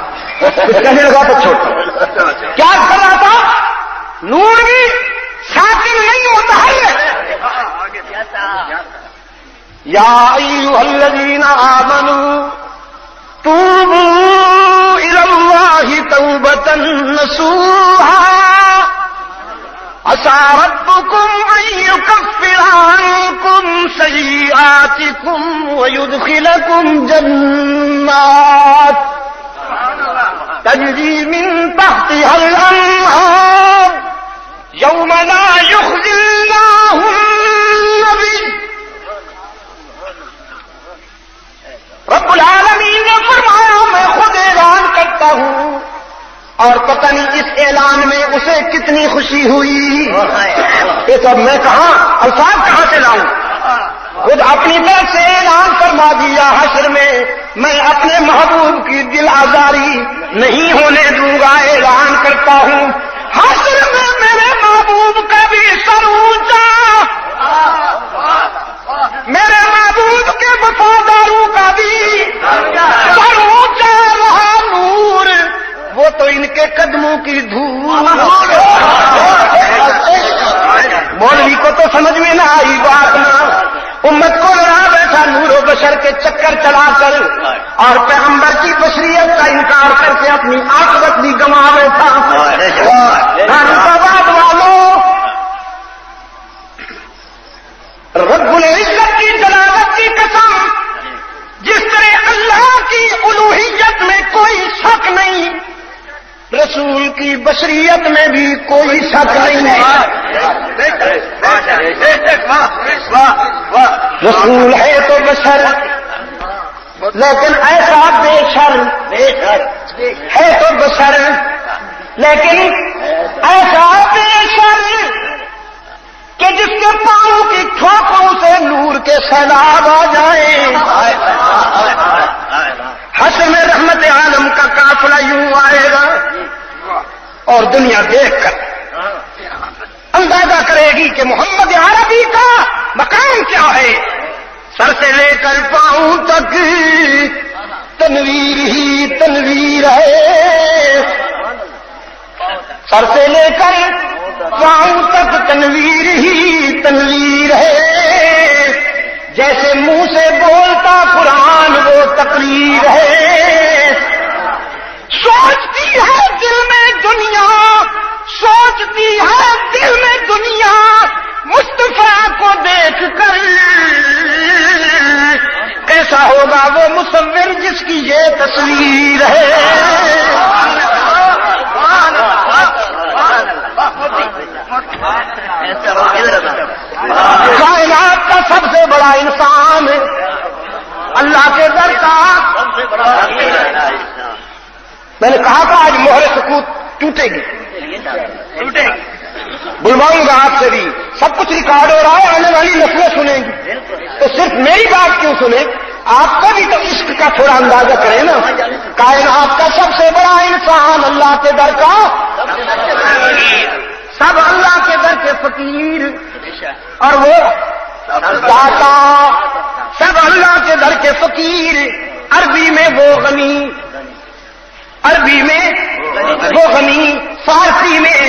کہنے لگا تو چھوڑ. کیا کر رہا تھا؟ نور بھی ساکن نہیں ہوتا ہے. یا ایھا الذین آمنوا توبوا الی اللہ توبۃ نصوحا عسى ربكم ان يكفر عنكم سيئاتكم ويدخلكم جنات تجري من تحتها الأنهار يوم لا يخزي الله النبي. رب العالمین نے فرمایا میں خود اعلان کرتا ہوں، اور پتہ نہیں اس اعلان میں اسے کتنی خوشی ہوئی. یہ سب میں کہاں الفاظ کہاں سے لاؤں؟ خود اپنی طرف سے اعلان فرما دیا حشر میں میں اپنے محبوب کی دل آزاری نہیں ہونے دوں گا. اعلان کرتا ہوں حشر میں میرے محبوب کا بھی سر اونچا، میرے محبوب کے وفاداروں کا بھی سر اونچا رہا. نور وہ تو ان کے قدموں کی دھول. مولوی کو تو سمجھ میں نہ آئی بات نہ، امت کو لڑا بیٹھا نور و بشر کے چکر چلا کر، اور پیغمبر کی بشریت کا انکار کر کے اپنی عاقبت بھی گنوا بیٹھا. والوں رب العزت کی جلالت کی قسم، جس طرح اللہ کی الوہیت میں کوئی شک نہیں، رسول کی بشریت میں بھی کوئی شک نہیں ہے۔ رسول ہے تو بشر، لیکن ایسا بے شر ہے تو بشر، لیکن ایسا بے شر کہ جس کے پاؤں کی ٹھوکروں سے نور کے سیلاب آ جائیں۔ حشر میں رحمت عالم کا قافلہ یوں آئے گا اور دنیا دیکھ کر اندازہ کرے گی کہ محمد عربی کا مقام کیا ہے۔ سر سے لے کر پاؤں تک تنویر ہی تنویر ہے، سر سے لے کر پاؤں تک تنویر ہی تنویر ہے، جیسے منہ سے بولتا قرآن وہ تقریر ہے۔ سوچتی ہے دل میں دنیا، سوچتی ہے دل میں دنیا، مصطفیٰ کو دیکھ کر کیسا ہوگا وہ مصور جس کی یہ تصویر ہے۔ کائنات کا سب سے بڑا انسان اللہ کے در کا، میں نے کہا تھا آج مہر سکوت ٹوٹے گی، بلواؤں گا آپ سے بھی، سب کچھ ریکارڈ ہو رہا ہے، آنے والی نسلیں سنیں گی، تو صرف میری بات کیوں سنیں، آپ کا بھی تو عشق کا تھوڑا اندازہ کریں نا۔ کائنات کا سب سے بڑا انسان اللہ کے در کا، سب اللہ کے در کے فقیر، اور وہ داتا، سب اللہ کے در کے فقیر، عربی میں وہ غنی، عربی میں وہ غنی، فارسی میں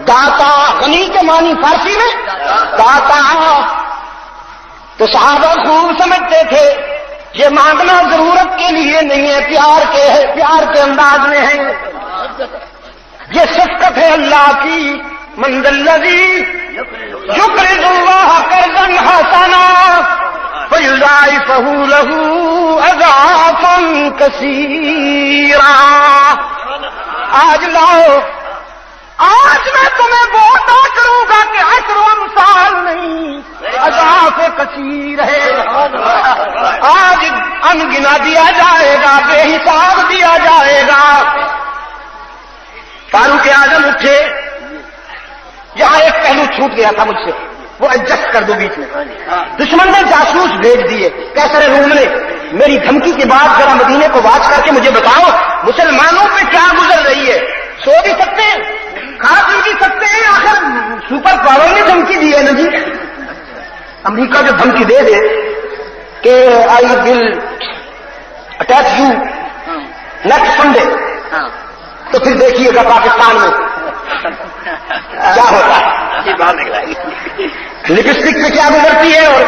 داتا، غنی کے معنی فارسی میں داتا۔ تو صحابہ خوب سمجھتے تھے یہ مانگنا ضرورت کے لیے نہیں ہے، پیار کے ہے، پیار کے انداز میں ہے، یہ شفقت ہے اللہ کی۔ من ذا الذی یقرض اللہ قرضا حسنا فیضاعفہ لہ اضعافا کثیرا۔ آج لاؤ، آج میں تمہیں وہ عطا کروں گا کہ عشر امثال نہیں، اضعاف کثیر ہے۔ آج ان گنا دیا جائے گا، بے حساب دیا جائے گا۔ فاروق اعظم اٹھے، یہاں ایک پہلو چھوٹ گیا تھا مجھ سے، وہ ایڈجسٹ کر دو بیچ میں۔ دشمن نے جاسوس بھیج دیے، کیسر روم نے، میری دھمکی کے بعد ذرا مدینے کو واچ کر کے مجھے بتاؤ مسلمانوں پہ کیا گزر رہی ہے۔ سو بھی سکتے ہیں، کھا پی بھی سکتے ہیں، آخر سپر پاور نے دھمکی دی ہے نا جی۔ امریکہ جو دھمکی دے دے کہ آئی will attack you next Sunday, تو پھر دیکھیے گا پاکستان میں کیا ہوتا ہے۔ لپسٹک پہ کیا گزرتی ہے اور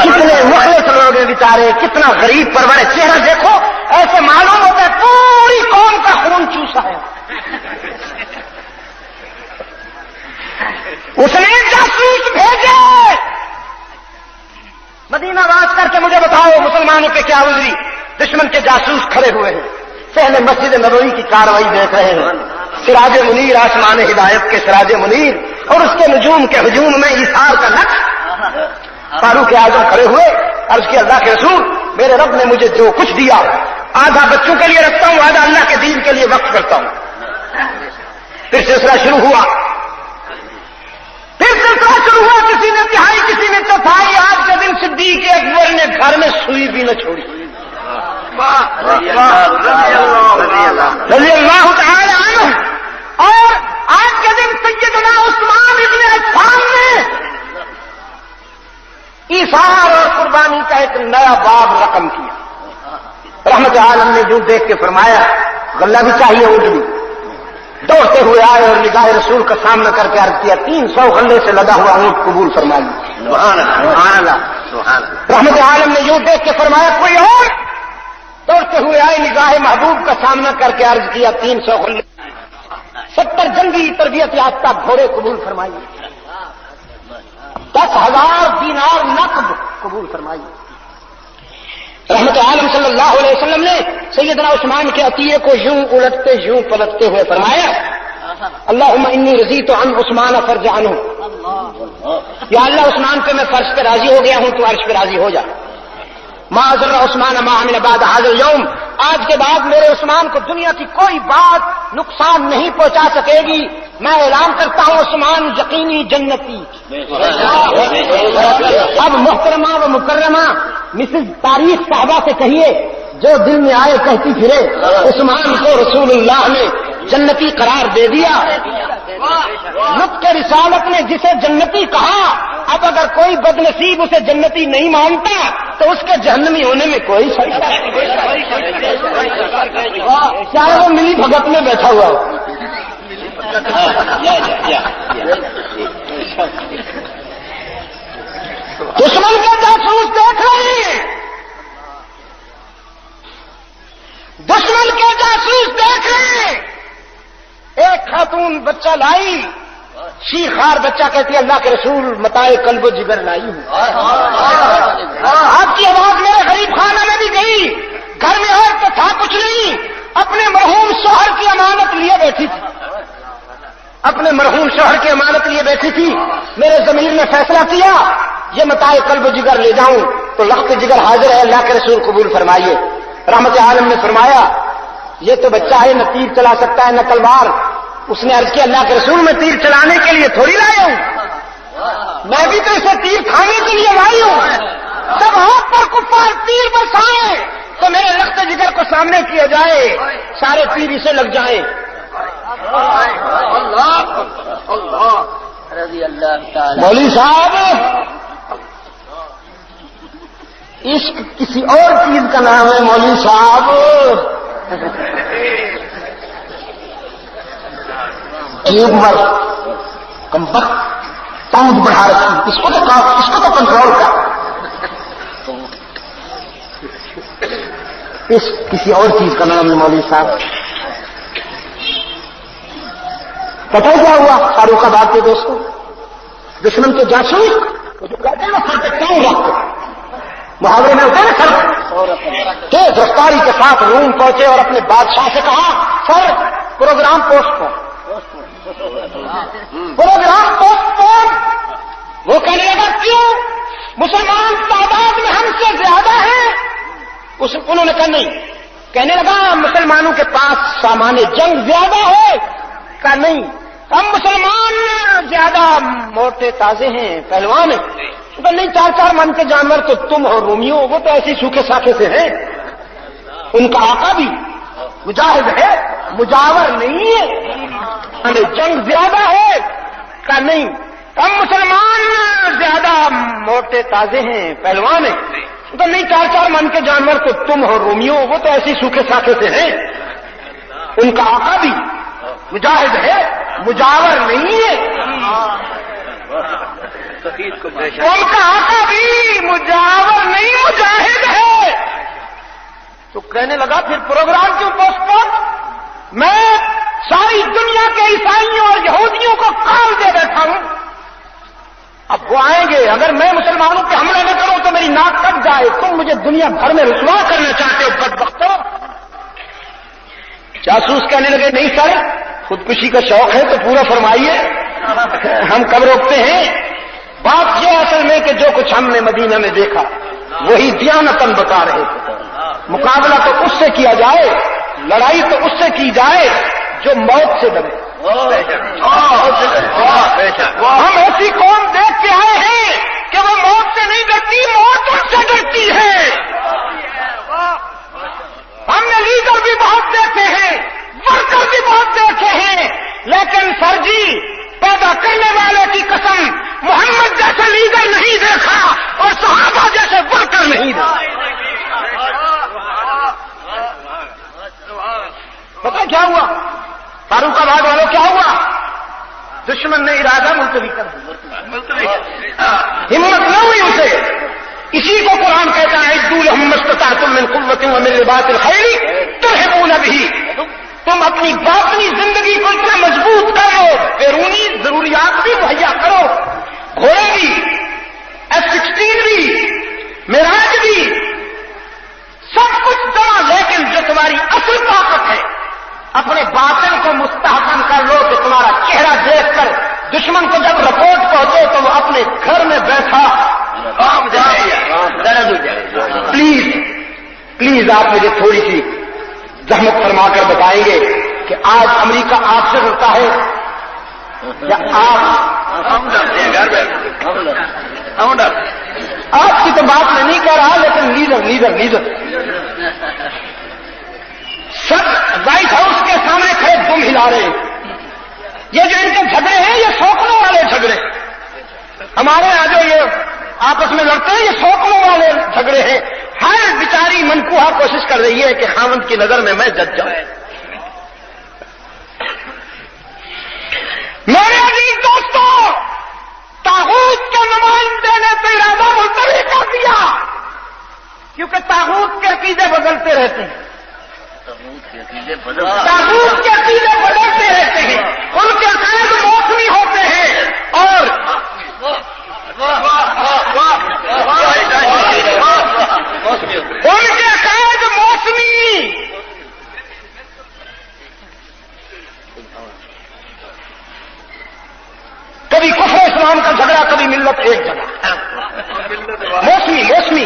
کتنے مخلص لوگ ہیں بیچارے، کتنا غریب پرورے، چہرہ دیکھو ایسے معلوم ہوتا ہے پوری قوم کا خون چوسا ہے۔ اس نے جاسوس بھیجے، مدینہ واس کر کے مجھے بتاؤ مسلمانوں پہ کیا گزری۔ دشمن کے جاسوس کھڑے ہوئے ہیں، پہلے مسجد نبوی کی کاروائی دیکھ رہے ہیں، سراج منیر، آسمان ہدایت کے سراج منیر، اور اس کے نجوم کے ہجوم میں ایثار کا نقش۔ فاروق اعظم کھڑے ہوئے، عرض کی اللہ کے رسول میرے رب نے مجھے جو کچھ دیا آدھا بچوں کے لیے رکھتا ہوں، آدھا اللہ کے دین کے لیے وقف کرتا ہوں۔ پھر سلسلہ شروع ہوا، کسی نے تہائی، کسی نے چوتھائی۔ آج کے دن صدیق اکبر نے گھر میں سوئی بھی نہ چھوڑی، رضی اللہ تعالی عنہ۔ اور آج کے دن سیدنا عثمان ابن عفان نے ایثار اور قربانی کا ایک نیا باب رقم کیا۔ رحمت عالم نے جو دیکھ کے فرمایا غلہ بھی چاہیے، اونٹ بھی۔ دوڑتے ہوئے آئے اور نگاہ رسول کا سامنا کر کے عرض کیا 300 غلے سے لدا ہوا اونٹ قبول فرما لیا۔ رحمت عالم نے یوں دیکھ کے فرمایا کوئی اور؟ دوڑتے ہوئے آئے, نگاہ محبوب کا سامنا کر کے عرض کیا 300 غلے 70 جنگی تربیت یافتہ گھوڑے قبول فرمائیے, 10,000 دینار نقد قبول فرمائیے. رحمت عالم صلی اللہ علیہ وسلم نے سیدنا عثمان کے عطیے کو یوں الٹتے یوں پلٹتے ہوئے فرمایا, اللہم انی رضیت عن عثمان فرج عنہ, یا اللہ عثمان پہ میں فرض پہ راضی ہو گیا ہوں, تو عرش پہ راضی ہو جا. ما ضر عثمان ما عمل بعد هذا اليوم, آج کے بعد میرے عثمان کو دنیا کی کوئی بات نقصان نہیں پہنچا سکے گی. میں اعلان کرتا ہوں عثمان یقینی جنتی. اب محترمہ و مکرمہ مسز تاریخ صاحبہ سے کہیے, جو دل میں آئے کہتی پھرے, عثمان کو رسول اللہ نے جنتی قرار دے دیا. نطق رسالت نے جسے جنتی کہا, اب اگر کوئی بد نصیب اسے جنتی نہیں مانتا تو اس کے جہنمی ہونے میں کوئی شک نہیں, چاہے وہ ملی بھگت میں بیٹھا ہوا ہو. دشمن کے جاسوس دیکھ رہے ہیں, دشمن کے جاسوس دیکھ رہے ہیں. ایک خاتون بچہ لائی, شیخار بچہ کہتی ہے اللہ کے رسول متاع قلب و جگر لائی ہوں. آپ کی آواز میرے غریب خانہ میں بھی گئی, گھر میں اور تو تھا کچھ نہیں, اپنے مرحوم شوہر کی امانت لیے بیٹھی تھی, اپنے مرحوم شوہر کی امانت لیے بیٹھی تھی. میرے ضمیر نے فیصلہ کیا یہ متاع قلب و جگر لے جاؤں, تو لخت جگر حاضر ہے, اللہ کے رسول قبول فرمائیے. رحمت عالم نے فرمایا یہ تو بچہ ہے, نہ تیر چلا سکتا ہے نہ تلوار. اس نے عرض کیا اللہ کے رسول میں تیر چلانے کے لیے تھوڑی لایا ہوں, میں بھی تو اسے تیر کھانے کے لیے لائی ہوں. جب ہاتھ پر کفار تیر برسائے تو میرے لخت جگر کو سامنے کیا جائے, سارے تیر اسے لگ جائیں. مولوی صاحب عشق کسی اور چیز کا نام ہے مولوی صاحب. ایک بار کم وقت ٹانگ بڑھا رکھی, اس کو تو کنٹرول کر. اس کسی اور چیز کا نام ہے مولوی صاحب. پتہ کیا ہوا فاروق آباد کے دوستوں, دشمن کے جاسوس جو کہتے ہیں نا سر پہ ٹانگ رکھ, محاورے میں ہوتے ہیں سر, تیز رفتاری کے ساتھ روم پہنچے اور اپنے بادشاہ سے کہا سر پروگرام پوسٹ پون, پروگرام پوسٹ پون. وہ کہنے لگا کیوں, مسلمان تعداد میں ہم سے زیادہ ہیں. انہوں نے کہا نہیں. کہنے لگا مسلمانوں کے پاس سامان جنگ زیادہ ہے. کہا نہیں, ہم مسلمان زیادہ موٹے تازے ہیں, پہلوان ہیں. نہیں, 4 من کے جانور تو تم اور رومیو, وہ تو ایسی سوکھے ساکھے سے ہیں. ان کا آقا بھی مجاہد ہے, مجاور نہیں ہے. جنگ زیادہ ہے. کہا نہیں, ہم مسلمان زیادہ موٹے تازے ہیں, پہلوان ہیں. تو نہیں, 4 من کے جانور تو تم اور رومیو, وہ تو ایسی سوکھے ساکھے سے ہیں. ان کا آقا بھی مجاہد ہے, مجاور نہیں ہے. ان کا آقا بھی مجاور نہیں, مجاہد ہے. تو کہنے لگا پھر پروگرام کیوں پوسٹ پون. میں ساری دنیا کے عیسائیوں اور یہودیوں کو کال دے بیٹھا ہوں, اب وہ آئیں گے. اگر میں مسلمانوں پہ حملہ نہ کروں تو میری ناک کٹ جائے. تم مجھے دنیا بھر میں رسوا کرنا چاہتے ہو بدبختوں. جاسوس کہنے لگے نہیں سر, خودکشی کا شوق ہے تو پورا فرمائیے, ہم کب روکتے ہیں. بات یہ اصل میں کہ جو کچھ ہم نے مدینہ میں دیکھا وہی دیانتاً بتا رہے تھے. مقابلہ تو اس سے کیا جائے, لڑائی تو اس سے کی جائے جو موت سے ڈرے. ہم ایسی قوم دیکھ کے آئے ہیں کہ وہ موت سے نہیں ڈرتی, موت ان سے ڈرتی ہے. ہم نے لیڈر بھی بہت دیکھے ہیں, ورکر بھی بہت دیکھے ہیں, لیکن سر جی پیدا کرنے والے کی قسم محمد جیسے لیڈر نہیں دیکھا اور صحابہ جیسے ورکر نہیں دیکھا. پتہ کیا ہوا فاروق آباد والوں, کیا ہوا؟ دشمن نے ارادہ ملتوی کر دیا, ہمت نہ ہوئی اسے. اسی کو قرآن کہتا ہے اعدوا لهم ما استطعتم من قوة ومن رباط الخیل ترهبون به. تم اپنی باطنی زندگی کو اتنا مضبوط کرو، بیرونی ضروریات بھی مہیا کرو، گھوڑے بھی، F-16 بھی، معراج بھی، سب کچھ جمع، لیکن جو تمہاری اصل طاقت ہے اپنے باطن کو مستحکم کر لو کہ تمہارا چہرہ دیکھ کر دشمن کو جب رپورٹ پہنچے تو وہ اپنے گھر میں بیٹھا پلیز پلیز آپ مجھے تھوڑی سی زحمت فرما کر بتائیں گے کہ آج امریکہ آپ سے ڈرتا ہے یا آپ کی تو بات میں نہیں کہہ رہا، لیکن لیڈر سب وائٹ ہاؤس کے سامنے کھڑے دم ہلا رہے ہیں. یہ جو ان کے جھگڑے ہیں یہ سوکڑوں والے جھگڑے، ہمارے یہاں جو یہ آپس میں لڑتے ہیں یہ سوکڑوں والے جھگڑے ہیں. ہر بیچاری منکوہا کوشش کر رہی ہے کہ خاوند کی نظر میں جج جاؤں. میرے عزیز دوستوں، طاغوت کے نمائندے نے تو ارادہ ملتوی کر دیا، کیونکہ طاغوت کے عقیدے بدلتے رہتے ہیں. طاغوت کے عقیدے بدلتے رہتے ہیں، ان کے عقائد موسمی ہوتے ہیں اور ان کے عقائد موسمی. کبھی کفر اسلام کا جھگڑا، کبھی ملت ایک جگہ، موسمی.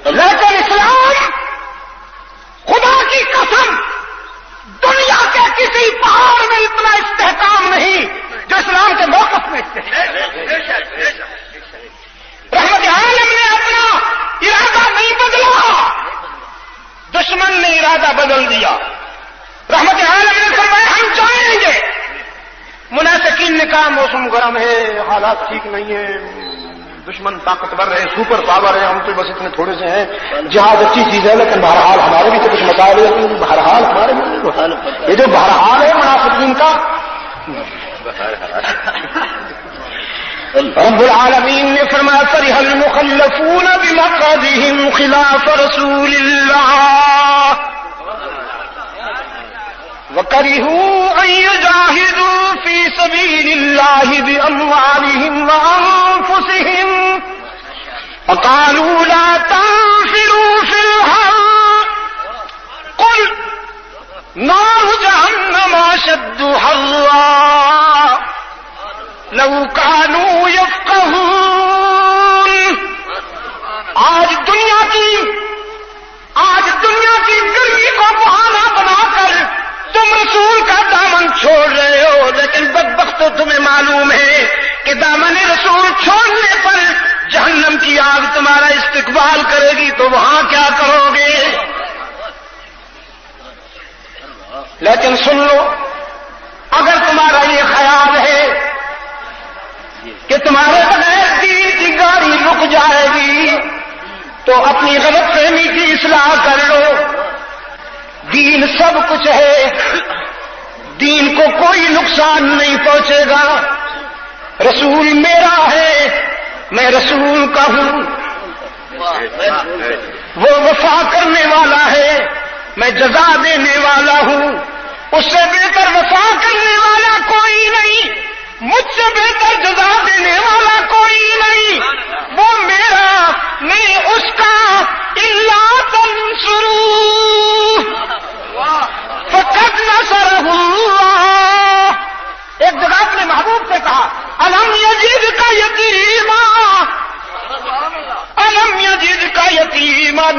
لیکن اسلام خدا کی قسم دنیا کے کسی پہاڑ میں اتنا استحکام نہیں جو اسلام کے موقف میں رحمت عالم نے اپنا ارادہ نہیں بدلا، دشمن نے ارادہ بدل دیا. رحمت عالم نے فرمایا ہم جائیں گے. منافقین نے کہا موسم گرم ہے، حالات ٹھیک نہیں ہے، دشمن طاقتور ہے، سپر پاور ہے، ہم تو بس اتنے تھوڑے سے ہیں. جہاد اچھی چیز ہے لیکن بہرحال ہمارے بھی تو کچھ مسائل ہے، بہرحال ہمارے بھی یہ جو بہرحال ہے منافقین کا. رب العالمین نے فرمایا فرح المخلفون بمقعدهم خلاف رسول اللہ وَكَرِهُوا أَن يُجَاهِدُوا فِي سَبِيلِ اللَّهِ بِأَمْوَالِهِمْ وَأَنفُسِهِمْ فَقَالُوا لَا تَنفِرُوا فِي الْحَرِّ قُلْ نَارُ جَهَنَّمَ أَشَدُّ حَرًّا لَوْ كَانُوا يَفْقَهُونَ. آج دنیا کی گرمی کو بہانہ بنا کر تم رسول کا دامن چھوڑ رہے ہو، لیکن بدبختو تمہیں معلوم ہے کہ دامن رسول چھوڑنے پر جہنم کی آگ تمہارا استقبال کرے گی، تو وہاں کیا کرو گے؟ لیکن سن لو، اگر تمہارا یہ خیال ہے کہ تمہارے بغیر دین کی گاڑی رک جائے گی تو اپنی غلط فہمی کی اصلاح کر لو. دین سب کچھ ہے، دین کو کوئی نقصان نہیں پہنچے گا. رسول میرا ہے، میں رسول کا ہوں. وہ وفا کرنے والا ہے، میں جزا دینے والا ہوں. اس سے بہتر وفا کرنے والا کوئی نہیں، مجھ سے بہتر جزا دینے والا کوئی نہیں. وہ میرا، میں اس کا. الا تنصروہ فقد نصرہ اللہ. ایک جگہ اپنے محبوب سے کہا الم یجدک یتیما، الم یجدک یتیما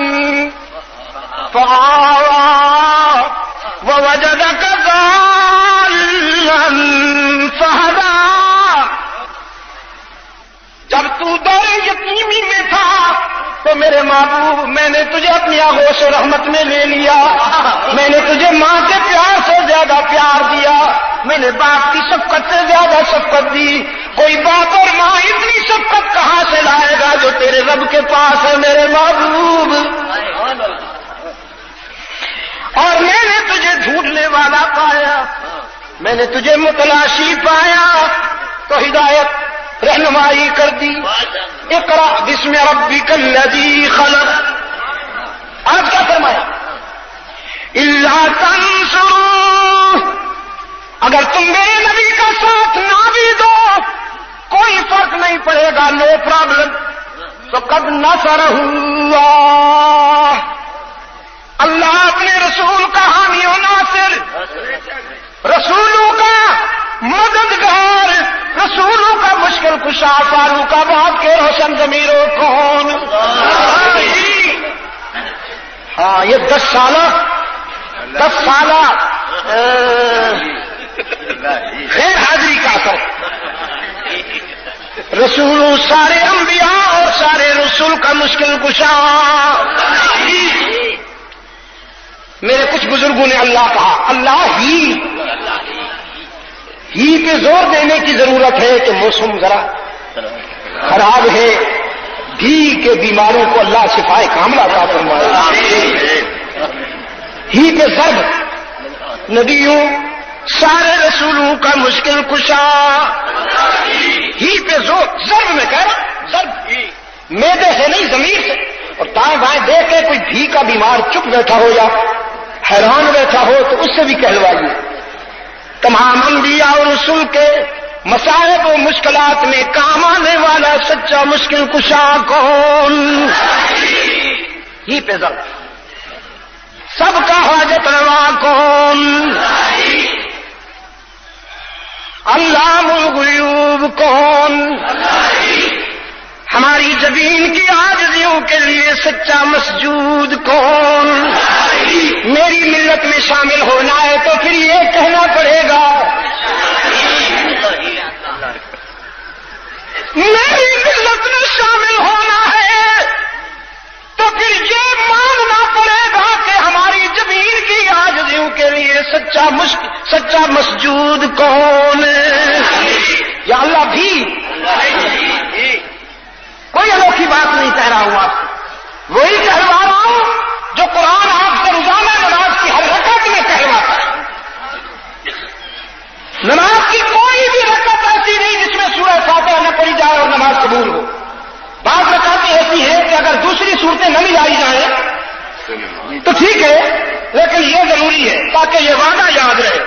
فآویٰ ووجدک ضالا فہدیٰ. جب تو دور یتیمی میں تھا تو میرے محبوب میں نے تجھے اپنی آغوش و رحمت میں لے لیا. میں نے تجھے ماں کے پیار سے زیادہ پیار دیا، میں نے باپ کی شفقت سے زیادہ شفقت دی. کوئی باپ اور ماں اتنی شفقت کہاں سے لائے گا جو تیرے رب کے پاس ہے میرے محبوب. اور میں نے تجھے ڈھونڈنے والا پایا، میں نے تجھے متلاشی پایا. تو ہدایت رہنمائی کر دی. اقرأ بسم ربک الذی خلق. آج کیا فرمایا؟ الا تنصروا، اگر تم میرے نبی کا ساتھ نہ بھی دو کوئی فرق نہیں پڑے گا، نو پرابلم. فقد نصرہ اللہ، اللہ اپنے رسول کا حامی و ناصر، رسولوں کا مددگار، رسولوں کا مشکل کشا، فاروق آباد کے روشن ضمیروں کون. ہاں یہ 10 سالہ خیر حاضری کا اثر. رسولوں سارے انبیاء اور سارے رسول کا مشکل کشا. میرے کچھ بزرگوں نے اللہ کہا، اللہ ہی پہ زور دینے کی ضرورت ہے کہ موسم ذرا خراب ہے، گھی کے بیماروں کو اللہ شفائے کاملہ عطا فرمائے. ہی پہ ضرب، نبیوں سارے رسولوں کا مشکل کشا. ہی پہ زور، ضرب میں کہہ رہا، ضرب میدے سے نہیں ضمیر سے. اور دائیں بائیں دیکھ کے کوئی گھی کا بیمار چپ بیٹھا ہو یا حیران بیٹھا ہو تو اس سے بھی کہلوائیے. تمام انبیاء اور رسول کے مصائب و مشکلات میں کام آنے والا سچا مشکل کشا کون؟ ہی پہ ضرب. سب کا حاجت روا کون؟ علام الغیوب کون؟ ہماری جبین کی عاجزیوں کے لیے سچا مسجود کون؟ میری ملت میں شامل ہونا ہے تو پھر یہ کہنا پڑے گا، میری ملت میں شامل ہونا ہے تو پھر یہ ماننا پڑے گا کہ ہماری زمین کی عاجزیوں کے لیے سچا مسجود کون؟ یا اللہ بھی کوئی انوکھی بات نہیں کہہ رہا ہوں آپ سے، وہی کہلوا رہا ہوں جو قرآن آپ سے روزانہ نماز کی ہر رکعت میں کہلواتا ہے. نماز کی کوئی بھی رکعت ایسی نہیں جس میں سورہ فاتحہ نہ پڑھی جائے اور نماز قبول ہو. بعض رکعتیں ایسی ہیں کہ اگر دوسری صورتیں نہ ملائی جائیں تو ٹھیک ہے، لیکن یہ ضروری ہے تاکہ یہ وعدہ یاد رہے.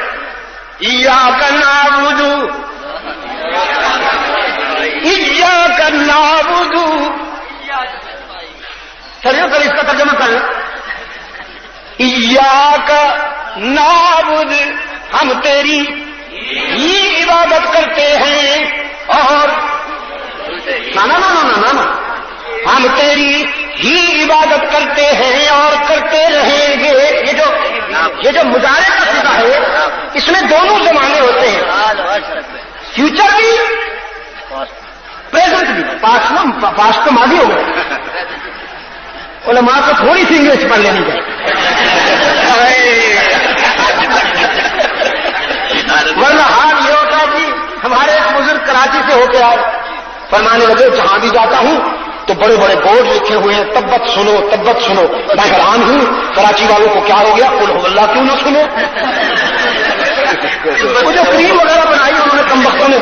ایاک نعبد ایاک نعبد، چلیے کر اس کا ترجمہ کر لیں. ایاک نعبد، ہم تیری ہی عبادت کرتے ہیں، اور نا ہم تیری ہی عبادت کرتے ہیں اور کرتے رہیں گے. یہ جو مضارع کا صیغہ ہے اس میں دونوں زمانے ہوتے ہیں، فیوچر بھی پریزنٹ بھی. پاسٹ تو ماضی ہو گئے. علماء کو تھوڑی سی انگلش پڑھ لینی چاہیے، ورنہ حال یہ ہوتا ہے کہ ہمارے ایک بزرگ کراچی سے ہو کے آئے، فرمانے لگے جہاں بھی جاتا ہوں تو بڑے بڑے بورڈ لکھے ہوئے ہیں، تبت سنو تبت سنو. میں حیران ہوں کراچی والوں کو کیا ہو گیا، قل هو اللہ کیوں نہ سنو. وہ جو کریم وغیرہ بنائی انہوں نے کم وقتوں نے،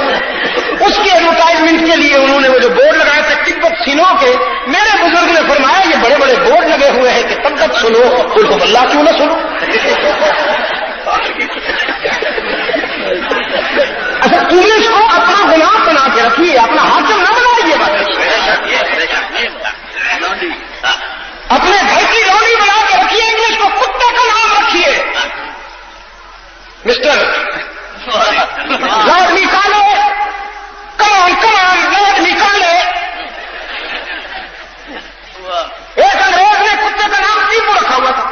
اس کے ایڈورٹائزمنٹ کے لیے انہوں نے وہ جو بورڈ لگائے تھے تبت سنو کے، میرے بزرگ نے فرمایا یہ بڑے بڑے بورڈ لگے ہوئے ہیں کہ تبت سنو، قل هو اللہ کیوں نہ سنو. اچھا انگلش کو اپنا گناہ بنا کے رکھیے، اپنا حاکم نہ بنائیے. اپنے گھر کی روڑی بنا کے رکھیے، انگلش کو کتے کا نام رکھیے. مسٹر لارڈ نکالے، کمان لارڈ نکالے. ایک انگریز نے کتے کا نام ٹیپو رکھا ہوا تھا.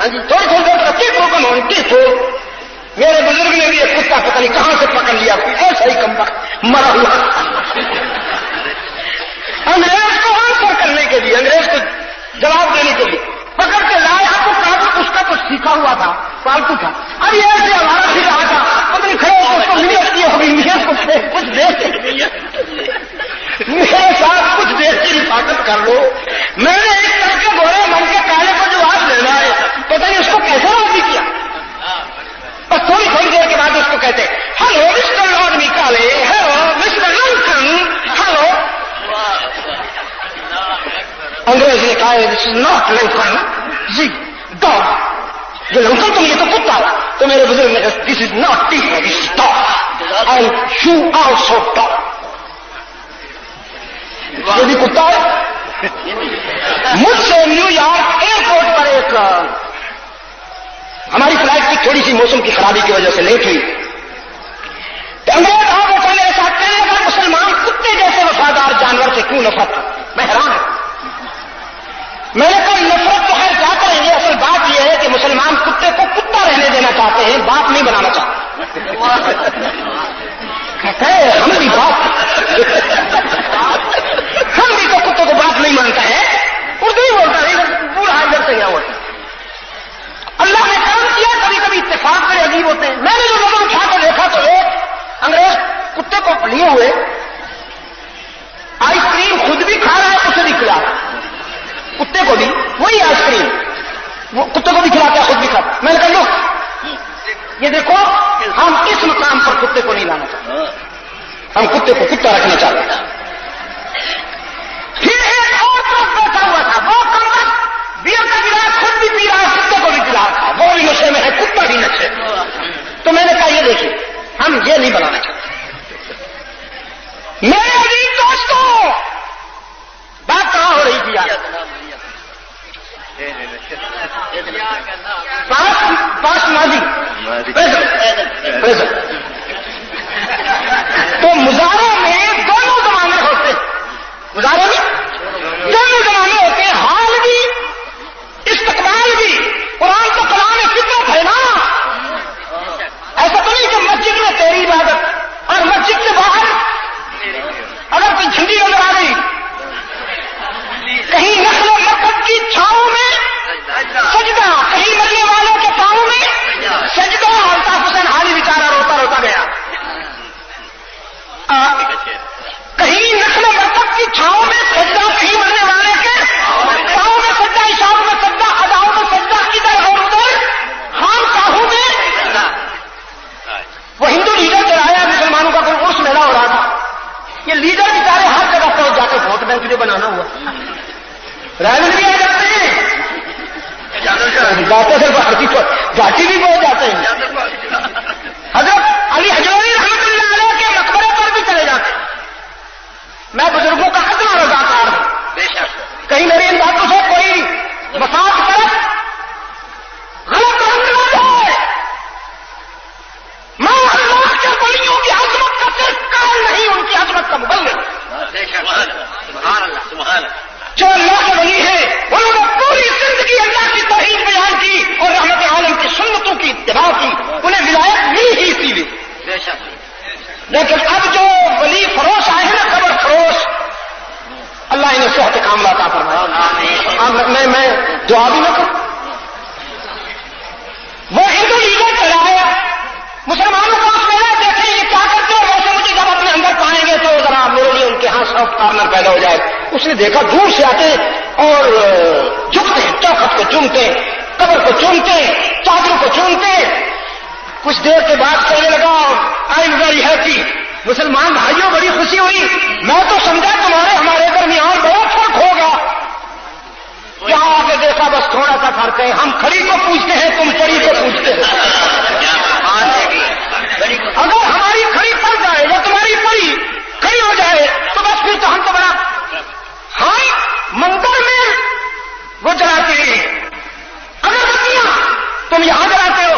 ہاں جی تھوڑی تھوڑی دیر تک ٹیپو کمان ٹیپو. میرے بزرگ نے بھی ایک کتا پتہ نہیں کہاں سے پکڑ لیا، ایسا ہی کم مرا ہوا. انگریز کو آنسر کرنے کے لیے، انگریز کو جواب دینے کے لیے پکڑ کے لایا تو کہا اس کا تو سیکھا ہوا تھا، پالتو تھا. اب یہ ایسے ہمارا پھر رہا تھا، پتہ نہیں کھڑے اس کو محنت کی ہوگی، محنت کو کچھ دیر میرے ساتھ کچھ دیر کی حفاظت کر لو. میں نے ایک طرح کے گھوڑے من کے کالے کو جواب دینا ہے، پتہ نہیں اس کو کیسے راضی کیا. بس تھوڑی دیر کے بعد اس کو کہتے ہلو مسٹر لارڈ نکالے، hello is not Lincoln, the dog. یہ لنکن تم یہ تو کتا ہے. تو میرے بزرگ نے کہا this is not tiger this is dog and you also dog. یہ بھی کتا ہے. مجھ سے نیو یارک ایئرپورٹ پر ایک ہماری فلائٹ کی تھوڑی سی موسم کی خرابی کی وجہ سے لیٹ ہوئی. انگریز آپ بیٹھا میرے ساتھ کہنے لگا مسلمان کتے جیسے وفادار جانور سے کیوں نفرت. میں حیران ہوں. میں نے کہا نفرت تو خیر کیا کریں گے, اصل بات یہ ہے کہ مسلمان کتے کو کتا رہنے دینا چاہتے ہیں, باپ نہیں بنانا چاہتے. کہتے ہیں ہم بھی باپ, ہم بھی تو کتوں کو باپ نہیں مانتا ہے. اردو ہی بولتا ہے, پورا ادھر سے کیا ہوتا ہے. اللہ نے کام کیا, کبھی کبھی اتفاق بڑے عجیب ہوتے ہیں. میں نے جو لوگوں اٹھا کر دیکھا تو ایک انگریز کتے کو لیے ہوئے آئس کریم خود بھی کھا رہا ہے, اسے بھی کھلا رہا ہے. کتے کو بھی وہی آئس کریم, وہ کتے کو بھی کھلاتا ہے, خود بھی کھاتا. میں نے کہا لو یہ دیکھو, ہم اس مقام پر کتے کو نہیں لانا چاہتے, ہم کتے کو کتا رکھنا چاہتے ہیں. پھر ایک اور طرف بیٹھا ہوا تھا, وہ کمر بیئر کا گلاس خود بھی پی رہا ہے, کتے کو بھی پلا رہا ہے, وہ بھی نشے میں ہے, کتا بھی نشے. تو میں نے کہا یہ دیکھیے ہم یہ نہیں بنانا چاہتے. میرے عزیز دوستوں, بات کہاں ہو رہی تھی یار؟ پاس ماضی تو مظاہروں میں دونوں زمانے ہوتے ہیں, مظاہرے میں دونوں زمانے ہوتے ہیں, حال بھی استقبال بھی. قرآن تو کلام فطرت ہے نا. ایسا تو نہیں کہ مسجد میں تیری عبادت اور مسجد سے باہر اگر کوئی جھنڈی نظر آ گئی, کہیں نسل و مرکز کی چھاؤں میں سجدہ, کہیں مدینے والوں کے پاؤں میں سجدہ. الطاف حسین حالی بیچارہ روتا روتا گیا. کہیں نسل و مرکز کی چھاؤں میں سجدہ, کہیں مدینے والے کے پاؤں میں سجدہ, اشاروں میں سجدہ, اداؤں میں سجدہ, ادھر اور ادھر خان کاہوں میں. وہ ہندو لیڈر چلایا مسلمانوں کا کوئی عرس میلہ ہو رہا تھا. یہ لیڈر بیچارے ہر جگہ پہنچ جاتے, ووٹ بینک جو بنانا ہوا رائے بھی آ جاتے ہیں, جاتے سے گاٹی بھی پہنچ جاتے ہیں. حضرت علی حجوری رحمۃ اللہ علیہ کے مقبرے پر بھی چلے جاتے ہیں. میں بزرگوں کا ادنا رضاکار ہوں, کہیں میری ان باتوں سے کوئی مفاد پر غلط فہمی نہ ہو. میں اللہ کے ولیوں کی عظمت کا صرف قائل نہیں, ان کی عظمت کا مبلغ. جو اللہ کے ولی ہیں انہوں نے پوری زندگی اللہ کی توحید بیان کی اور رحمت عالم کی سنتوں کی اتباع کی, انہیں ولایت ملی ہی اسی لیے. لیکن اب جو ولی فروش آئے ہیں نا, قبر فروش, اللہ انہیں صحت کاملہ عطا فرمائے. میں دعا بھی نہ کروں. وہ ہندو لیڈر چلایا مسلمانوں کو اس میلہ دیکھیں یہ کیا کرتے ہو, ویسے مجھے جب اپنے اندر پائیں گے تو ذرا میرے لیے ان کے ہاں سافٹ کارنر پیدا ہو جائے. اس نے دیکھا دور سے آتے اور جھکتے ہیں, چوکھٹ کو چومتے, قبر کو چومتے, چادر کو چومتے. کچھ دیر کے بعد کہنے لگا آئی ایم ویری ہیپی. مسلمان بھائیوں بڑی خوشی ہوئی, میں تو سمجھا تمہارے ہمارے درمیان بہت فرق ہوگا. یہاں آ کے دیکھا بس تھوڑا سا فرق ہے, ہم کھڑی کو پوچھتے ہیں, تم پڑی کو پوچھتے ہیں. اگر ہماری کھڑی پڑ جائے یا تمہاری پڑی کھڑی ہو جائے تو بس پھر تو ہم تو بڑا, ہم مندر میں وہ جلاتے ہیں اگربتیاں, تم یہاں جلاتے ہو.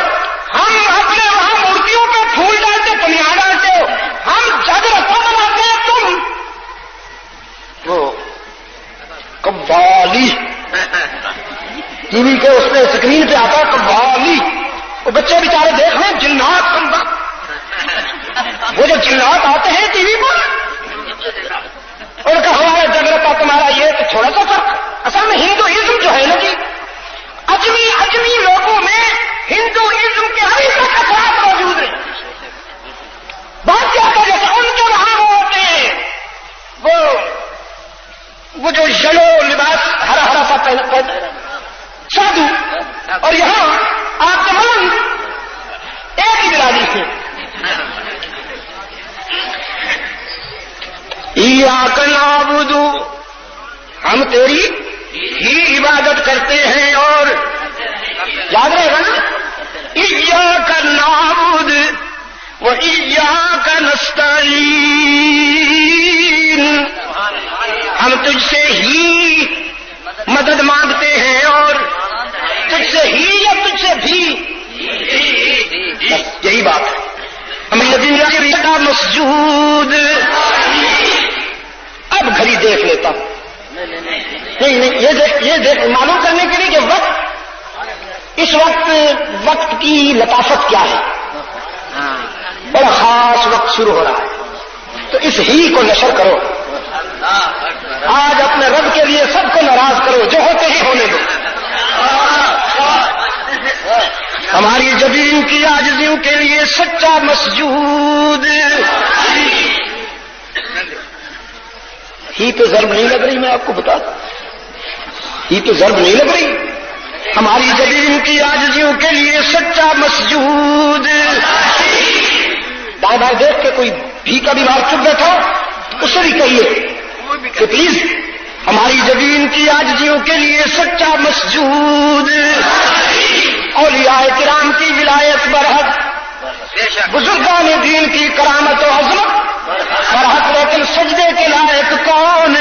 ہم اپنے وہاں مورتیوں پہ پھول ڈالتے, تم یہاں ڈالتے ہو. ہم جگ رسم بناتے ہیں, تم وہ قوالی ٹی وی کے اس پہ اسکرین پہ آتا ہے قوالی. وہ بچے بیچارے دیکھ رہے ہیں جنات, وہ جو جنات آتے ہیں ٹی وی پر, ان کا ہمارا جگرتا تمہارا یہ تو تھوڑا سا فرق. اصل میں ہندوازم جو ہے نا جی, اجمی لوگوں میں ہندوازم کے ہر ایک اثرات موجود ہیں. بات کیا کہ جیسے ان کے وہاں وہ ہوتے ہیں وہ جو یلو لباس ہرا ہرا سا پہنتے سادھو, اور یہاں آپ کے من ایک ہی برادری سے. ایاک نعبد, ہم تیری ہی عبادت کرتے ہیں اور یاد رہے گا نا، ایاک نعبد و ایاک نستعین، ہم تجھ سے ہی مدد مانگتے ہیں اور تجھ سے ہی یا تجھ سے بھی، یہی بات ہے. ہم الذین کا مسجود. اب گھڑی دیکھ لیتا ہوں، نہیں یہ دیکھ معلوم کرنے کے لیے کہ اس وقت کی لطافت کیا ہے. بڑا خاص وقت شروع ہو رہا ہے، تو اس ہی کو نشر کرو. آج اپنے رب کے لیے سب کو ناراض کرو، جو ہوتے ہی ہونے دو. ہماری جبین کی عاجزیوں کے لیے سچا مسجود. ہی تو ضرب نہیں لگ رہی، میں آپ کو بتا دوں، ہی تو ضرب نہیں لگ رہی. ہماری جبین کی عاجزیوں کے لیے سچا مسجود. دائیں بائیں دیکھ کے کوئی بھی کا بیمار چپ بیٹھا اس سے بھی کہیے کہ پلیز ہماری جبین کی عاجزیوں کے لیے سچا مسجود. اولیاء کرام کی ولایت برحق، بزرگان دین کی کرامت و عظمت برحق، لیکن سجدے کے لائق کون؟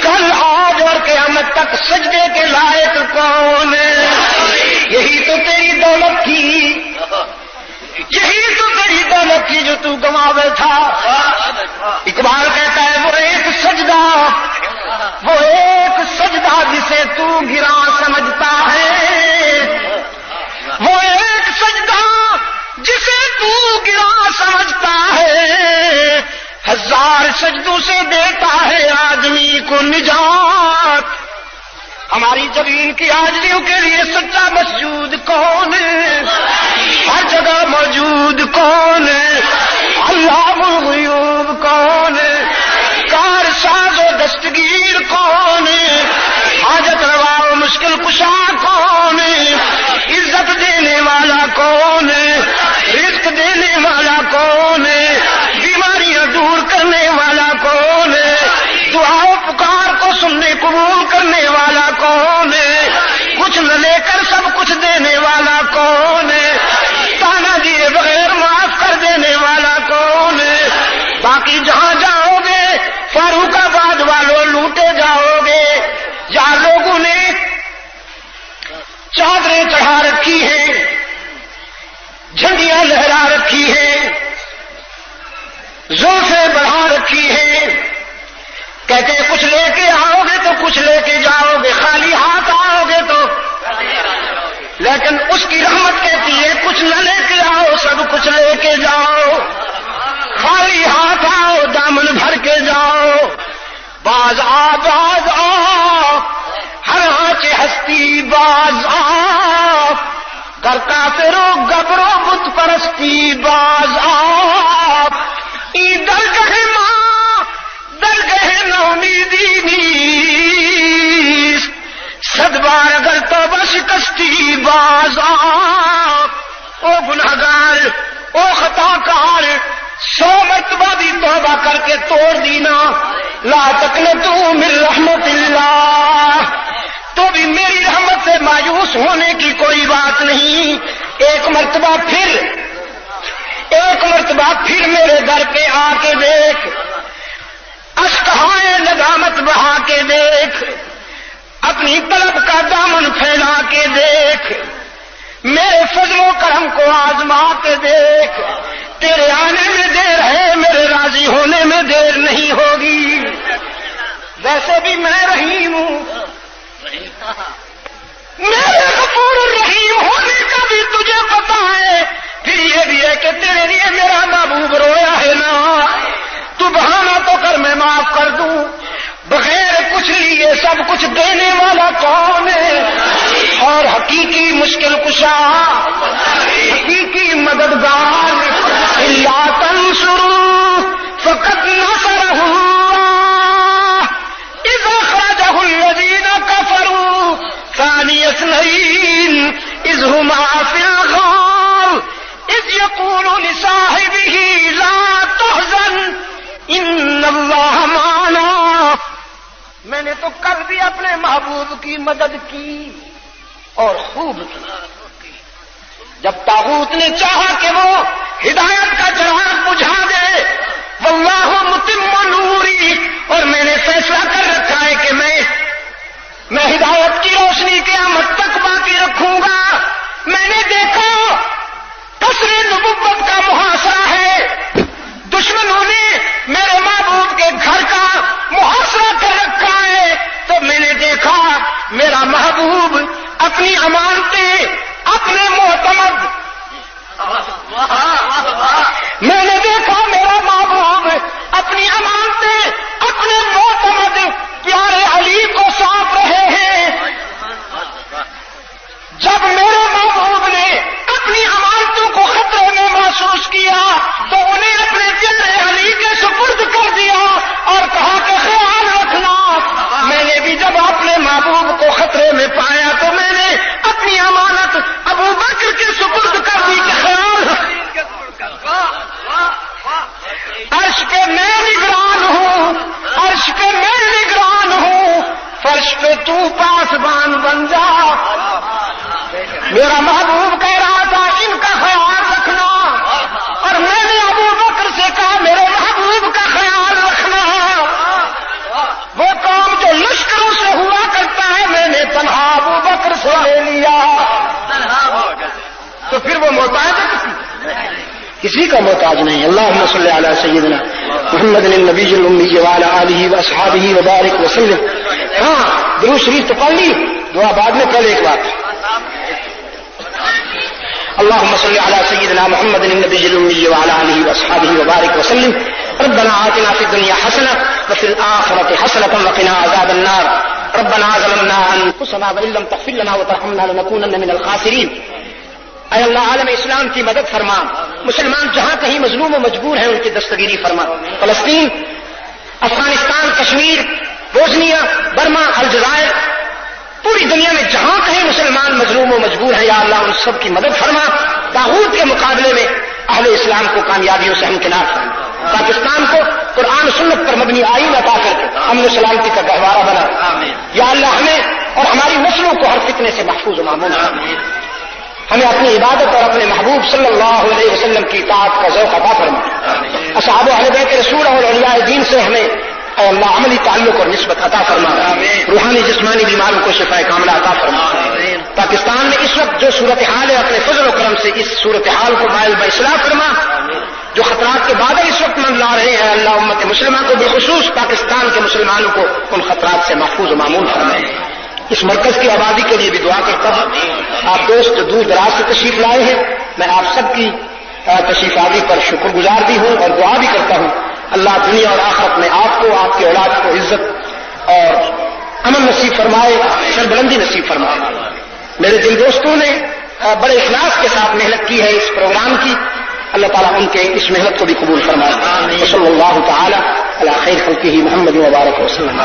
کل آج اور قیامت تک سجدے کے لائق کون؟ یہی تو تیری دولت تھی، یہی تو تیری دولت تھی جو تو گنوا بیٹھا. اقبال کہتا ہے وہ ایک سجدہ جسے تو گراں سمجھتا ہے، وہ ایک سجدہ جسے تو گراں سمجھتا ہے، ہزار سجدوں سے دیتا ہے آدمی کو نجات. ہماری جبین کی عاجزیوں کے لیے سچا مسجود کون؟ ہر جگہ موجود کون؟ علام الغیوب کون؟ کار ساز و دستگیر کون؟ حاجت روا و مشکل کشا کون؟ عزت دینے والا کون؟ رزق دینے والا کون؟ بیماریاں دور کرنے والا کون؟ دعا و پکار کو سننے قبول کرنے والا کون؟ کچھ نہ لے کر سب کچھ دینے والا کون؟ تانا دیے بغیر معاف کر دینے والا کون؟ باقی جہاں جاؤ گے فاروق آباد والوں لوٹے جاؤ گے. یا لوگوں نے چادریں چڑھا رکھی ہیں، جھنڈیاں لہرا رکھی ہیں، زلفیں بڑھا رکھی ہیں، کہتے ہیں کچھ لے کے آؤ گے تو کچھ لے کے جاؤ گے، خالی ہاتھ آؤ گے تو. لیکن اس کی رحمت کہتی ہے کچھ نہ لے کے آؤ، سب کچھ لے کے جاؤ. خالی ہاتھ آؤ، دامن بھر کے جاؤ. باز آ ہر آنچ ہستی باز آ، گر کافرو گبرو بت پرستی باز آ. درگہ ماں درگہ نومیدی نیست، صد بار اگر توبہ شکستی باز آ. او گناہگار، او خطا کار، 100 مرتبہ بھی توبہ کر کے توڑ دینا، لا تقنطوا من رحمت اللہ، تو بھی میری رحمت سے مایوس ہونے کی کوئی بات نہیں. ایک مرتبہ پھر میرے در پہ آ کے دیکھ، اشکہائے ندامت بہا کے دیکھ، اپنی طلب کا دامن پھیلا کے دیکھ، میرے فضل و کرم کو آزما کے دیکھ. تیرے آنے میں دیر ہے، میرے راضی ہونے میں دیر نہیں ہوگی. ویسے بھی میں رحیم ہوں، میرے غفور الرحیم ہونے کا بھی تجھے پتا ہے. پھر یہ بھی ہے کہ تیرے لیے میرا محبوب رویا ہے نا، تو بہانہ تو کر میں معاف کر دوں. بغیر کچھ لیے سب کچھ دینے والا کون ہے؟ اور حقیقی مشکل کشا، حقیقی مددگار. الا تنصروا فقد نصره الله اذ اخرجه الذين كفروا ثاني اثنين اذ هما في الغار اذ يقول لصاحبه لا تحزن ان الله معنا. میں نے تو کل بھی اپنے محبوب کی مدد کی اور خوب کی. جب طاغوت نے چاہا کہ وہ ہدایت کا چراغ بجھا دے، واللہ متم نوری، اور میں نے فیصلہ کر رکھا ہے کہ میں ہدایت کی روشنی قیامت تک باقی رکھوں گا. میں نے دیکھا قصر نبوت کا محاصرہ ہے، دشمنوں نے میرے محبوب کے گھر کا محاصرہ کر رکھا ہے، تو میں نے دیکھا میرا محبوب اپنی امانتیں اپنے معتمد، میں نے دیکھا میرا محبوب اپنی امانتیں اپنے معتمد پیارے علی کو سونپ رہے ہیں. جب میرے محبوب نے اپنی امانتوں کو خطرے میں محسوس کیا تو انہیں اپنے پیارے علی کے سپرد کر دیا اور کہا کہ خیال رکھنا. میں نے بھی جب اپنے محبوب کو خطرے میں پایا تو میں نے اپنی امانت ابو بکر کے سپرد کر دی کہ خیال. عرش پہ میں نگران ہوں، عرش پہ میں نگران ہوں، فرش پہ تو پاسبان بن جا. میرا محبوب کہہ رہا تھا ان کا خیال رکھنا، اور میں نے ابو بکر سے کہا میرے محبوب کا خیال رکھنا. وہ کام جو لشکروں سے ہوا کرتا ہے میں نے تنہا ابو بکر سے لے لیا. تو پھر وہ محتاج ہے کسی کا محتاج نہیں. اللہم صلی علی سیدنا محمد النبی الامی وعلی آلہ واصحابہ وبارک وسلم. ہاں درود شریف تو پڑھ لی، دعا بعد میں. کل ایک بات، اللهم صل على سيدنا محمد النبي الأمي وعلى آله وأصحابه وبارك وسلم. ربنا آتنا في الدنيا حسنة وفي الآخرة حسنة وقنا عذاب النار. ربنا ظلمنا أنفسنا وإن لم تغفر لنا وترحمنا لنكونن من الخاسرين. اے اللہ عالم اسلام کی مدد فرما، مسلمان جہاں کہیں مظلوم و مجبور ہیں ان کی دستگیری فرما. فلسطین، افغانستان، کشمیر، بوسنیا، برما، الجزائر، پوری دنیا میں جہاں کہیں مسلمان مظلوم و مجبور ہیں یا اللہ ان سب کی مدد فرما. طاغوت کے مقابلے میں اہل اسلام کو کامیابیوں سے ہمکنار فرما. پاکستان کو قرآن و سنت پر مبنی آئین عطا کر کے امن و سلامتی کا گہوارہ بنا. یا اللہ ہمیں اور ہماری نسلوں کو ہر فتنے سے محفوظ و مامون فرما. ہمیں اپنی عبادت اور اپنے محبوب صلی اللہ علیہ وسلم کی اطاعت کا ذوق عطا فرما. اصحاب اہل بیت رسول اور اولیاء دین سے ہمیں اے اللہ عملی تعلق اور نسبت عطا فرما. روحانی جسمانی بیماروں کو شفا کاملہ عطا فرما. پاکستان میں اس وقت جو صورتحال ہے اپنے فضل و کرم سے اس صورتحال کو مائل باصلاح فرما. جو خطرات کے بعد اس وقت منڈلا رہے ہیں اللہ امت مسلمہ کو بالخصوص پاکستان کے مسلمانوں کو ان خطرات سے محفوظ و معمول فرمائے. اس مرکز کی آبادی کے لیے بھی دعا کرتا ہوں. آپ دوست جو دور دراز سے تشریف لائے ہیں، میں آپ سب کی تشریف آوری پر شکر گزار بھی ہوں اور دعا بھی کرتا ہوں. اللہ دنیا اور آخرت میں آپ کو، آپ کی اولاد کو عزت اور امن نصیب فرمائے، سربلندی نصیب فرمائے. میرے جن دوستوں نے بڑے اخلاص کے ساتھ محنت کی ہے اس پروگرام کی، اللہ تعالیٰ ان کے اس محنت کو بھی قبول فرمائے. صلی اللہ تعالی علی خیر خلقہ محمد وبارک وسلم.